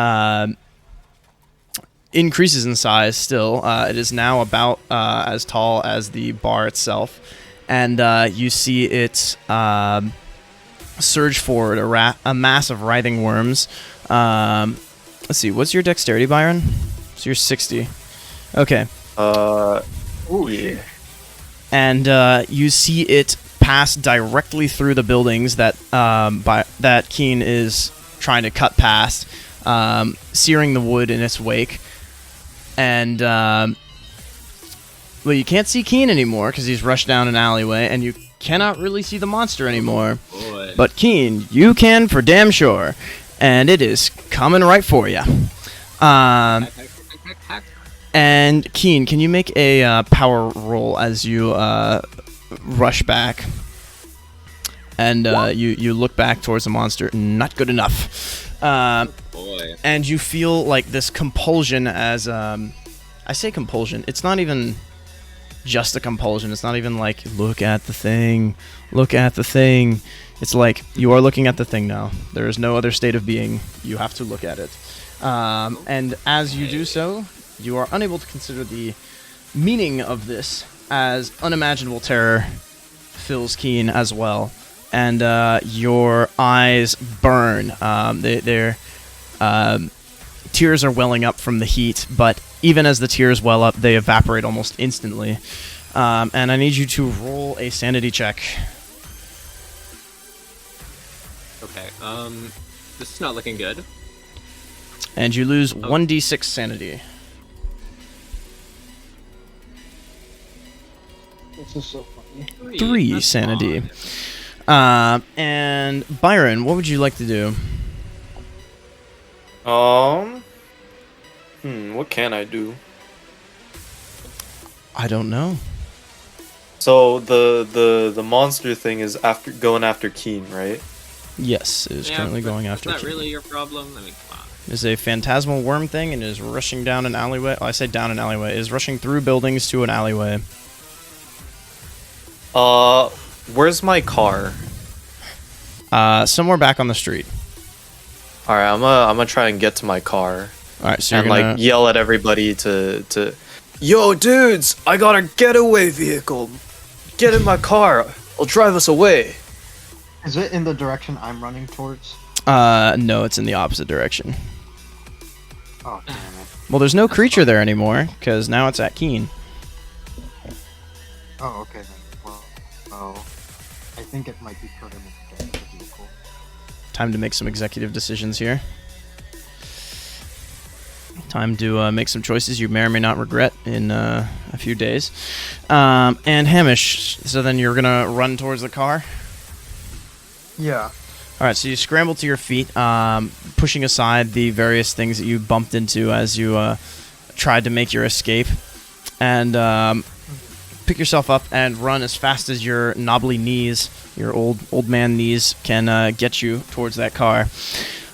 increases in size still. It is now about as tall as the bar itself, and you see it surge forward, a mass of writhing worms. Let's see, what's your dexterity, Byron? So you're 60. Okay. Yeah. And you see it pass directly through the buildings that that Keen is trying to cut past, searing the wood in its wake. And well, you can't see Keen anymore because he's rushed down an alleyway, and you cannot really see the monster anymore. Boy. But Keen, you can for damn sure, and it is coming right for you. And Keen, can you make a power roll as you rush back? And you look back towards the monster. Not good enough. Boy. And you feel like this compulsion as I say compulsion. It's not even just a compulsion. It's not even like look at the thing. Look at the thing. It's like you are looking at the thing now. There is no other state of being. You have to look at it. And as you do so, you are unable to consider the meaning of this, as unimaginable terror fills Keen as well, and your eyes burn. Their tears are welling up from the heat, but even as the tears well up, they evaporate almost instantly. And I need you to roll a sanity check. Okay, this is not looking good. And you lose 1d6 sanity. This is so funny. 3 That's sanity. odd. And Byron, what would you like to do? What can I do? I don't know. So the monster thing is going after Keen, right? Yes, it is currently going after Is that Keen. really your problem? I mean, come on. It is a phantasmal worm thing and is rushing down an alleyway. Oh, I say down an alleyway. It is rushing through buildings to an alleyway. Where's my car? Somewhere back on the street. All right, I'm gonna try and get to my car All right, so you're and gonna... like yell at everybody to, yo, dudes, I got a getaway vehicle. Get in my car. I'll drive us away. Is it in the direction I'm running towards? No, it's in the opposite direction. Oh, damn it. Well, there's no creature there anymore, because now it's at Keen. Oh, okay then. Well, I think it might be pertinent to get the vehicle. Time to make some executive decisions here. Time to make some choices you may or may not regret in a few days. And Hamish, so then you're gonna run towards the car? Yeah. Alright, so you scramble to your feet, pushing aside the various things that you bumped into as you tried to make your escape. And pick yourself up and run as fast as your knobbly knees, your old man knees, can get you towards that car.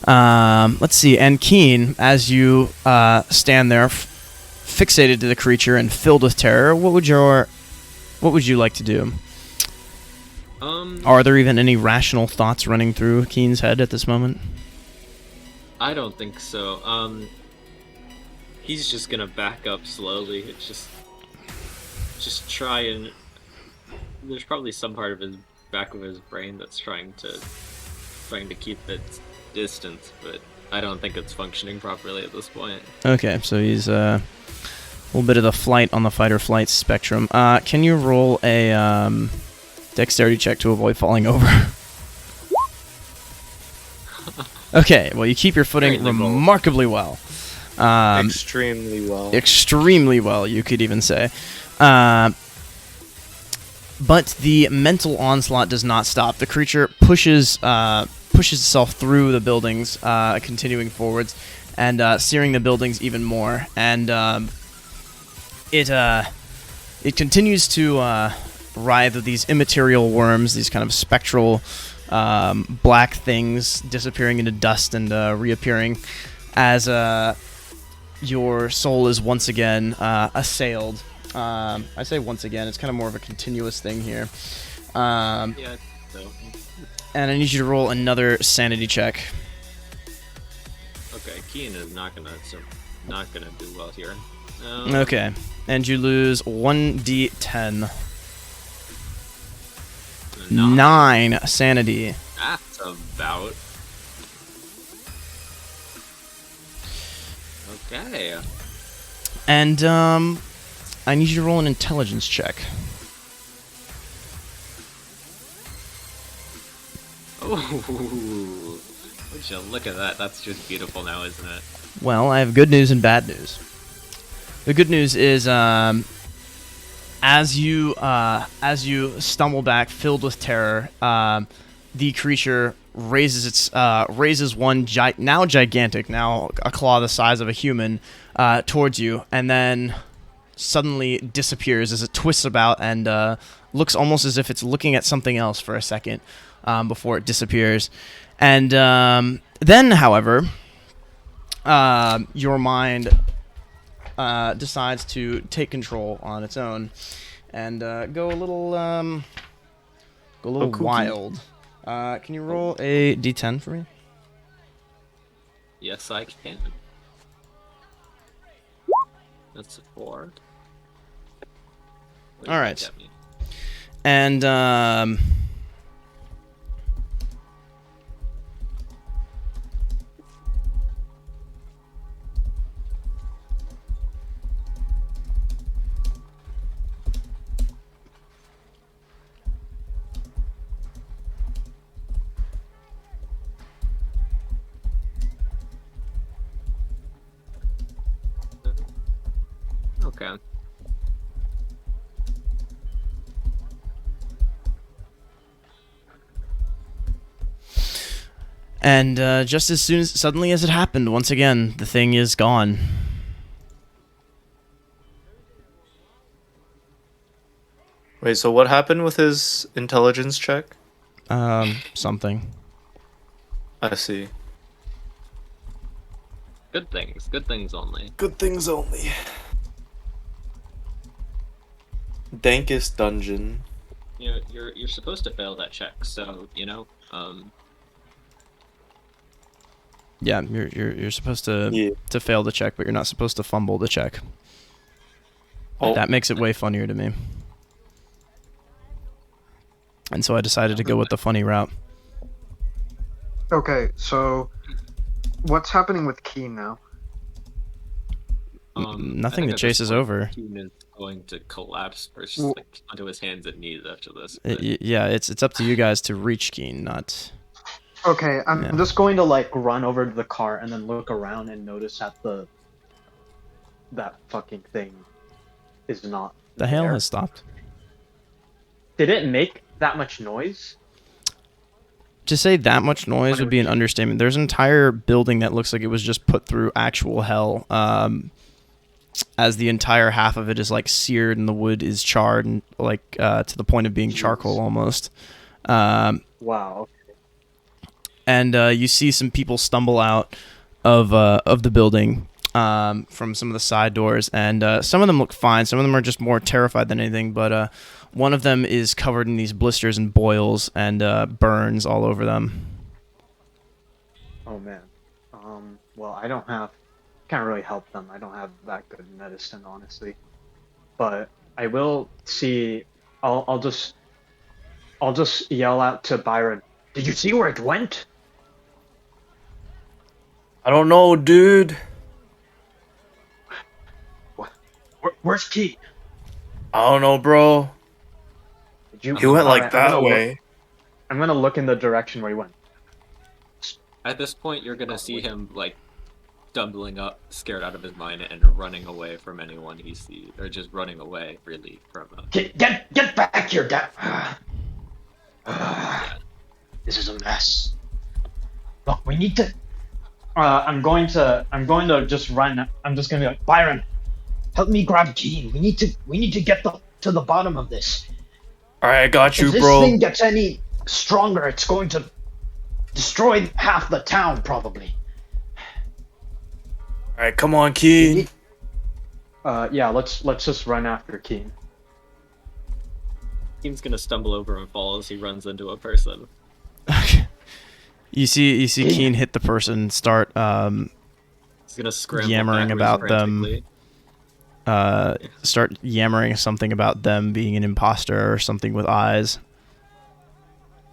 Let's see, and Keen, as you stand there, fixated to the creature and filled with terror, what would you like to do? Are there even any rational thoughts running through Keen's head at this moment? I don't think so. He's just gonna back up slowly. It's just try and. There's probably some part of his back of his brain that's trying to keep its distance, but I don't think it's functioning properly at this point. Okay, so he's a little bit of the flight on the fight or flight spectrum. Can you roll a dexterity check to avoid falling over? Okay, well, you keep your footing remarkably well. Extremely well. Extremely well, you could even say. But the mental onslaught does not stop. The creature pushes itself through the buildings, continuing forwards, and searing the buildings even more. And it continues to writhe with these immaterial worms, these kind of spectral black things disappearing into dust and reappearing as your soul is once again assailed. I say once again, it's kind of more of a continuous thing here. Yeah, so. And I need you to roll another sanity check. Okay, Keen is not gonna do well here. Okay, and you lose 1d10. 9 sanity. That's about. Okay. And I need you to roll an intelligence check. Oh, would you look at that? That's just beautiful now, isn't it? Well, I have good news and bad news. The good news is, as you stumble back, filled with terror, the creature raises one now gigantic, now a claw the size of a human, towards you, and then suddenly disappears as it twists about and looks almost as if it's looking at something else for a second before it disappears. And then, however, your mind decides to take control on its own and go a little wild. Can you roll a d10 for me? Yes, I can. That's a 4. All right. And okay. And just suddenly as it happened, once again, the thing is gone. Wait, so what happened with his intelligence check? Something. I see. Good things only. Good things only. Dankest dungeon. You know, you're supposed to fail that check, so Yeah, you're supposed to fail the check, but you're not supposed to fumble the check. Oh. That makes it way funnier to me. And so I decided to go with the funny route. Okay, so what's happening with Keen now? Nothing that chases over. Keen is going to collapse first, like onto his hands and knees after this. Yeah, it's up to you guys to reach Keen, not. Okay, I'm Yeah. just going to run over to the car and then look around and notice at the that fucking thing is not The hail there. has stopped. Did it make that much noise? To say that much noise When it would be an was- understatement. There's an entire building that looks like it was just put through actual hell. As the entire half of it is like seared and the wood is charred and like to the point of being charcoal almost. Wow. And you see some people stumble out of the building from some of the side doors, and some of them look fine. Some of them are just more terrified than anything. But one of them is covered in these blisters and boils and burns all over them. Oh man. Well, I don't have. Can't really help them. I don't have that good medicine, honestly. But I will see. I'll just yell out to Byron. Did you see where it went? I don't know, dude. Where's Key? I don't know, bro. Did you? He went like Alright, that way. I'm gonna look in the direction where he went. At this point, you're gonna see him like stumbling up, scared out of his mind, and running away from anyone he sees, or just running away really from. Get back here, Dad. This is a mess. Look, we need to. I'm going to just run. I'm just gonna be like, Byron. Help me grab Keen. We need to get to the bottom of this. All right, I got you, If this bro. thing gets any stronger, it's going to destroy half the town, probably. All right, come on, Key. Yeah, let's just run after Keen. Keen's gonna stumble over and fall as he runs into a person. You see Keen hit the person, start He's gonna scramble yammering backwards about them. frantically. Start yammering something about them being an imposter or something with eyes.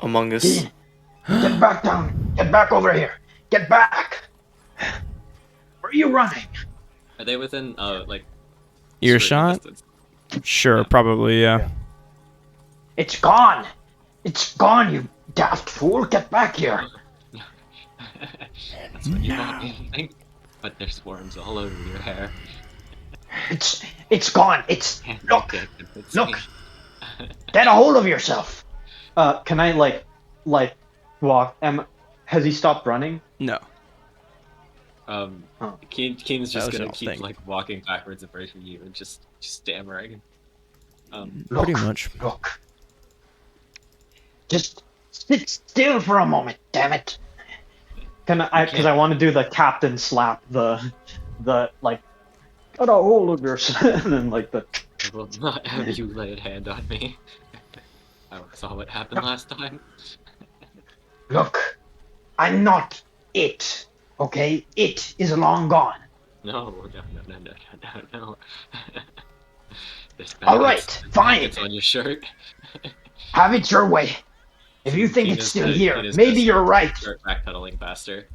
Among Us. Keen, get back down. Get back over here. Get back. Where are you running? Are they within like Earshot? certain distance? Sure, Yeah. probably, yeah. It's gone. It's gone, you daft fool. Get back here. That's what you want me to think. But there's worms all over your hair. It's gone. Look. It's Look. me. Get a hold of yourself. Can I like walk? Has he stopped running? No. Oh. Keen's That just was gonna your keep thing. like walking backwards away from you and just stammering. Pretty Look. much. Look. Just sit still for a moment, damn it. Can I? Because I want to do the captain slap, the like, get a hold of yourself, and then like the. I will not have you lay a hand on me. I saw what happened last time. Look. I'm not it. Okay? It is long gone. No. No. There's All maggots- right, fine. maggots on your shirt. Have it your way. If you think Keen it's is still gonna- here, Keen is maybe gonna you're right. Start backpedaling faster.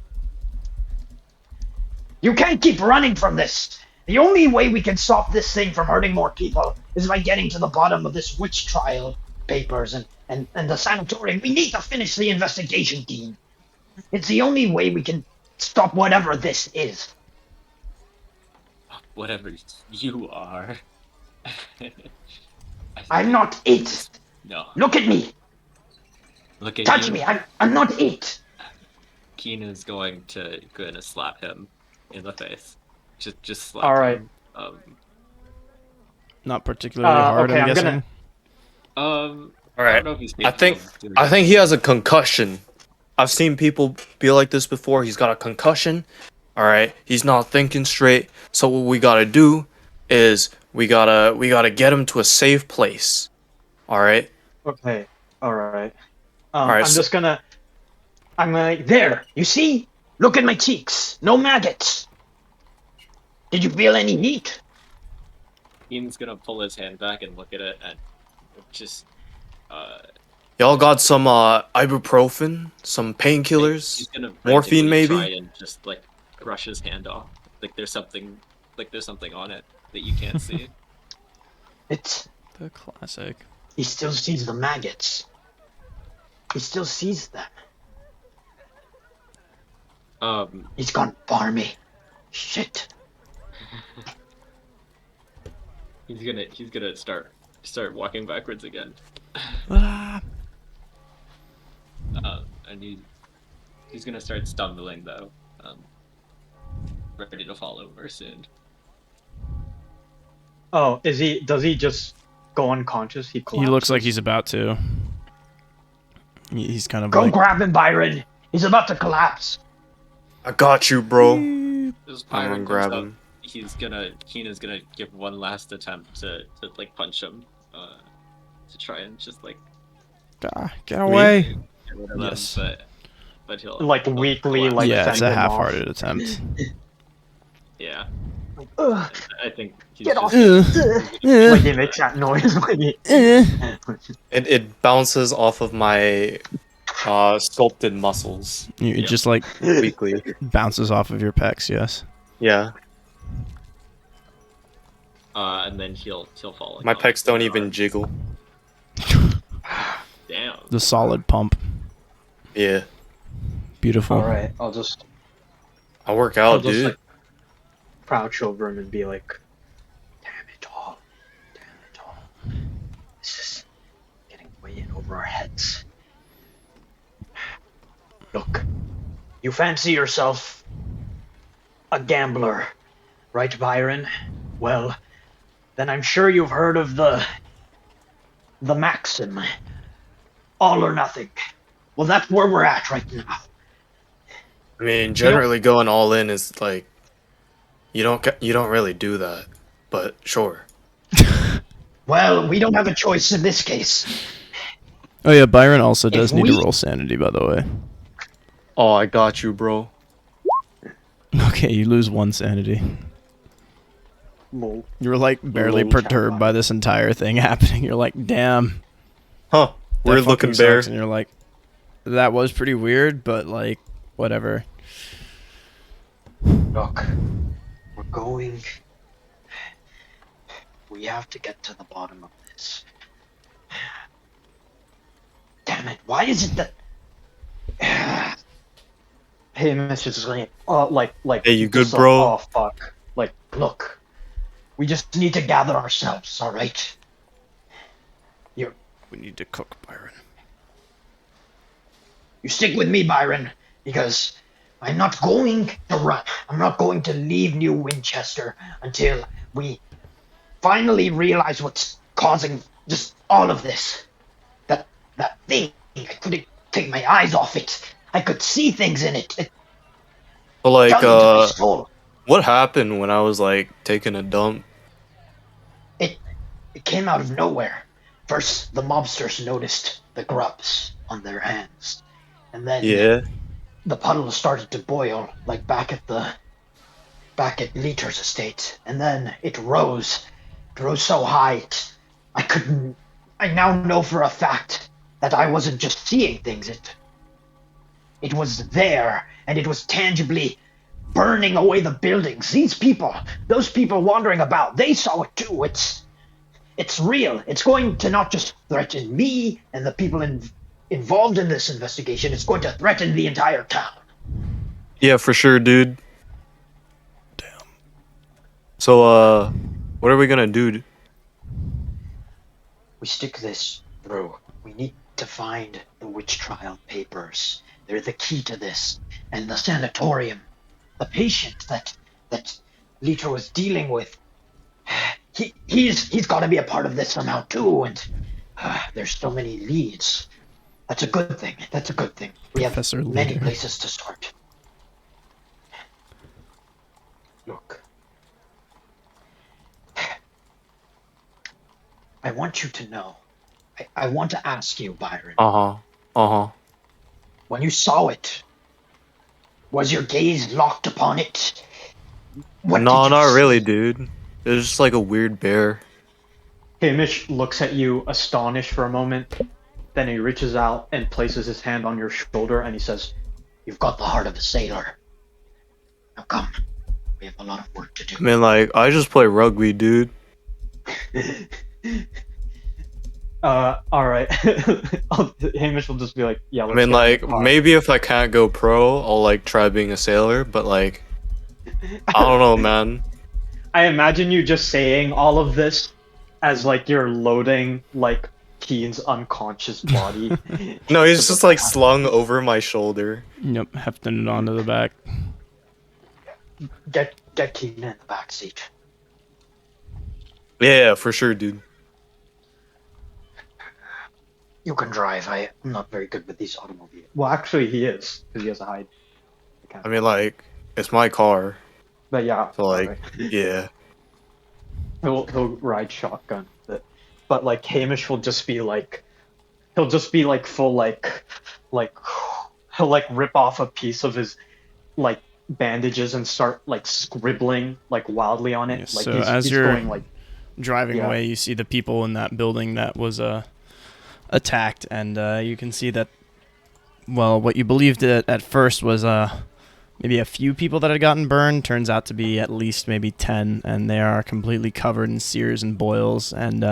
You can't keep running from this. The only way we can stop this thing from hurting more people is by getting to the bottom of this witch trial papers and the sanatorium. We need to finish the investigation, Dean. It's the only way we can stop whatever this is. Whatever you are. I'm not it. No. Look at me. Look at Touch you. me. I'm not it. Keen is going to slap him in the face. Just slap All right. him. Not particularly hard, okay, I'm I'm guessing. All I right. don't know if he's I think capable of doing I think he has a concussion. I've seen people be like this before. He's got a concussion. All right. He's not thinking straight. So what we gotta do is we gotta get him to a safe place. All right. Okay. All right. Alright, I'm so- just gonna. I'm gonna. There. You see? Look at my cheeks. No maggots. Did you feel any heat? Keen's gonna pull his hand back and look at it and just Y'all got some ibuprofen, some painkillers, he's gonna morphine frantically maybe. try and just like brush his hand off. Like there's something on it that you can't see. It's. The classic. He still sees the maggots. He still sees them. He's gone barmy. Shit. He's gonna start walking backwards again. Ah. And he's gonna start stumbling though. Ready to fall over soon. Oh, is he? Does he just go unconscious? He He collapses. looks like he's about to. He's kind of Go like. grab him, Byron. He's about to collapse. I got you, bro. As I'm Byron gonna grab comes him. up, Keenan's gonna give one last attempt to like punch him, to try and just like Ah, get away. get rid of him, Yes. but he'll like he'll weakly, collapse. like Yeah, it's fend a him off. half-hearted attempt. Yeah, Ugh, I think he's get just off. Like he makes that noise. When he... It bounces off of my sculpted muscles It just like weekly. bounces off of your pecs. Yes. Yeah, and then he'll fall. my pecs don't even jiggle. Damn. The solid pump. Yeah, Beautiful. All right, I'll just I work I'll out, just dude. like crouch over him and be like, "Damn it all! This is getting way in over our heads. Look, you fancy yourself a gambler, right, Byron? Well, then I'm sure you've heard of the maxim, all or nothing. Well, that's where we're at right now. I mean, generally going all in is like you don't really do that, but sure. Well, we don't have a choice in this case. Oh yeah, Byron also does If need to we- roll sanity, by the way. Oh, I got you, bro. Okay, you lose 1 sanity. "Lol." You're like barely Lol, perturbed chat by this entire thing happening. You're like, damn. Huh? that Weird looking fucking bear. sucks. And you're like, that was pretty weird, but like, whatever. Look, we're going. We have to get to the bottom of this. Damn it! Why is it that? Hey, Mr. Slane. Like. Hey, you good, just like, bro? oh fuck! Like, Look, we just need to gather ourselves. All right. We need to cook, Byron. You stick with me, Byron, because I'm not going to run. I'm not going to leave New Winchester until we finally realize what's causing just all of this. That thing, I couldn't take my eyes off it. I could see things in it. It But like, dug into my soul. what happened when I was like taking a dump? It came out of nowhere. First, the mobsters noticed the grubs on their hands, and then Yeah. the puddle started to boil, like back at Leiter's estate, and then it rose so high. I now know for a fact that I wasn't just seeing things. It was there, and it was tangibly burning away the buildings. Those people wandering about, they saw it too. It's real. It's going to not just threaten me and the people involved in this investigation. It's going to threaten the entire town. Yeah, for sure, dude. Damn. So, what are we gonna do? We stick this through. We need to find the witch trial papers. They're the key to this. And the sanatorium. The patient that Leiter was dealing with. He's got to be a part of this somehow too. And there's so many leads. That's a good thing. We have Professor many Leiter. places to start. Look. I want you to know. I want to ask you, Byron. When you saw it, was your gaze locked upon it? What No, did you not see? really, dude. It was just like a weird bear. Hamish looks at you astonished for a moment, then he reaches out and places his hand on your shoulder and he says, You've got the heart of a sailor. Now come. We have a lot of work to do. I mean, like, I just play rugby, dude. alright. Hamish will just be like, yeah, I let's mean, get in like, the car." maybe if I can't go pro, I'll like try being a sailor. But like, I don't know, man. I imagine you just saying all of this as like you're loading like Keen's unconscious body. No, he's just like slung over my shoulder. Yep, hefting it onto the back. Get Keen in the back seat. Yeah, for sure, dude. You can drive. I'm not very good with these automobiles. Well, actually, he is because he has a hide. I mean, like, it's my car, But yeah, so like, alright. yeah. he'll ride shotgun. But like Hamish will just be like, he'll just be like full like he'll like rip off a piece of his like bandages and start like scribbling like wildly on it. Yeah, Like so he's as you're going like driving Yeah. away, you see the people in that building that was attacked, and you can see that, well, what you believed at first was maybe a few people that had gotten burned turns out to be at least maybe 10, and they are completely covered in sears and boils, and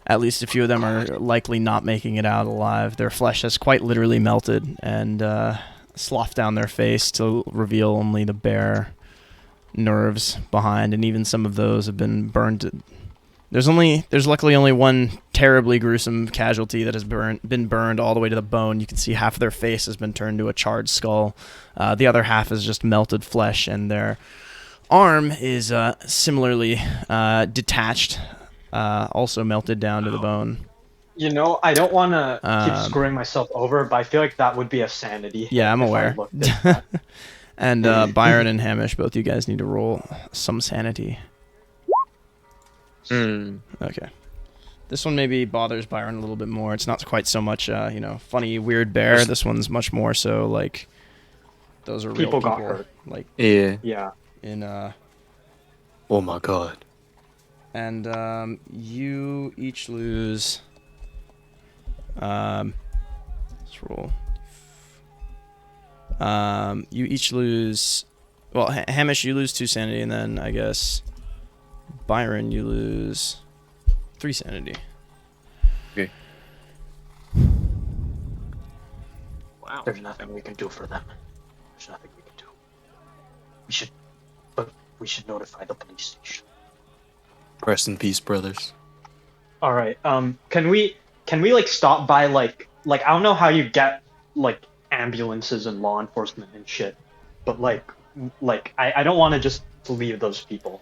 at least a few of them are likely not making it out alive. Their flesh has quite literally melted and sloughed down their face to reveal only the bare nerves behind, and even some of those have been burned. There's luckily only one terribly gruesome casualty that has been burned all the way to the bone. You can see half of their face has been turned to a charred skull. The other half is just melted flesh, and their arm is similarly detached, also melted down to the bone. You know, I don't want to keep Um, screwing myself over, but I feel like that would be a sanity. Yeah, I'm if I aware. looked at that. And Byron and Hamish, both you guys need to roll some sanity. Okay. This one maybe bothers Byron a little bit more. It's not quite so much, funny, weird bear. This one's much more so like those are real People people. got hurt. Like Yeah. Yeah. in Oh my god. and you each lose. Let's roll. You each lose. Well, Hamish, you lose 2 sanity, and then I guess Byron, you lose 3 sanity. Okay. Wow. There's nothing we can do for them. There's nothing we can do. We should notify the police station. Rest in peace, brothers. All right. Can we like stop by like I don't know how you get like ambulances and law enforcement and shit, but like I don't want to just leave those people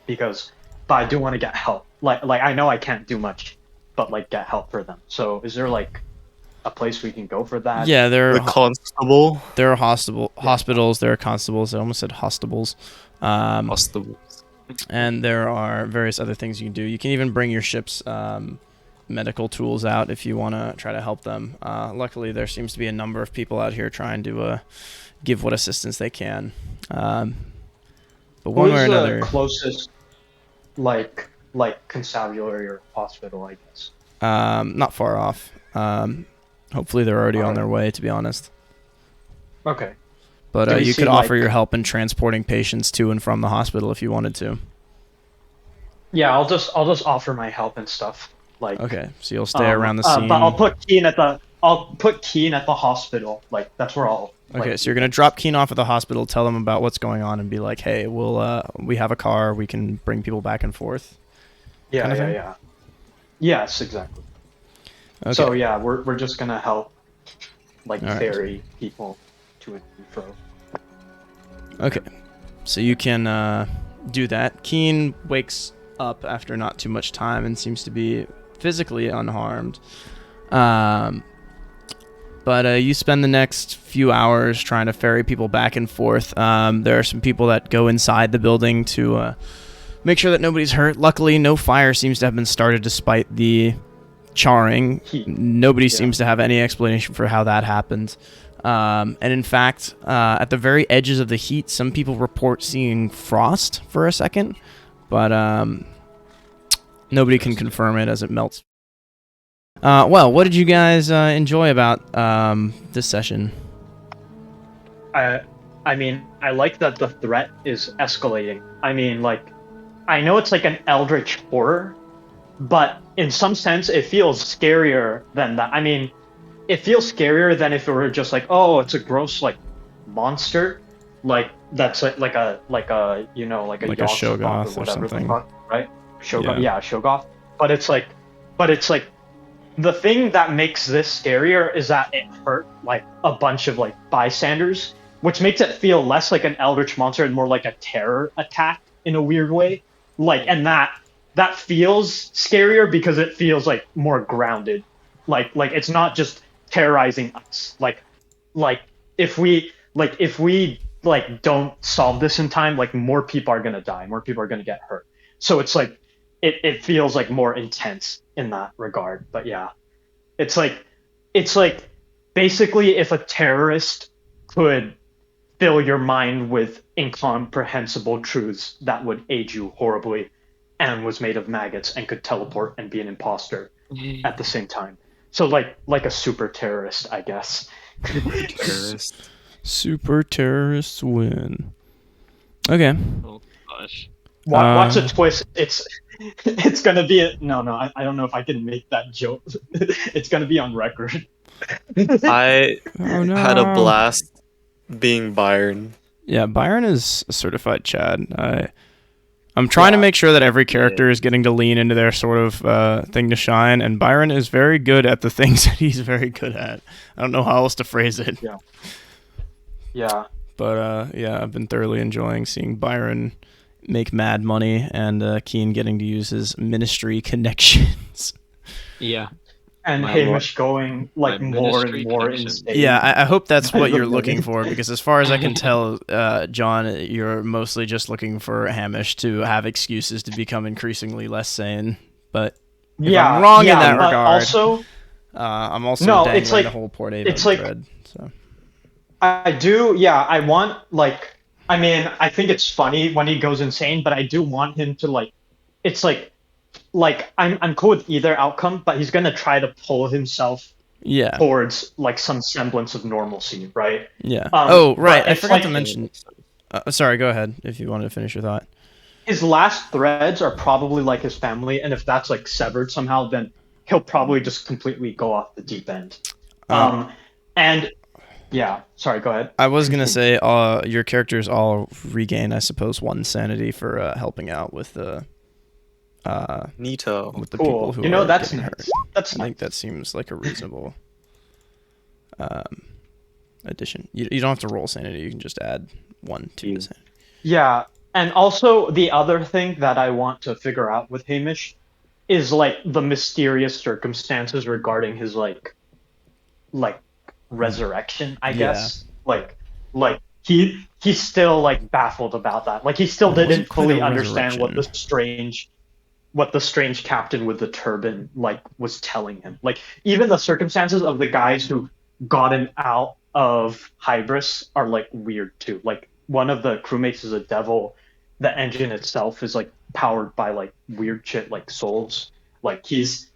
but I do want to get help. Like I know I can't do much, but like get help for them. So is there like a place we can go for that? Yeah, there The are constable. there are hospitals, there are constables. I almost said hostables. Constable. And there are various other things you can do. You can even bring your ship's medical tools out if you want to try to help them. Luckily, there seems to be a number of people out here trying to give what assistance they can. But one way or Who's another, the closest like constabulary or hospital, I guess? not far off. Hopefully, they're already on Alright. their way, to be honest. Okay. But Do you you could see, offer like- your help in transporting patients to and from the hospital if you wanted to. Yeah, I'll just offer my help and stuff. Like Okay, so you'll stay around the scene. But I'll put Keen at the hospital. Like that's where I'll. Okay, like, so you're gonna drop Keen off at the hospital, tell them about what's going on, and be like, "Hey, we have a car, we can bring people back and forth." Yeah, kind of thing? yeah. Yes, exactly. Okay. So yeah, we're just gonna help, like Alright. ferry people to and fro. Okay, so you can do that. Keen wakes up after not too much time and seems to be physically unharmed. But you spend the next few hours trying to ferry people back and forth. There are some people that go inside the building to make sure that nobody's hurt. Luckily, no fire seems to have been started despite the charring. Heat. Nobody Yeah. seems to have any explanation for how that happened. And in fact, at the very edges of the heat, some people report seeing frost for a second, but nobody can confirm it as it melts. Well, what did you guys enjoy about this session? I mean, I like that the threat is escalating. I mean, like, I know it's like an eldritch horror, but in some sense, it feels scarier than that. I mean, it feels scarier than if it were just like, oh, it's a gross like monster, like that's like a Like a Yogg-Sothoth Shoggoth or whatever the something. fuck, right? Shoggoth, yeah, Shoggoth. but it's like, the thing that makes this scarier is that it hurt like a bunch of like bystanders, which makes it feel less like an eldritch monster and more like a terror attack in a weird way. Like, and that feels scarier because it feels like more grounded. Like it's not just terrorizing us. Like if we don't solve this in time, like more people are gonna die, more people are gonna get hurt. So it's like it feels like more intense in that regard. But yeah, it's like basically if a terrorist could fill your mind with incomprehensible truths that would age you horribly and was made of maggots and could teleport and be an imposter at the same time. So like a super terrorist, I guess. Terrorist. Super terrorists win. Okay. Oh gosh. Watch a twist. It's gonna be I don't know if I can make that joke. It's gonna be on record. I Oh no. had a blast being Byron. Yeah, Byron is a certified Chad. I'm trying to make sure that every character is getting to lean into their sort of thing to shine, and Byron is very good at the things that he's very good at. I don't know how else to phrase it. Yeah. Yeah. But yeah, I've been thoroughly enjoying seeing Byron make mad money and Keen getting to use his ministry connections. Yeah. And My Hamish going like my more and ministry more connection. insane. Yeah, I hope that's what you're Really? looking for, because as far as I can tell, John, you're mostly just looking for Hamish to have excuses to become increasingly less sane. But if I'm wrong in that but regard, also I'm also No, dangling it's like- the whole Port Avon it's like- thread. So. I do, yeah. I want I mean, I think it's funny when he goes insane, but I do want him to it's like I'm cool with either outcome, but he's gonna try to pull himself Yeah, towards like some semblance of normalcy, right? yeah. but Right, I it's forgot like- to mention. Sorry, go ahead if you wanted to finish your thought. His last threads are probably like his family, and if that's like severed somehow, then he'll probably just completely go off the deep end. And yeah, sorry, go ahead. I was gonna say, your characters all regain, I suppose, one sanity for helping out with the Nito. with the Cool. people who You know, are that's getting nice. hurt. That's I nice. think that seems like a reasonable addition. You don't have to roll sanity; you can just add one to the sanity. Yeah, and also the other thing that I want to figure out with Hamish is like the mysterious circumstances regarding his like resurrection, I Yeah. guess. Like he's still like baffled about that. Like he still It wasn't didn't quite a fully understand what resurrection. the strange captain with the turban like was telling him. Like even the circumstances of the guys who got him out of Hybris are like weird too. Like one of the crewmates is a devil. The engine itself is like powered by like weird shit like souls. Like he's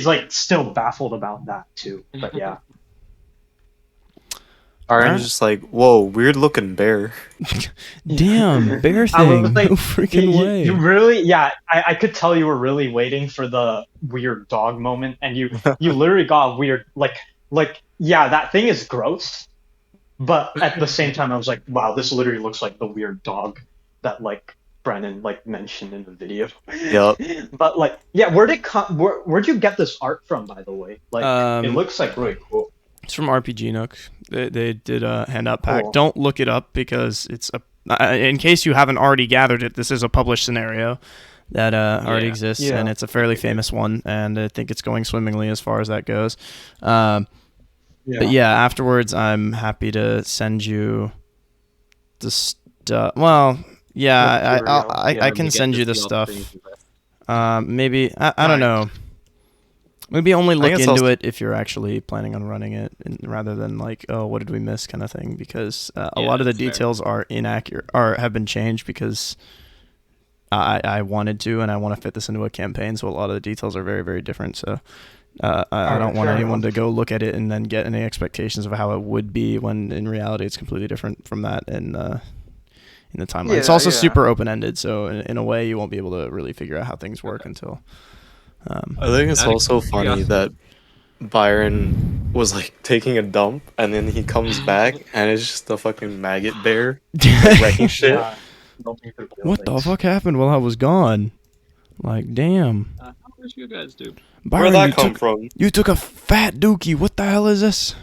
like still baffled about that too. But yeah. Byron's just like, whoa, weird looking bear. Damn, bear I thing! was like, No freaking way. You really, yeah, I could tell you were really waiting for the weird dog moment, and you literally got a weird yeah, that thing is gross, but at the same time I was like, wow, this literally looks like the weird dog that like Brennan like mentioned in the video. Yup. But like, yeah, where'd you get this art from, by the way? Like, it looks like really cool. It's from RPG Nook. They did a handout pack. Cool. Don't look it up because it's in case you haven't already gathered it, this is a published scenario that already Yeah. exists, Yeah. and it's a fairly famous one, and I think it's going swimmingly as far as that goes. But yeah, afterwards, I'm happy to send you the stuff. Well, yeah, I can send you the stuff. Maybe I don't know. Maybe only I look think it's into also- it if you're actually planning on running it, rather than like, oh, what did we miss kind of thing, because a Yeah, lot of the that's fair. details are inaccurate or have been changed because I wanted to, and I want to fit this into a campaign, so a lot of the details are very, very different. So I don't want fair anyone enough. to go look at it and then get any expectations of how it would be when in reality it's completely different from that in the timeline. It's Yeah, also yeah. super open-ended, so in a way you won't be able to really figure out how things work until. I think it's Out of also funny curiosity. that Byron was like taking a dump and then he comes back and it's just a fucking maggot bear wrecking shit. Yeah. Don't think they're What the buildings. fuck happened while I was gone? Like, damn. What you guys do? Byron, Where'd that you come took, from? you took a fat dookie. What the hell is this?